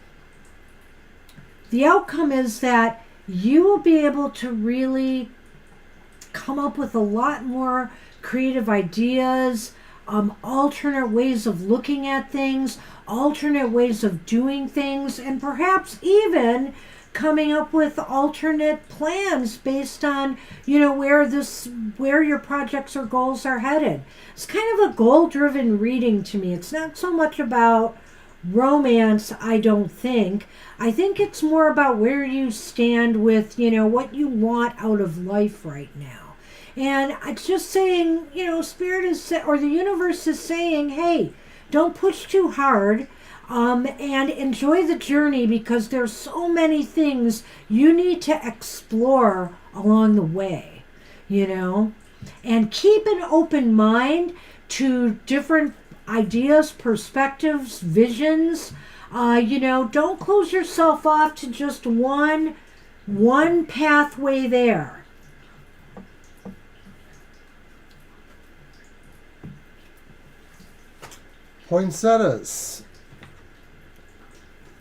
the outcome is that you will be able to really come up with a lot more creative ideas, alternate ways of looking at things, alternate ways of doing things, and perhaps even coming up with alternate plans based on, where your projects or goals are headed. It's kind of a goal-driven reading to me. It's not so much about romance, I don't think. I think it's more about where you stand with, what you want out of life right now. And it's just saying, Spirit is, or the universe is saying, hey, don't push too hard. And enjoy the journey, because there's so many things you need to explore along the way, and keep an open mind to different ideas, perspectives, visions. Don't close yourself off to just one pathway there. Poinsettias.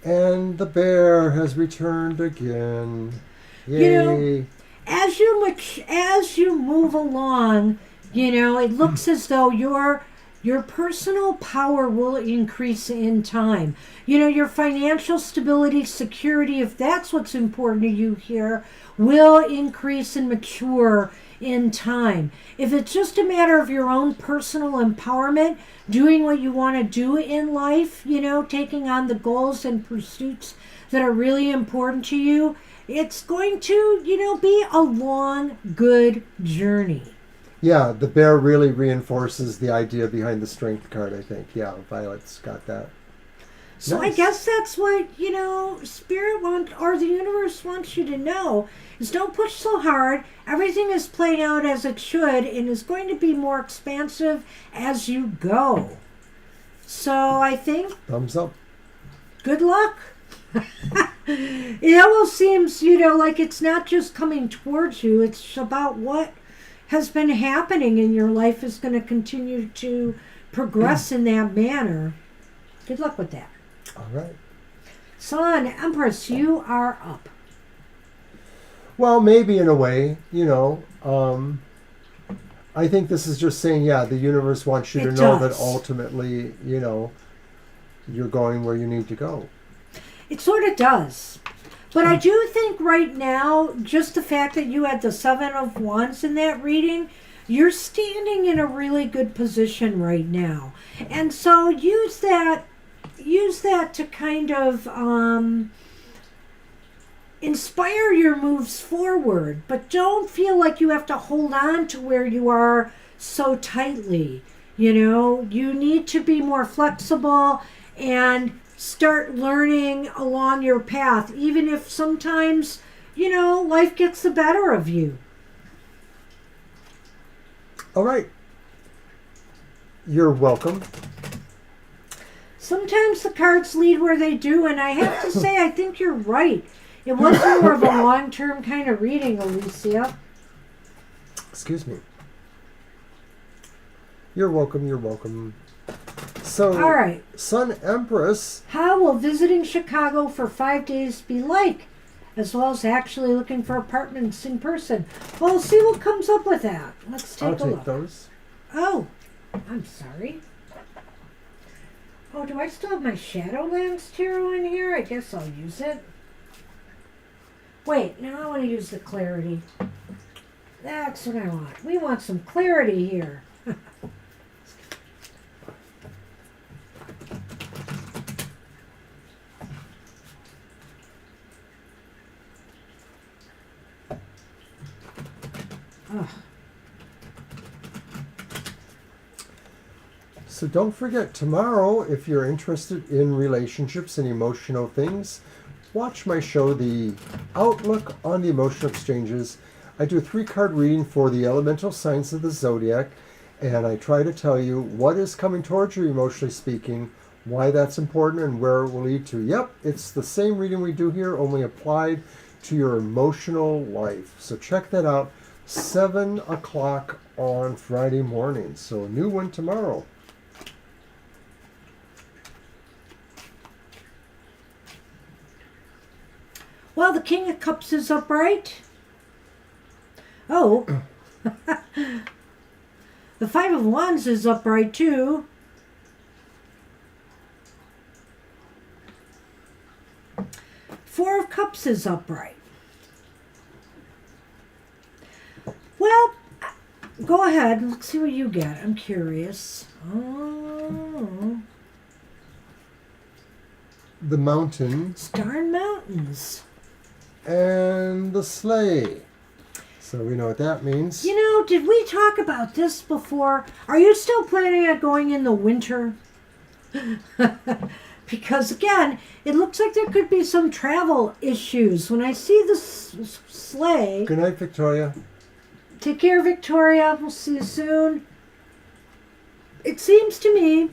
And the bear has returned again. Yay. As you move along, it looks as though your personal power will increase in time. Your financial stability, security, if that's what's important to you here, will increase and mature in time. If it's just a matter of your own personal empowerment, doing what you want to do in life, taking on the goals and pursuits that are really important to you, it's going to, be a long, good journey. Yeah, the bear really reinforces the idea behind the strength card, I think. Yeah, Violet's got that. So nice. I guess that's what, Spirit wants, or the universe wants you to know, is don't push so hard. Everything is playing out as it should and is going to be more expansive as you go. So I think... Thumbs up. Good luck. It almost seems, like it's not just coming towards you. It's about what has been happening in your life is going to continue to progress in that manner. Good luck with that. All right. Sun, Empress, you are up. Well, maybe in a way, I think this is just saying, the universe wants you to know that ultimately, you're going where you need to go. It sort of does. But I do think right now, just the fact that you had the Seven of Wands in that reading, you're standing in a really good position right now. And so use that to kind of inspire your moves forward, but don't feel like you have to hold on to where you are so tightly. You need to be more flexible and start learning along your path, even if sometimes, life gets the better of you. All right. You're welcome. Sometimes the cards lead where they do, and I have to say, I think you're right. It was more of a long-term kind of reading, Alicia. Excuse me. You're welcome, you're welcome. So, all right. Sun Empress. How will visiting Chicago for 5 days be like? As well as actually looking for apartments in person. Well, we'll see what comes up with that. Let's take a look. I'll take those. Oh, I'm sorry. Oh, do I still have my Shadowlands Tarot in here? I guess I'll use it. Wait, now I want to use the clarity. That's what I want. We want some clarity here. So don't forget, tomorrow, if you're interested in relationships and emotional things, watch my show, The Outlook on the Emotional Exchanges. I do a 3-card reading for the elemental signs of the zodiac, and I try to tell you what is coming towards you emotionally speaking, why that's important, and where it will lead to. Yep, it's the same reading we do here, only applied to your emotional life. So check that out, 7 o'clock on Friday morning. So a new one tomorrow. Well, the King of Cups is upright. Oh. The Five of Wands is upright too. Four of Cups is upright. Well, go ahead. Let's see what you get. I'm curious. Oh. The Mountain. Star and Mountains. And the Sleigh. So we know what that means. You know, did we talk about this before? Are you still planning on going in the winter? Because again, it looks like there could be some travel issues. When I see the sleigh... Good night, Victoria. Take care, Victoria. We'll see you soon. It seems to me,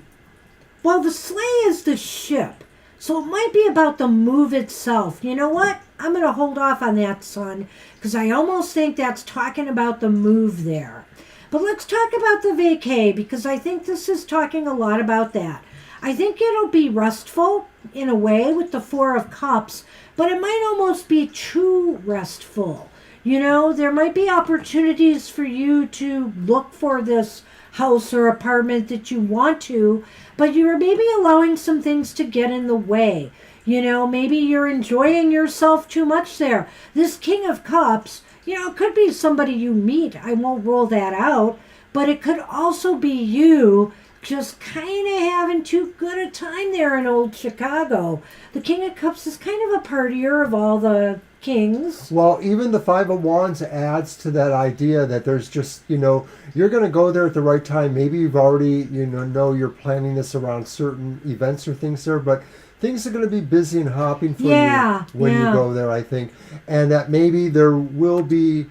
well, the sleigh is the ship. So it might be about the move itself. You know what? I'm going to hold off on that, son, because I almost think that's talking about the move there. But let's talk about the vacay, because I think this is talking a lot about that. I think it'll be restful in a way with the Four of Cups, but it might almost be too restful. You know, there might be opportunities for you to look for this house or apartment that you want to, but you're maybe allowing some things to get in the way. You know, maybe you're enjoying yourself too much there. This King of Cups, you know, it could be somebody you meet. I won't rule that out, but it could also be you just kind of having too good a time there in old Chicago. The King of Cups is kind of a partier of all the kings. Well, even the Five of Wands adds to that idea that there's just, you know, you're going to go there at the right time. Maybe you've already, you know you're planning this around certain events or things there, but things are going to be busy and hopping for you when you go there, I think. And that maybe there will be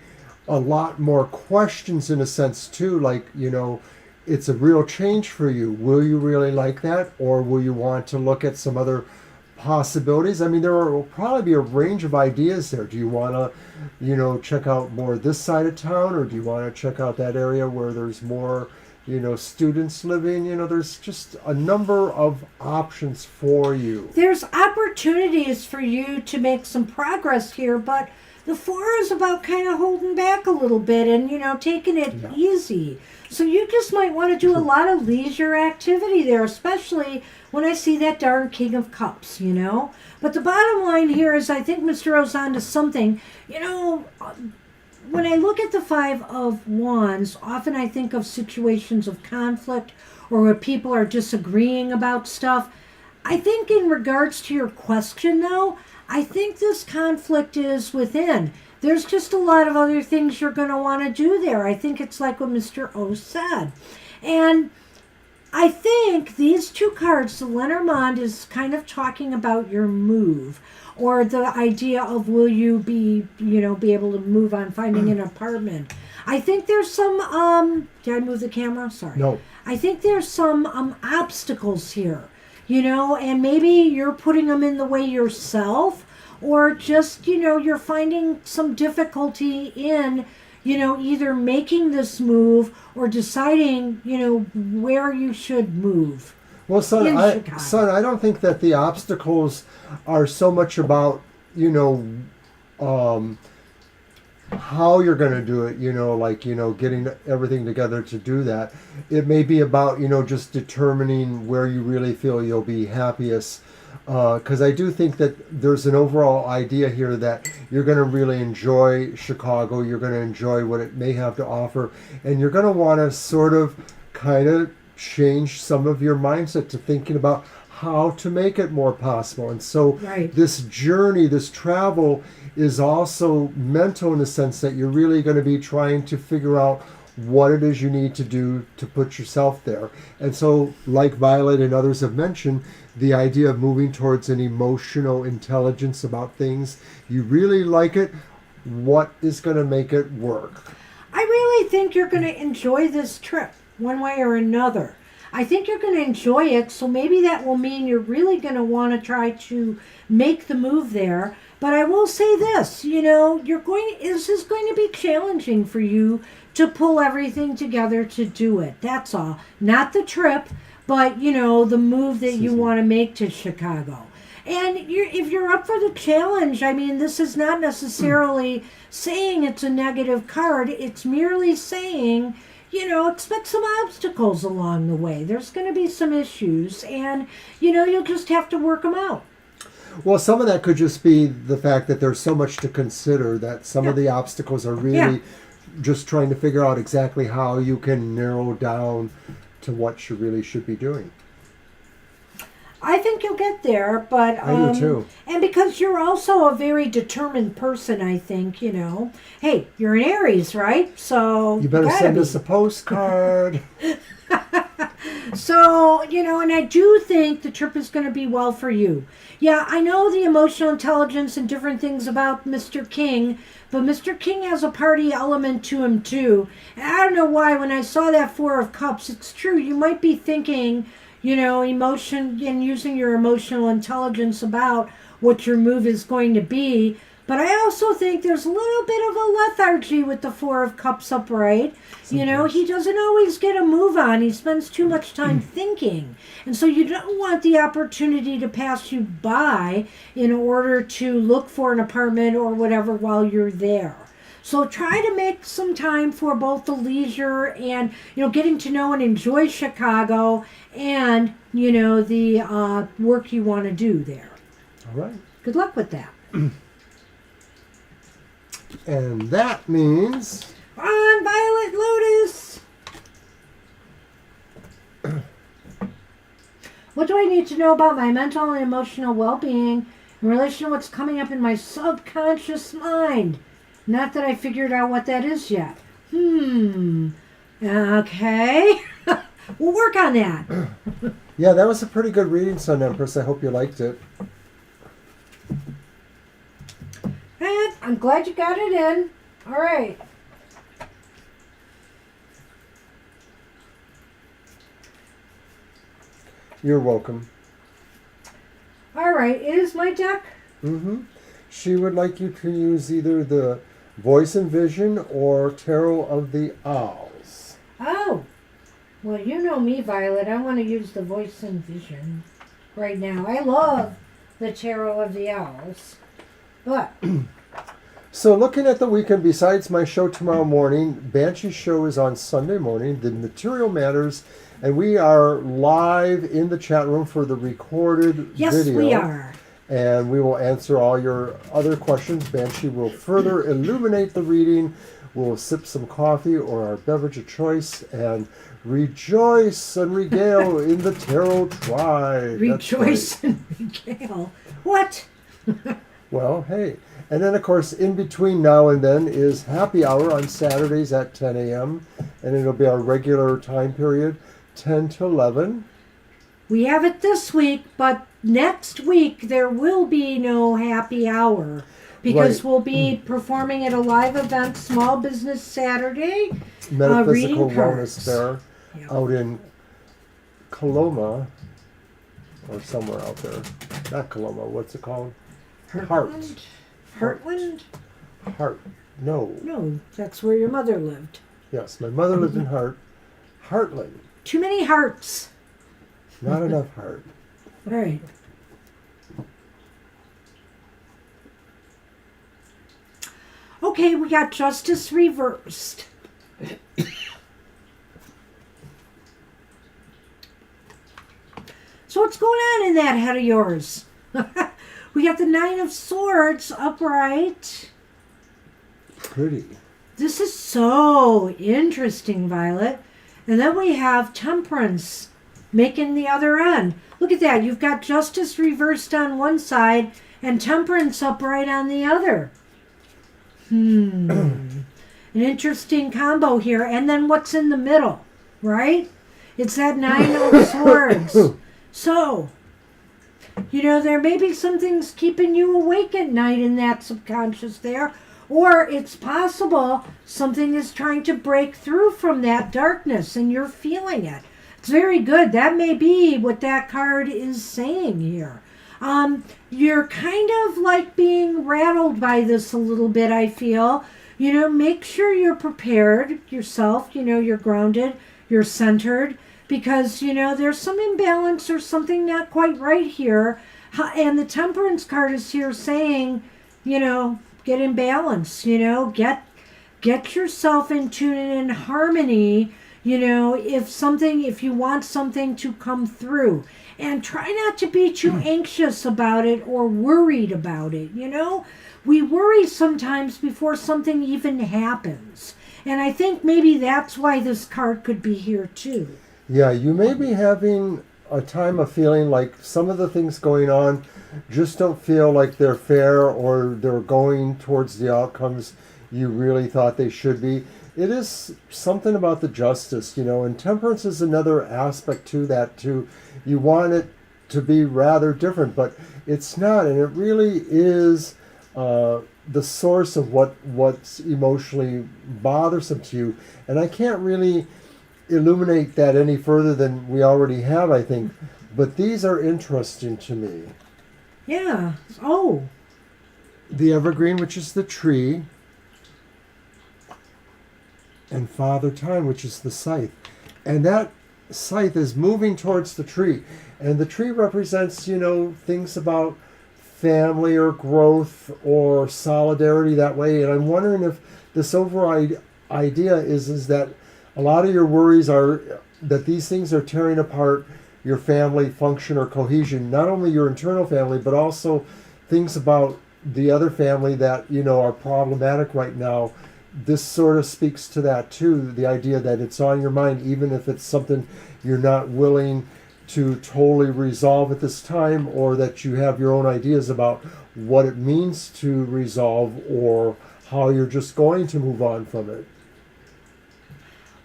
a lot more questions in a sense, too, like, you know, it's a real change for you. Will you really like that? Or will you want to look at some other possibilities? I mean, there will probably be a range of ideas there. Do you want to, you know, check out more this side of town, or do you want to check out that area where there's more, you know, students living? You know, there's just a number of options for you. There's opportunities for you to make some progress here, but the Four is about kind of holding back a little bit and, you know, taking it easy. So you just might want to do a lot of leisure activity there, especially when I see that darn King of Cups, you know. But the bottom line here is I think Mr. O's on to something. You know, when I look at the Five of Wands, often I think of situations of conflict or where people are disagreeing about stuff. I think in regards to your question, though, I think this conflict is within. There's just a lot of other things you're going to want to do there. I think it's like what Mr. O said. And I think these two cards, the Lenormand, is kind of talking about your move, or the idea of will you be, you know, be able to move on finding an apartment. I think there's some, did I move the camera? Sorry. No. I think there's some obstacles here, you know, and maybe you're putting them in the way yourself, or just, you know, you're finding some difficulty in, you know, either making this move or deciding, you know, where you should move. Well, son, I don't think that the obstacles are so much about, you know, how you're going to do it, you know, like, you know, getting everything together to do that. It may be about, you know, just determining where you really feel you'll be happiest. Because I do think that there's an overall idea here that you're going to really enjoy Chicago. You're going to enjoy what it may have to offer. And you're going to want to sort of kind of change some of your mindset to thinking about how to make it more possible. And so this journey, this travel is also mental in the sense that you're really going to be trying to figure out what it is you need to do to put yourself there. And so, like Violet and others have mentioned, the idea of moving towards an emotional intelligence about things, you really like it, what is going to make it work? I really think you're going to enjoy this trip one way or another. I think you're going to enjoy it, so maybe that will mean you're really going to want to try to make the move there. But I will say this, you know, this is going to be challenging for you to pull everything together to do it. That's all. Not the trip, but, you know, the move that you want to make to Chicago. And if you're up for the challenge, I mean, this is not necessarily saying it's a negative card. It's merely saying, you know, expect some obstacles along the way. There's going to be some issues, and, you know, you'll just have to work them out. Well, some of that could just be the fact that there's so much to consider that some of the obstacles are really just trying to figure out exactly how you can narrow down to what you really should be doing. I think you'll get there, but I do too. And because you're also a very determined person, I think, Hey, you're an Aries, right? So You better gotta send be. us a postcard. So, and I do think the trip is going to be well for you. Yeah, I know the emotional intelligence and different things about Mr. King, but Mr. King has a party element to him too. And I don't know why when I saw that Four of Cups, it's true. You might be thinking, emotion and using your emotional intelligence about what your move is going to be. But I also think there's a little bit of a lethargy with the Four of Cups upright. He doesn't always get a move on. He spends too much time thinking. And so you don't want the opportunity to pass you by in order to look for an apartment or whatever while you're there. So try to make some time for both the leisure and, getting to know and enjoy Chicago and, the work you want to do there. All right. Good luck with that. And that means... On Violet Lotus! What do I need to know about my mental and emotional well-being in relation to what's coming up in my subconscious mind? Not that I figured out what that is yet. Okay. We'll work on that. Yeah, that was a pretty good reading, Sun Empress. I hope you liked it. And I'm glad you got it in. All right. You're welcome. All right. It is my deck. Mm-hmm. She would like you to use either the Voice and Vision or Tarot of the Owls. Oh. Well, you know me, Violet. I want to use the Voice and Vision right now. I love the Tarot of the Owls. But... So looking at the weekend, besides my show tomorrow morning, Banshee's show is on Sunday morning, The Material Matters, and we are live in the chat room for the recorded video. Yes, we are. And we will answer all your other questions. Banshee will further illuminate the reading. We'll sip some coffee or our beverage of choice and rejoice and regale in the tarot tribe. Rejoice and regale. What? Well, hey. And then, of course, in between now and then is happy hour on Saturdays at 10 a.m. And it'll be our regular time period, 10 to 11. We have it this week, but next week there will be no happy hour because Right. we'll be performing at a live event, Small Business Saturday. Metaphysical reading Wellness cards. Fair Yep. out in Coloma or somewhere out there. Not Coloma, what's it called? Heartland? Heartland? Hart. No. No, that's where your mother lived. Yes, my mother lived in Heartland. Too many hearts. Not enough heart. All right. Okay, we got Justice reversed. So what's going on in that head of yours? We got the Nine of Swords upright. Pretty. This is so interesting, Violet. And then we have Temperance making the other end. Look at that. You've got Justice reversed on one side and Temperance upright on the other. An interesting combo here. And then what's in the middle, right? It's that Nine of Swords. So, there may be some things keeping you awake at night in that subconscious there. Or it's possible something is trying to break through from that darkness and you're feeling it. It's very good. That may be what that card is saying here. You're kind of like being rattled by this a little bit, I feel. Make sure you're prepared yourself. You're grounded, you're centered. Because, there's some imbalance or something not quite right here. And the Temperance card is here saying, get in balance, get yourself in tune and in harmony, if you want something to come through. And try not to be too anxious about it or worried about it, We worry sometimes before something even happens. And I think maybe that's why this card could be here too. Yeah, you may be having a time of feeling like some of the things going on just don't feel like they're fair or they're going towards the outcomes you really thought they should be. It is something about the justice, and temperance is another aspect to that too. You want it to be rather different, but it's not, and it really is the source of what's emotionally bothersome to you. And I can't really illuminate that any further than we already have, I think. But these are interesting to me. Yeah. Oh. The evergreen, which is the tree, and Father Time, which is the scythe. And that scythe is moving towards the tree. And the tree represents, things about family or growth or solidarity that way. And I'm wondering if this overall idea is that a lot of your worries are that these things are tearing apart your family function or cohesion, not only your internal family, but also things about the other family that, are problematic right now. This sort of speaks to that too, the idea that it's on your mind, even if it's something you're not willing to totally resolve at this time, or that you have your own ideas about what it means to resolve or how you're just going to move on from it.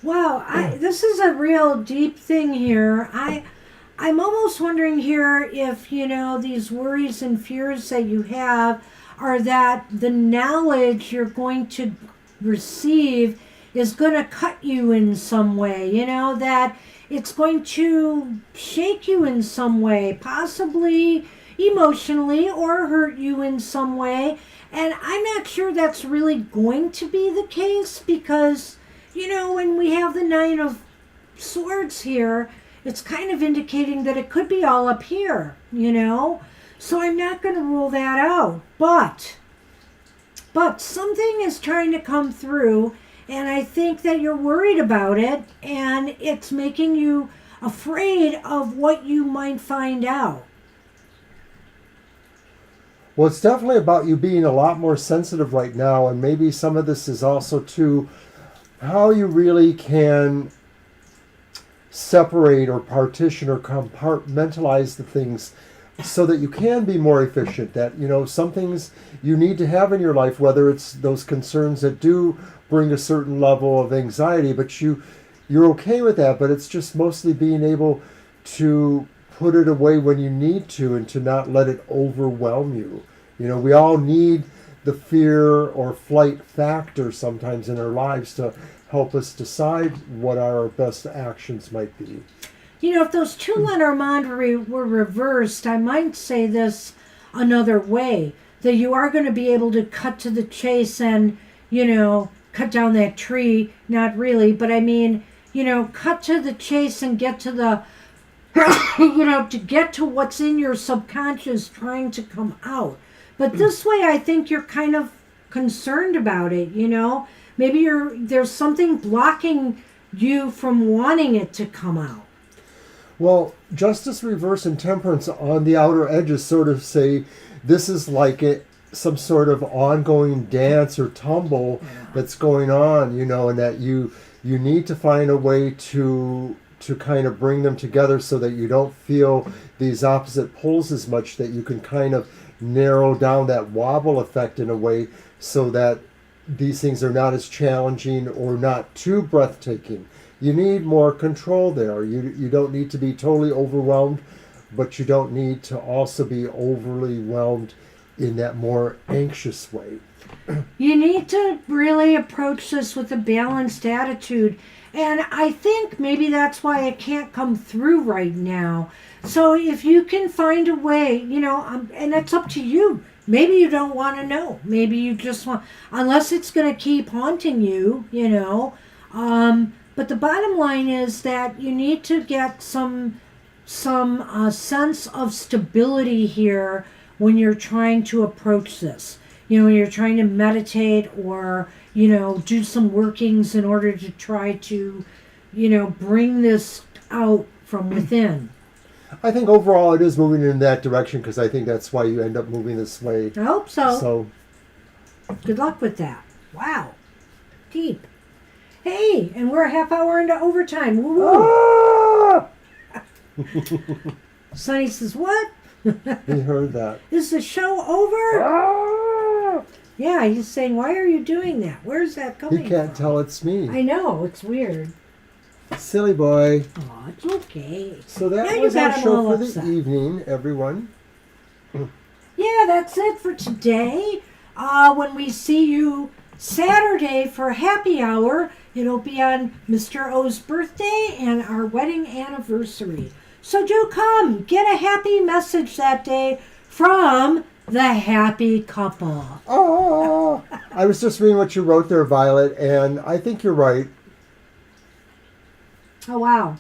Wow, this is a real deep thing here. I'm almost wondering here if, these worries and fears that you have are that the knowledge you're going to receive is going to cut you in some way, that it's going to shake you in some way, possibly emotionally, or hurt you in some way. And I'm not sure that's really going to be the case because, when we have the Nine of Swords here, it's kind of indicating that it could be all up here, So I'm not going to rule that out. But something is trying to come through, and I think that you're worried about it, and it's making you afraid of what you might find out. Well, it's definitely about you being a lot more sensitive right now, and maybe some of this is also to how you really can separate or partition or compartmentalize the things so that you can be more efficient, that, some things you need to have in your life, whether it's those concerns that do bring a certain level of anxiety, but you're okay with that, but it's just mostly being able to put it away when you need to and to not let it overwhelm you. We all need the fear or flight factor sometimes in our lives to help us decide what our best actions might be. If those two Lenormand were reversed, I might say this another way, that you are going to be able to cut to the chase and, cut down that tree. Not really, but I mean, cut to the chase and get to the, to get to what's in your subconscious trying to come out. But this way, I think you're kind of concerned about it, Maybe there's something blocking you from wanting it to come out. Well, justice, reverse, and temperance on the outer edges sort of say this is like some sort of ongoing dance or tumble that's going on, and that you need to find a way to kind of bring them together so that you don't feel these opposite poles as much, that you can kind of narrow down that wobble effect in a way so that these things are not as challenging or not too breathtaking. You need more control there. You don't need to be totally overwhelmed, but you don't need to also be overly whelmed in that more anxious way. You need to really approach this with a balanced attitude. And I think maybe that's why it can't come through right now. So if you can find a way, and that's up to you. Maybe you don't want to know. Maybe you just want, unless it's going to keep haunting you, But the bottom line is that you need to get some sense of stability here when you're trying to approach this. When you're trying to meditate or, do some workings in order to try to, bring this out from within. I think overall it is moving in that direction because I think that's why you end up moving this way. I hope so. So, good luck with that. Wow. Deep. Hey, and we're a half hour into overtime. Woo-woo. Ah! Sonny says, what? He heard that. Is the show over? Ah! Yeah, he's saying, why are you doing that? Where's that coming He can't from? tell it's me. I know, it's weird. Silly boy. Oh, it's okay. So that Now you was our got him show all for upset. the evening, everyone. Yeah, that's it for today. When we see you Saturday for happy hour, it'll be on Mr. O's birthday and our wedding anniversary. So do come, get a happy message that day from the happy couple. Oh, I was just reading what you wrote there, Violet, and I think you're right. Oh, wow.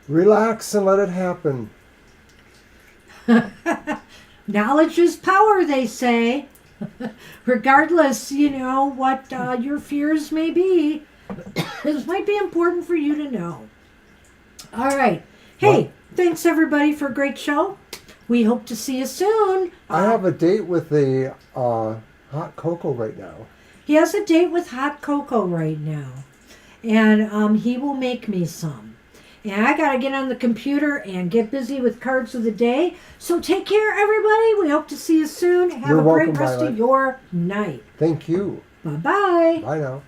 Relax and let it happen. Knowledge is power, they say. Regardless, what your fears may be, this might be important for you to know. All right. Hey, thanks everybody for a great show. We hope to see you soon. I have a date with the hot cocoa right now. He has a date with hot cocoa right now. And he will make me some. And I got to get on the computer and get busy with cards of the day. So take care, everybody. We hope to see you soon. Have You're a great welcome, rest Violet. of your night. Thank you. Bye-bye. Bye now.